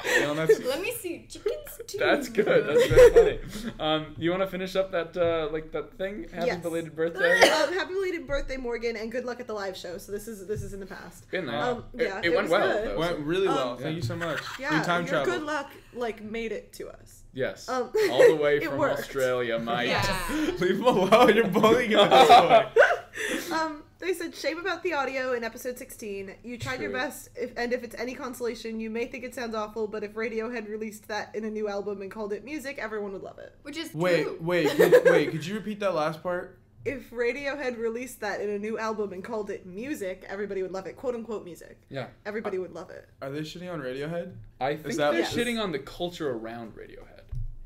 Waiting on that. Let me see chickens too. That's good. That's very funny. You want to finish up that like that thing? Happy Yes. belated birthday. Happy belated birthday, Morgan, and good luck at the live show. So this is in the past. Been there. Yeah, it went was well. good. Though, Went so- really well. Yeah. Thank you so much. Yeah, We time your travel. good luck made it to us. Yes. Um, All the way it from worked. Australia, mate. Yeah. Leave them alone. You're bullying them at this point. They said shame about the audio in episode 16. You tried your True. best, and if it's any consolation, you may think it sounds awful, but if Radiohead released that in a new album and called it music, everyone would love it. Which is Wait, true. wait, could you repeat that last part? If Radiohead released that in a new album and called it music, everybody would love it. Quote unquote music. Yeah. Everybody would love it. Are they shitting on Radiohead? I think that- they're Yes. shitting on the culture around Radiohead.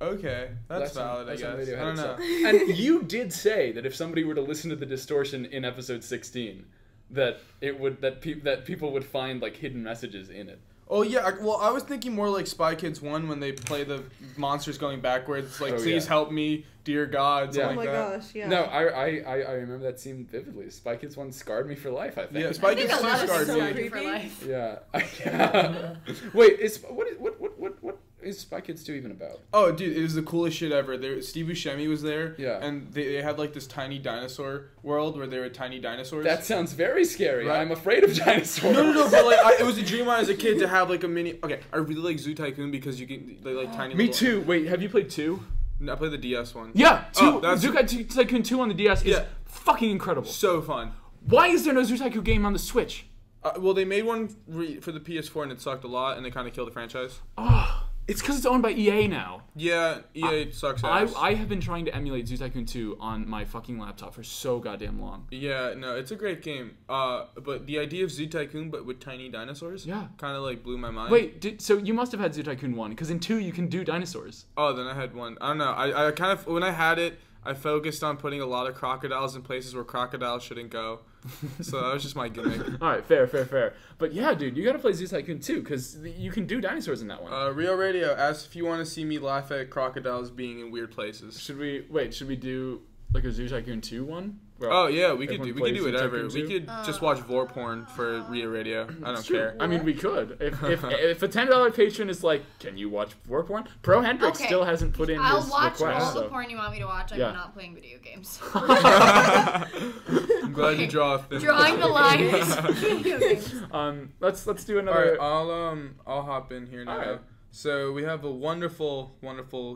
Okay, that's valid, I That's on guess. Radiohead I don't know. itself. And you did say that if somebody were to listen to the distortion in episode 16, that it would that people would find like hidden messages in it. Oh yeah, I was thinking more like Spy Kids 1 when they play the monsters going backwards. It's like, Oh, please yeah. help me, dear God. Yeah. Oh Like my that. gosh, yeah. No, I remember that scene vividly. Spy Kids 1 scarred me for life, I think. Yeah, Spy I think Kids a 2 lot of scarred things me. are for Creepy. life. Yeah. Yeah. Wait, what is Spy Kids 2 even about? Oh, dude, it was the coolest shit ever. Steve Buscemi was there. Yeah. And they had like this tiny dinosaur world where there were tiny dinosaurs. That sounds very scary. Right. I'm afraid of dinosaurs. No, but like it was a dream when I was a kid to have like a mini. Okay, I really like Zoo Tycoon because you can they like tiny. Me little- too. Wait, have you played 2? No, I played the DS one. Yeah, 2. Oh, that's- Zoo Tycoon 2 on the DS is Yeah. fucking incredible. So fun. Why is there no Zoo Tycoon game on the Switch? Well, they made one for the PS4 and it sucked a lot, and they kind of killed the franchise. Oh, it's because it's owned by EA now. Yeah, EA sucks ass. I have been trying to emulate Zoo Tycoon 2 on my fucking laptop for so goddamn long. Yeah, no, it's a great game. But the idea of Zoo Tycoon, but with tiny dinosaurs, Yeah. kind of like blew my mind. Wait, so you must have had Zoo Tycoon 1, because in 2 you can do dinosaurs. Oh, then I had one. I don't know. I kind of when I had it, I focused on putting a lot of crocodiles in places where crocodiles shouldn't go. So that was just my gimmick. Alright, fair. But yeah, dude, you gotta play Zoo Tycoon 2, because you can do dinosaurs in that one. Real Radio asks if you want to see me laugh at crocodiles being in weird places. Should we do like a Zoo Tycoon 2 one? Oh yeah, we could do whatever. We could just watch vor porn for Ria Radio. I don't care. I mean, we could. If a $10 patron is like, can you watch vor porn? Pro Hendrick still hasn't put in his request. I'll watch all the porn you want me to watch. I'm not playing video games. I'm glad you draw a thin drawing the line is video games. Let's do another. All right, I'll hop in here now. Right. So we have a wonderful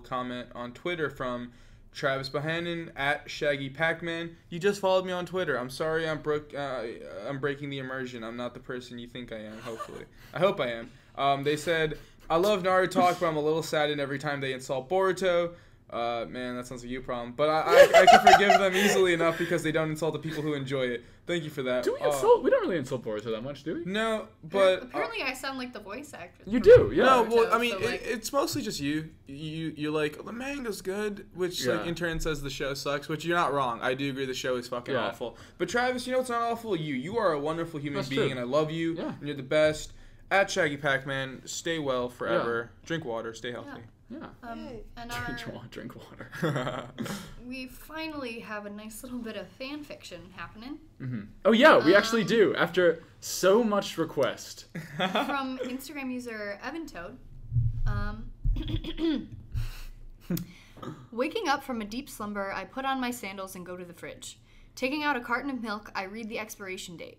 comment on Twitter from Travis Bohannon at Shaggy Pac-Man. You just followed me on Twitter. I'm sorry I'm breaking the immersion. I'm not the person you think I am, hopefully. I hope I am. They said, I love NaruTalk, but I'm a little saddened every time they insult Boruto. Man, that sounds like you problem. But I can forgive them easily enough because they don't insult the people who enjoy it. Thank you for that. Do we insult? We don't really insult Boruto that much, do we? No, but apparently I sound like the voice actor. You do, yeah. No, well, I mean, so it's mostly just you. You're like, the manga's good, which like in turn says the show sucks, which you're not wrong. I do agree the show is fucking awful. But Travis, you know it's not awful? You are a wonderful human being, and I love you, and you're the best. At Shaggy Pac-Man, stay well forever. Drink water, stay healthy. Yeah. And drink water. We finally have a nice little bit of fan fiction happening. Mm-hmm. Oh yeah, we actually do. After so much request. From Instagram user Evan Toad. Waking up from a deep slumber, I put on my sandals and go to the fridge. Taking out a carton of milk, I read the expiration date.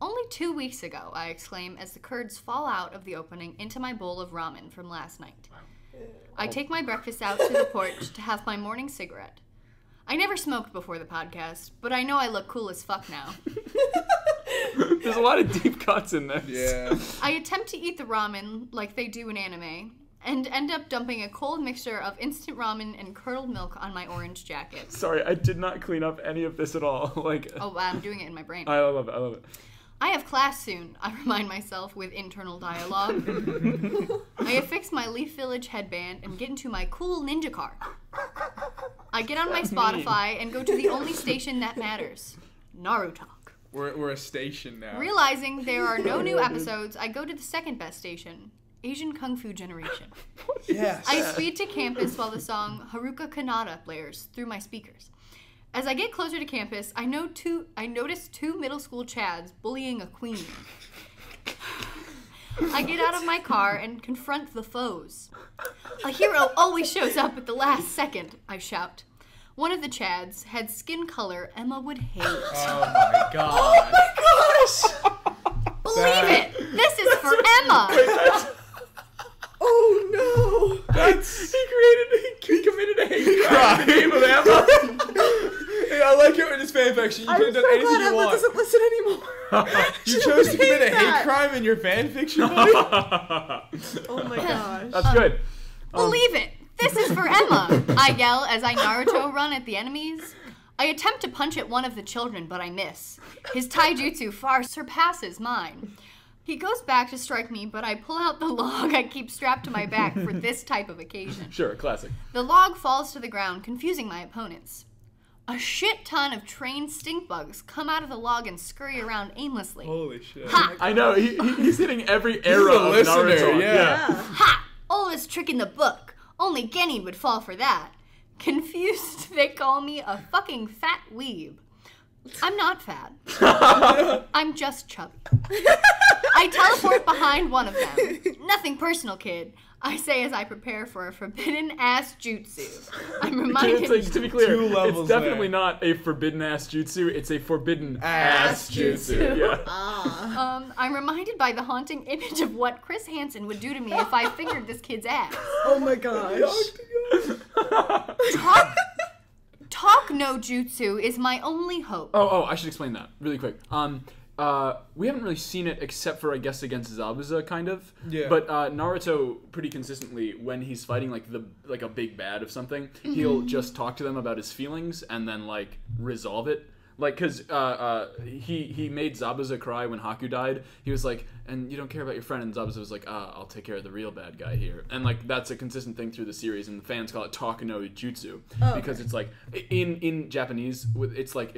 Only 2 weeks ago, I exclaim as the curds fall out of the opening into my bowl of ramen from last night. I take my breakfast out to the porch to have my morning cigarette. I never smoked before the podcast, but I know I look cool as fuck now. There's a lot of deep cuts in this. Yeah. I attempt to eat the ramen like they do in anime, and end up dumping a cold mixture of instant ramen and curdled milk on my orange jacket. Sorry, I did not clean up any of this at all. Oh, I'm doing it in my brain. I love it. I have class soon, I remind myself with internal dialogue. I affix my Leaf Village headband and get into my cool ninja car. I get on my Spotify and go to the only station that matters, NaruTalk. We're a station now. Realizing there are no new episodes, I go to the second best station, Asian Kung Fu Generation. Yes. I speed to campus while the song Haruka Kanata blares through my speakers. As I get closer to campus, I notice two middle school chads bullying a queen. I get out of my car and confront the foes. A hero always shows up at the last second, I shout. One of the chads had skin color Emma would hate. Oh my god. Oh my gosh! Believe it! This is for Emma! Oh no! He committed a hate crime. Name of Emma. Hey, I like it in this fanfiction. You could have done anything you Emma want. doesn't listen anymore. You chose to commit a hate crime in your fanfiction, buddy? Oh my gosh. That's good. Believe it! This is for Emma! I yell as I Naruto run at the enemies. I attempt to punch at one of the children, but I miss. His taijutsu far surpasses mine. He goes back to strike me, but I pull out the log I keep strapped to my back for this type of occasion. Sure, classic. The log falls to the ground, confusing my opponents. A shit ton of trained stink bugs come out of the log and scurry around aimlessly. Holy shit. Ha! I know, he's hitting every era of listener, Naruto. yeah. Ha! Oldest trick in the book. Only Genny would fall for that. Confused, they call me a fucking fat weeb. I'm not fat. I'm just chubby. I teleport behind one of them. Nothing personal, kid. I say as I prepare for a forbidden-ass jutsu. I'm reminded... To be clear, Two levels it's definitely not a forbidden-ass jutsu, it's a forbidden-ass jutsu. Yeah. I'm reminded by the haunting image of what Chris Hansen would do to me if I fingered this kid's ass. Oh my gosh. Talk no jutsu is my only hope. Oh, I should explain that really quick. We haven't really seen it except for, I guess, against Zabuza, kind of. Yeah. But Naruto, pretty consistently, when he's fighting like a big bad of something, he'll just talk to them about his feelings and then resolve it. Because he made Zabuza cry when Haku died. He was like, and you don't care about your friend. And Zabuza was like, I'll take care of the real bad guy here. And that's a consistent thing through the series. And the fans call it Talk no Jutsu. Because it's like, in Japanese, it's like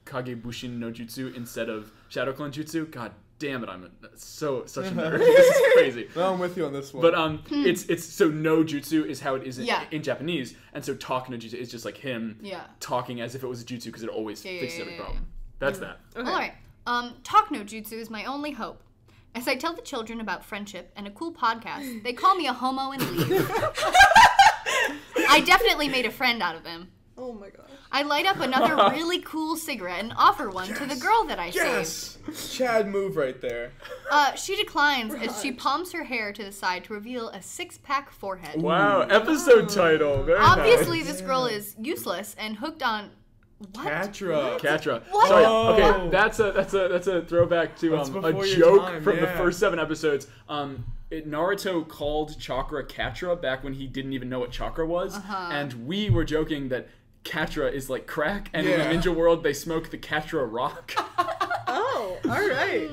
Kagebushin no Jutsu instead of Shadow Clone Jutsu. God damn it, I'm such a nerd. This is crazy. No, I'm with you on this one. But it's so no jutsu is how it is in Japanese, and so talk no jutsu is just like him talking as if it was a jutsu because it always fixes every problem. That's that. Okay. All right. Talk no jutsu is my only hope. As I tell the children about friendship and a cool podcast, they call me a homo and leave. I definitely made a friend out of him. Oh my gosh. I light up another really cool cigarette and offer one to the girl that I saved. Chad move right there. She declines as she palms her hair to the side to reveal a 6-pack forehead. Wow, episode title. Very Obviously, nice. this girl is useless and hooked on... What? Catra. What? Sorry. Okay, that's a throwback to a joke from the first 7 episodes. Naruto called chakra Catra back when he didn't even know what chakra was, and we were joking that Catra is like crack, and in the ninja world they smoke the Catra rock. Oh, all right.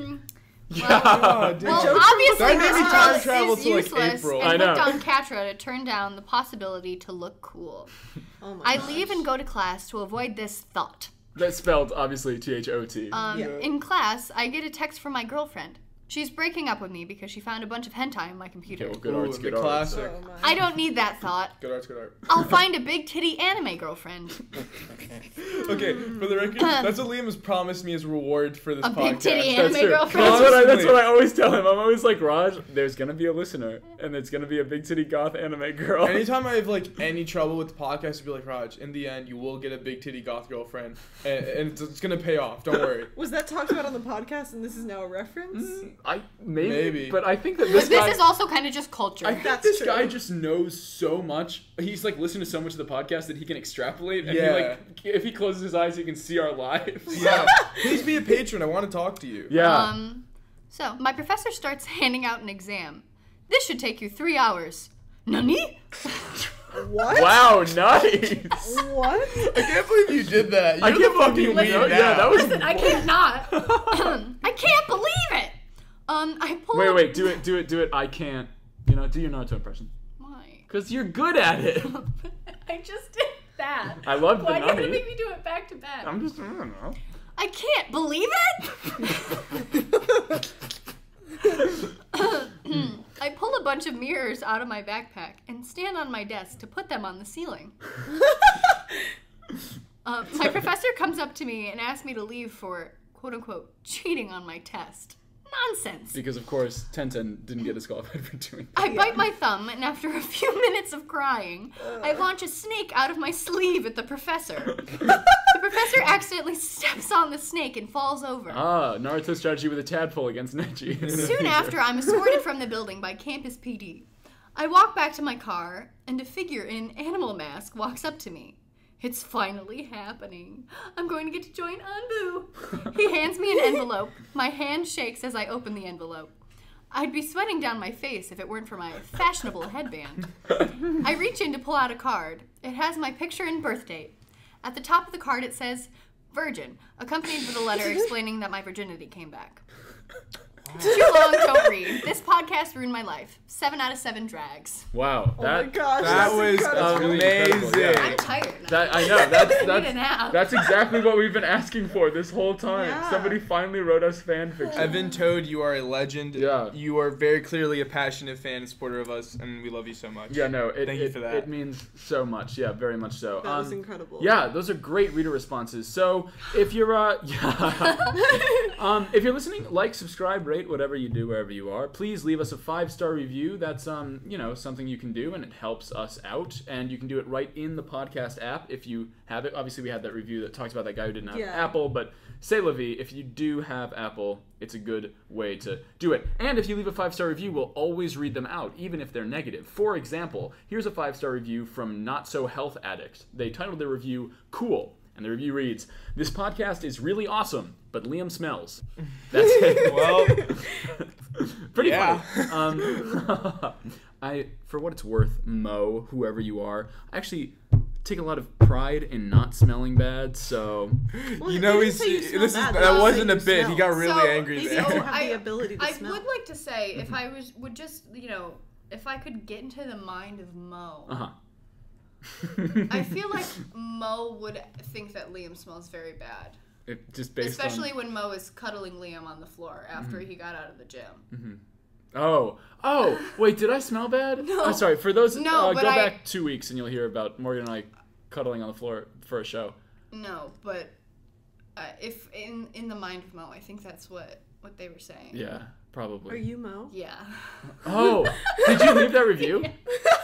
Well, obviously this girl is useless and hooked on Catra to turn down the possibility to look cool. Oh my I leave and go to class to avoid this thought. That's spelled, obviously, T-H-O-T. In class, I get a text from my girlfriend. She's breaking up with me because she found a bunch of hentai on my computer. Okay, well, good arts. Classic. I don't need that thought. Good art. I'll find a big titty anime girlfriend. Okay, for the record, that's what Liam has promised me as reward for this podcast. A big titty anime girlfriend? That's what I always tell him. I'm always like, Raj, there's going to be a listener, and it's going to be a big titty goth anime girl. Anytime I have like any trouble with the podcast, I'd be like, Raj, in the end, you will get a big titty goth girlfriend, and it's going to pay off. Don't worry. Was that talked about on the podcast, and this is now a reference? Maybe, but I think that this is also kind of just culture. I think this guy just knows so much. He's like listened to so much of the podcast that he can extrapolate. And he, like, if he closes his eyes, he can see our lives. Yeah. Please be a patron. I want to talk to you. Yeah. So my professor starts handing out an exam. This should take you 3 hours. Nani? What? Wow, nice. What? I can't believe you did that. I can't fucking believe it. Yeah, that was. Listen, I can't not. I can't believe it. I pull. Wait, do it. I can't. Do your Naruto impression. Why? Because you're good at it. I just did that. I love the Why do you have to nani. make me do it back to back? I don't know. I can't believe it. I pull a bunch of mirrors out of my backpack and stand on my desk to put them on the ceiling. My professor comes up to me and asks me to leave for, quote unquote, cheating on my test. Nonsense. Because, of course, Tenten didn't get disqualified for doing that. I bite my thumb, and after a few minutes of crying, I launch a snake out of my sleeve at the professor. The professor accidentally steps on the snake and falls over. Naruto strategy with a tadpole against Neji. Soon after, I'm escorted from the building by Campus PD. I walk back to my car, and a figure in an animal mask walks up to me. It's finally happening. I'm going to get to join Anbu. He hands me an envelope. My hand shakes as I open the envelope. I'd be sweating down my face if it weren't for my fashionable headband. I reach in to pull out a card. It has my picture and birth date. At the top of the card it says, Virgin, accompanied with a letter explaining that my virginity came back. Too long, don't read. This podcast ruined my life. 7 out of 7 drags. Wow. Oh my gosh. That was amazing. Yeah. I'm tired now. I know. I need a nap. That's exactly what we've been asking for this whole time. Yeah. Somebody finally wrote us fan fiction. Evan Toad, you are a legend. Yeah. You are very clearly a passionate fan and supporter of us, and we love you so much. Yeah, no. Thank you for that. It means so much. Yeah, very much so. That was incredible. Yeah, those are great reader responses. So if you're if you're listening, like, subscribe, rate, whatever you do wherever you are. Please leave us a 5-star review. That's something you can do, and it helps us out. And you can do it right in the podcast app if you have it. Obviously, we had that review that talks about that guy who didn't have Apple, but c'est la vie. If you do have Apple, it's a good way to do it. And if you leave a 5-star review, we'll always read them out, even if they're negative. For example, here's a 5-star review from Not So Health Addict. They titled their review "Cool," and the review reads, "This podcast is really awesome, but Liam smells." That's it. Well, pretty funny. For what it's worth, Mo, whoever you are, I actually take a lot of pride in not smelling bad. So, Well, that wasn't a bit. He got really angry Maybe there. you don't have the ability to smell. I would like to say if I would just if I could get into the mind of Mo. Uh-huh. I feel like Mo would think that Liam smells very bad. just based especially when Mo is cuddling Liam on the floor after he got out of the gym. Mm-hmm. Oh, wait, did I smell bad? No. I'm sorry. For those, no, go back 2 weeks and you'll hear about Morgan and I cuddling on the floor for a show. No, but if in the mind of Mo, I think that's what they were saying. Yeah, probably. Are you Mo? Yeah. Oh, did you leave that review? Yeah.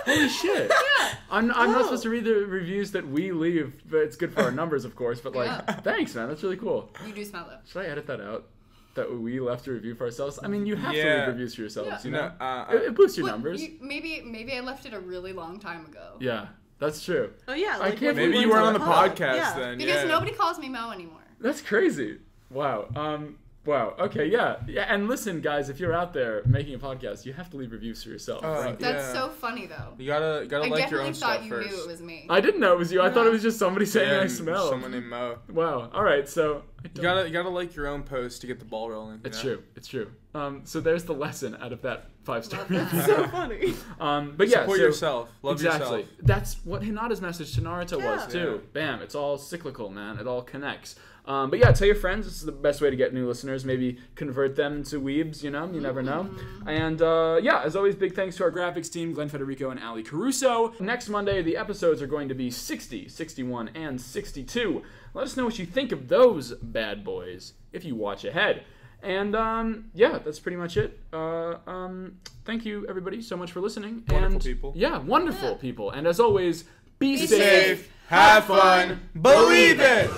Holy shit. Yeah. I'm not supposed to read the reviews that we leave, but it's good for our numbers, of course. But like, thanks, man. That's really cool. You do smell though. Should I edit that out? That we left a review for ourselves? I mean, you have to leave reviews for yourselves, you know? It boosts your numbers. Maybe I left it a really long time ago. Yeah, that's true. Oh, yeah. I can't maybe you weren't on the podcast then. Because nobody calls me Mo anymore. That's crazy. Wow. Wow. Okay. Yeah. And listen, guys, if you're out there making a podcast, you have to leave reviews for yourself. That's so funny, though. You gotta like your own stuff first. I definitely thought you knew it was me. I didn't know it was you. I thought it was just somebody saying I smell. Someone named Mo. Wow. All right. So you gotta like your own post to get the ball rolling. It's true. It's true. So there's the lesson out of that 5-star review. That's so funny. But yeah, support yourself. Love exactly. yourself. That's what Hinata's message to Naruto was too. Yeah. Bam! It's all cyclical, man. It all connects. But yeah, tell your friends. This is the best way to get new listeners. Maybe convert them to weebs, you know? You never know. And yeah, as always, big thanks to our graphics team, Glenn Federico and Ali Caruso. Next Monday, the episodes are going to be 60, 61, and 62. Let us know what you think of those bad boys if you watch ahead. And yeah, that's pretty much it. Thank you, everybody, so much for listening. Wonderful people. Yeah, wonderful people. And as always, be safe, have fun, believe it!